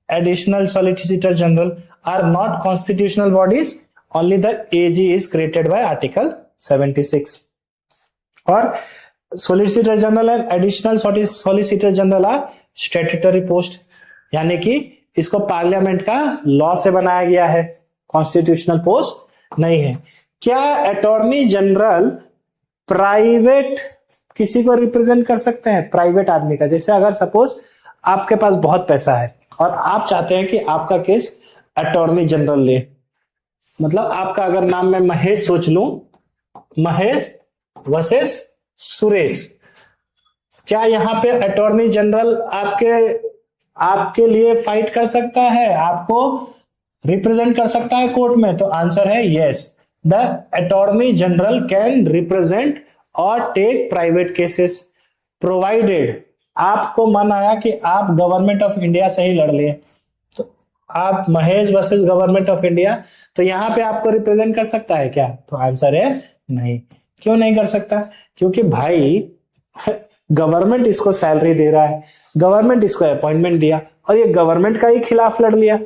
Speaker 1: additional solicitor general R not constitutional bodies, only the AG is created by article 76। और solicitor general and additional solicitor general are statutory post, यानी कि इसको पार्लियामेंट का लॉ से बनाया गया है, कॉन्स्टिट्यूशनल पोस्ट नहीं है। क्या अटॉर्नी जनरल प्राइवेट किसी को रिप्रेजेंट कर सकते हैं? प्राइवेट आदमी का, जैसे अगर सपोज आपके पास बहुत पैसा है और आप चाहते हैं कि आपका केस अटॉर्नी जनरल ले, मतलब आपका अगर नाम मैं महेश सोच लूं, महेश वर्सेस सुरेश, क्या यहां पे अटॉर्नी जनरल आपके लिए फाइट कर सकता है, आपको रिप्रेजेंट कर सकता है कोर्ट में? तो आंसर है yes. The attorney general can represent और टेक प्राइवेट केसेस प्रोवाइडेड, आपको मन आया कि आप गवर्नमेंट ऑफ इंडिया से ही लड़ लिए, तो आप Mahesh versus government of India, तो यहां पे आपको रिप्रेजेंट कर सकता है क्या? तो आंसर है नहीं। क्यों नहीं कर सकता? क्योंकि भाई गवर्नमेंट इसको सैलरी दे रहा है, गवर्नमेंट इसको अपॉइंटमेंट दिया, और ये गवर्नमेंट का ही खिलाफ लड़ लिया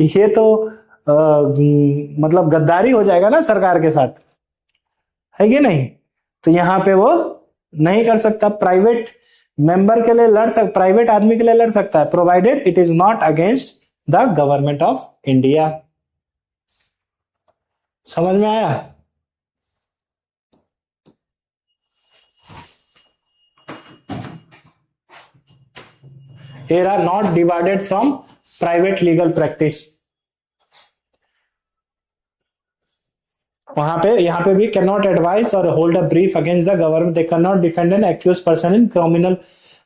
Speaker 1: ये तो मतलब गद्दारी हो जाएगा ना सरकार के साथ, है कि नहीं? तो यहां पे वो नहीं कर सकता। प्राइवेट मेंबर के लिए लड़ सकता, प्राइवेट आदमी के लिए लड़ सकता है, provided it is not against the government of India. समझ में आया? here are not divided from private legal practice। वहां पे यहां पे भी cannot advise or hold a brief against the government, they cannot defend an accused person in criminal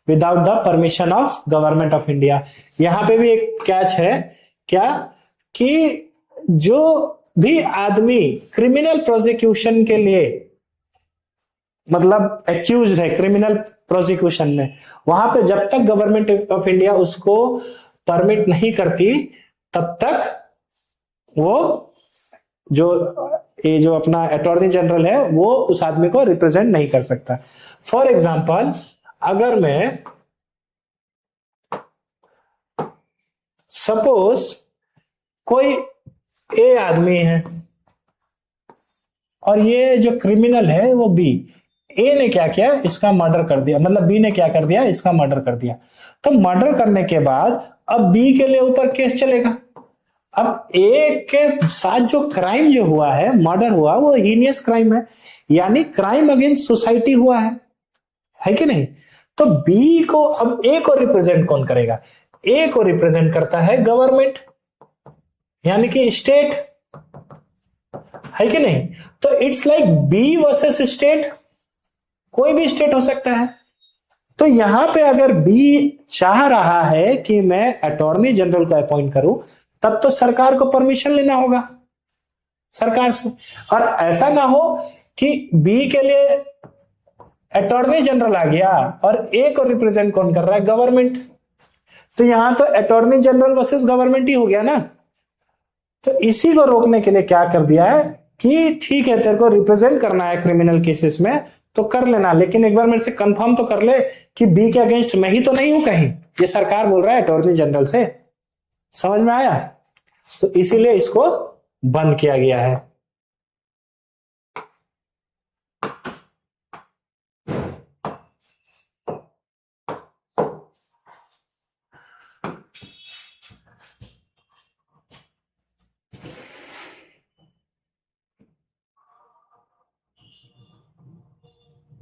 Speaker 1: without the permission of government of India। यहां पे भी एक कैच है क्या कि जो भी आदमी क्रिमिनल प्रोसिक्यूशन के लिए मतलब एक्यूज है क्रिमिनल प्रोसिक्यूशन में, वहां पे जब तक गवर्नमेंट ऑफ इंडिया उसको परमिट नहीं करती तब तक वो जो अपना अटॉर्नी जनरल है वो उस आदमी को रिप्रेजेंट नहीं कर सकता। फॉर एग्जांपल, अगर मैं सपोज कोई ए आदमी है और ये जो क्रिमिनल है वो बी, ए ने क्या किया, इसका मर्डर कर दिया, मतलब बी ने क्या कर दिया, इसका मर्डर कर दिया। तो मर्डर करने के बाद अब बी के लिए ऊपर केस चलेगा। अब ए के साथ जो क्राइम जो हुआ है, मर्डर हुआ, वो हीनियस क्राइम है, यानी क्राइम अगेंस्ट सोसाइटी हुआ है कि नहीं? तो बी को, अब ए को रिप्रेजेंट कौन करेगा? ए को रिप्रेजेंट करता है गवर्नमेंट, यानी कि स्टेट, है कि नहीं? तो it's like B versus state, कोई भी स्टेट हो सकता है। तो यहां पे अगर बी चाह रहा है कि मैं अटॉर्नी जनरल को अपॉइंट करूं, तब तो सरकार को परमिशन लेना होगा सरकार से, और ऐसा ना हो कि बी के लिए अटॉर्नी जनरल आ गया और ए को रिप्रेजेंट कौन कर रहा है? गवर्नमेंट। तो यहां तो अटॉर्नी जनरल वर्सेस गवर्नमेंट ही हो गया ना। तो इसी को रोकने के लिए क्या कर दिया है कि ठीक है, तेरे को रिप्रेजेंट करना है क्रिमिनल केसेस में तो कर लेना, लेकिन एक बार मेरे से कंफर्म तो कर ले कि बी के अगेंस्ट मैं ही तो नहीं हूं कहीं, ये सरकार बोल रहा है अटॉर्नी जनरल से। समझ में आया? तो इसीलिए इसको बंद किया गया है।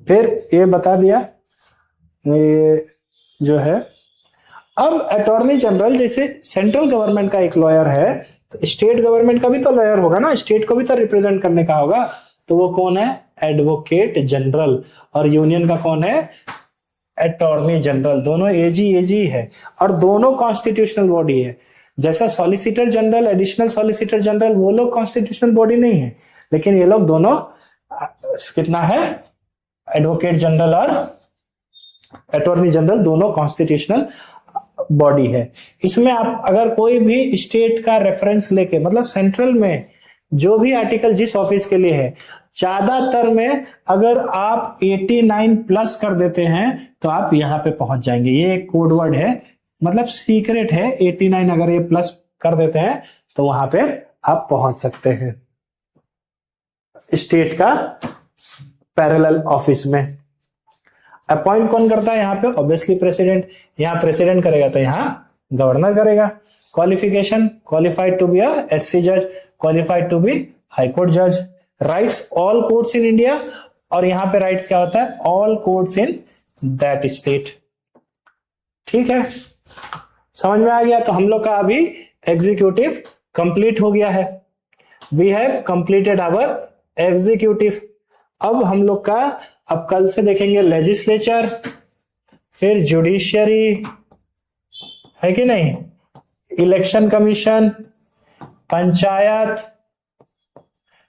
Speaker 1: फिर ये बता दिया, ये जो है, अब अटॉर्नी जनरल जैसे सेंट्रल गवर्नमेंट का एक लॉयर है, तो स्टेट गवर्नमेंट का भी तो लॉयर होगा ना, स्टेट को भी तो रिप्रेजेंट करने का होगा। तो वो कौन है? Advocate general. और यूनियन का कौन है? Attorney general. दोनों एजी है और दोनों कॉन्स्टिट्यूशनल बॉडी है। जैसा solicitor general, additional solicitor general, वो लोग कॉन्स्टिट्यूशनल बॉडी नहीं है, लेकिन ये लोग दोनों कितना है, एडवोकेट जनरल और अटॉर्नी जनरल दोनों कॉन्स्टिट्यूशनल बॉडी है। इसमें आप अगर कोई भी स्टेट का रेफरेंस लेके, मतलब सेंट्रल में जो भी आर्टिकल जिस ऑफिस के लिए है, ज्यादातर में अगर आप 89 प्लस कर देते हैं तो आप यहां पे पहुंच जाएंगे। ये एक कोड वर्ड है, मतलब सीक्रेट है। 89 अगर ये प्लस कर देते हैं तो वहां पे आप पहुंच सकते हैं स्टेट का पैरेलल ऑफिस में। अपॉइंट कौन करता है यहाँ पे? Obviously president. यहाँ प्रेसिडेंट करेगा तो यहाँ गवर्नर करेगा। Qualification, qualified to be SC जज, qualified to be high court जज। Rights, all courts in India, और यहाँ पे राइट्स क्या होता है? All courts in that state. ठीक है, समझ में आ गया? तो हम लोग का अभी एग्जीक्यूटिव कंप्लीट हो गया है। We have completed our executive. अब हम लोग का, अब कल से देखेंगे लेजिस्लेचर, फिर जुडिशियरी, है कि नहीं, election commission, panchayat,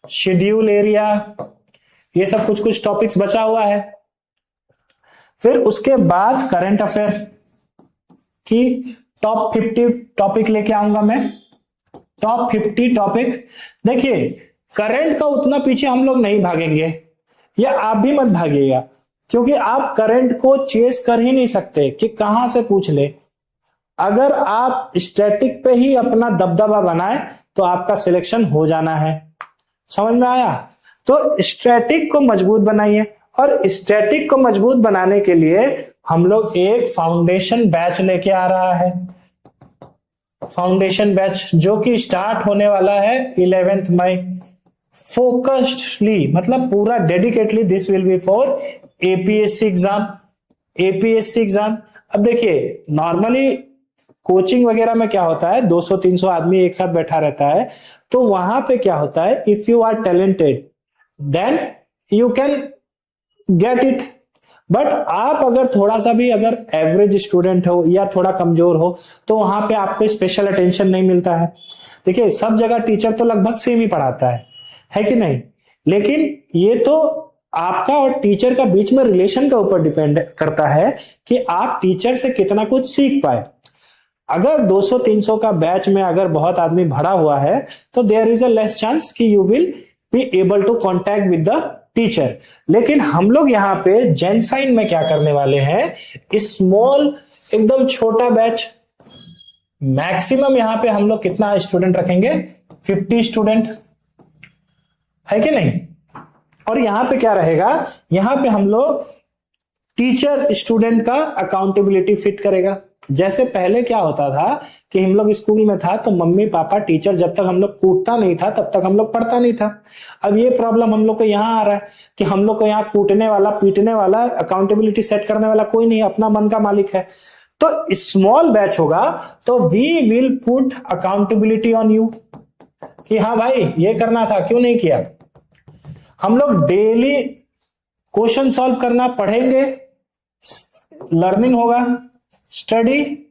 Speaker 1: schedule area, ये सब कुछ कुछ टॉपिक्स बचा हुआ है। फिर उसके बाद करंट अफेयर की टॉप 50 टॉपिक लेके आऊंगा मैं। टॉप 50 टॉपिक, देखिए करंट का उतना पीछे हम लोग नहीं भागेंगे, या आप भी मत भागिएगा, क्योंकि आप करंट को चेस कर ही नहीं सकते कि कहां से पूछ ले। अगर आप स्टैटिक पे ही अपना दबदबा बनाए तो आपका सिलेक्शन हो जाना है। समझ में आया? तो स्टैटिक को मजबूत बनाइए, और स्टैटिक को मजबूत बनाने के लिए हम लोग एक फाउंडेशन बैच लेके आ रहा है। फाउंडेशन बैच जो कि स्टार्ट होने वाला है 11 मई। फोकस्डली मतलब पूरा dedicatedly this will be for APSC exam. APSC exam, अब देखिए नॉर्मली कोचिंग वगैरह में क्या होता है, 200-300 आदमी एक साथ बैठा रहता है, तो वहां पे क्या होता है, if you are talented then you can get it. But आप अगर थोड़ा सा भी अगर एवरेज स्टूडेंट हो या थोड़ा कमजोर हो तो वहां पे आपको स्पेशल अटेंशन नहीं मिलता है। देखिए सब जगह टीचर तो लगभग सेम ही पढ़ाता है कि नहीं, लेकिन ये तो आपका और टीचर का बीच में रिलेशन के ऊपर डिपेंड करता है कि आप टीचर से कितना कुछ सीख पाए। अगर 200-300 का बैच में अगर बहुत आदमी भरा हुआ है तो there is a less chance कि you will be able to contact with the teacher. लेकिन हम लोग यहाँ पे जेनसाइन में क्या करने वाले हैं, स्मॉल एकदम छोटा बैच। मैक्सिमम यहाँ पे हम लोग कितना स्टूडेंट रखेंगे, 50 स्टूडेंट, है कि नहीं। और यहाँ पे क्या रहेगा, यहाँ पे हम लोग टीचर स्टूडेंट का अकाउंटेबिलिटी फिट करेगा। जैसे पहले क्या होता था कि हम लोग स्कूल में था तो मम्मी पापा टीचर जब तक हम लोग कूटता नहीं था तब तक हम लोग पढ़ता नहीं था। अब ये प्रॉब्लम हम लोग को यहाँ आ रहा है कि हम लोग को यहाँ कूटने वाला, पीटने वाला, अकाउंटेबिलिटी सेट करने वाला कोई नहीं, अपना मन का मालिक है। तो स्मॉल बैच होगा तो we will put accountability on you कि हाँ भाई ये करना था, क्यों नहीं किया। हम लोग डेली क्वेश्चन सॉल्व करना पढ़ेंगे, लर्निंग होगा, स्टडी,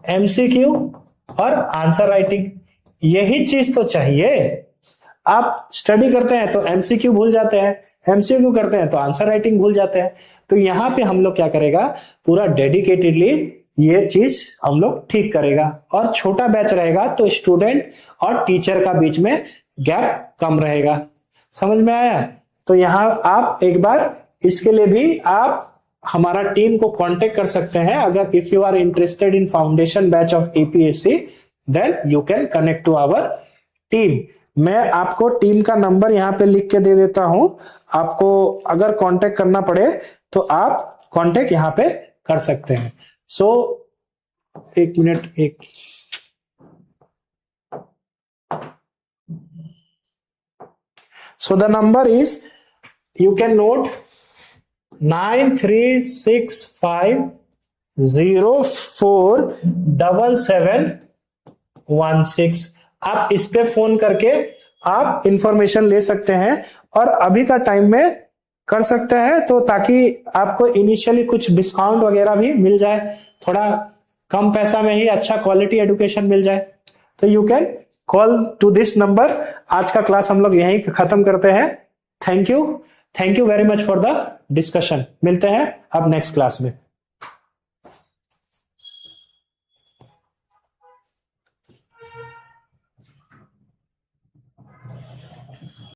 Speaker 1: एमसीक्यू और आंसर राइटिंग, यही चीज तो चाहिए। आप स्टडी करते हैं तो एमसीक्यू भूल जाते हैं, एमसीक्यू करते हैं तो आंसर राइटिंग भूल जाते हैं। तो यहां पे हम लोग क्या करेगा, पूरा डेडिकेटेडली ये चीज हम लोग ठीक करेगा। और छोटा बैच रहेगा तो स्टूडेंट और टीचर का बीच में गैप कम रहेगा। समझ में आया? तो यहां आप एक बार इसके लिए भी आप हमारा टीम को कांटेक्ट कर सकते हैं। अगर if you are interested in foundation batch of APSC then you can connect to our team. मैं आपको टीम का नंबर यहां पे लिख के दे देता हूं, आपको अगर कांटेक्ट करना पड़े तो आप कांटेक्ट यहां पे कर सकते हैं। सो एक minute, so the number is, you can note 9365047716। आप इस पे फोन करके आप इंफॉर्मेशन ले सकते हैं और अभी का टाइम में कर सकते हैं, तो ताकि आपको इनिशियली कुछ डिस्काउंट वगैरह भी मिल जाए, थोड़ा कम पैसा में ही अच्छा क्वालिटी एजुकेशन मिल जाए। तो you can call to this number. आज का क्लास हम लोग यहीं खत्म करते हैं। Thank you very much for the discussion. मिलते हैं अब नेक्स्ट क्लास में।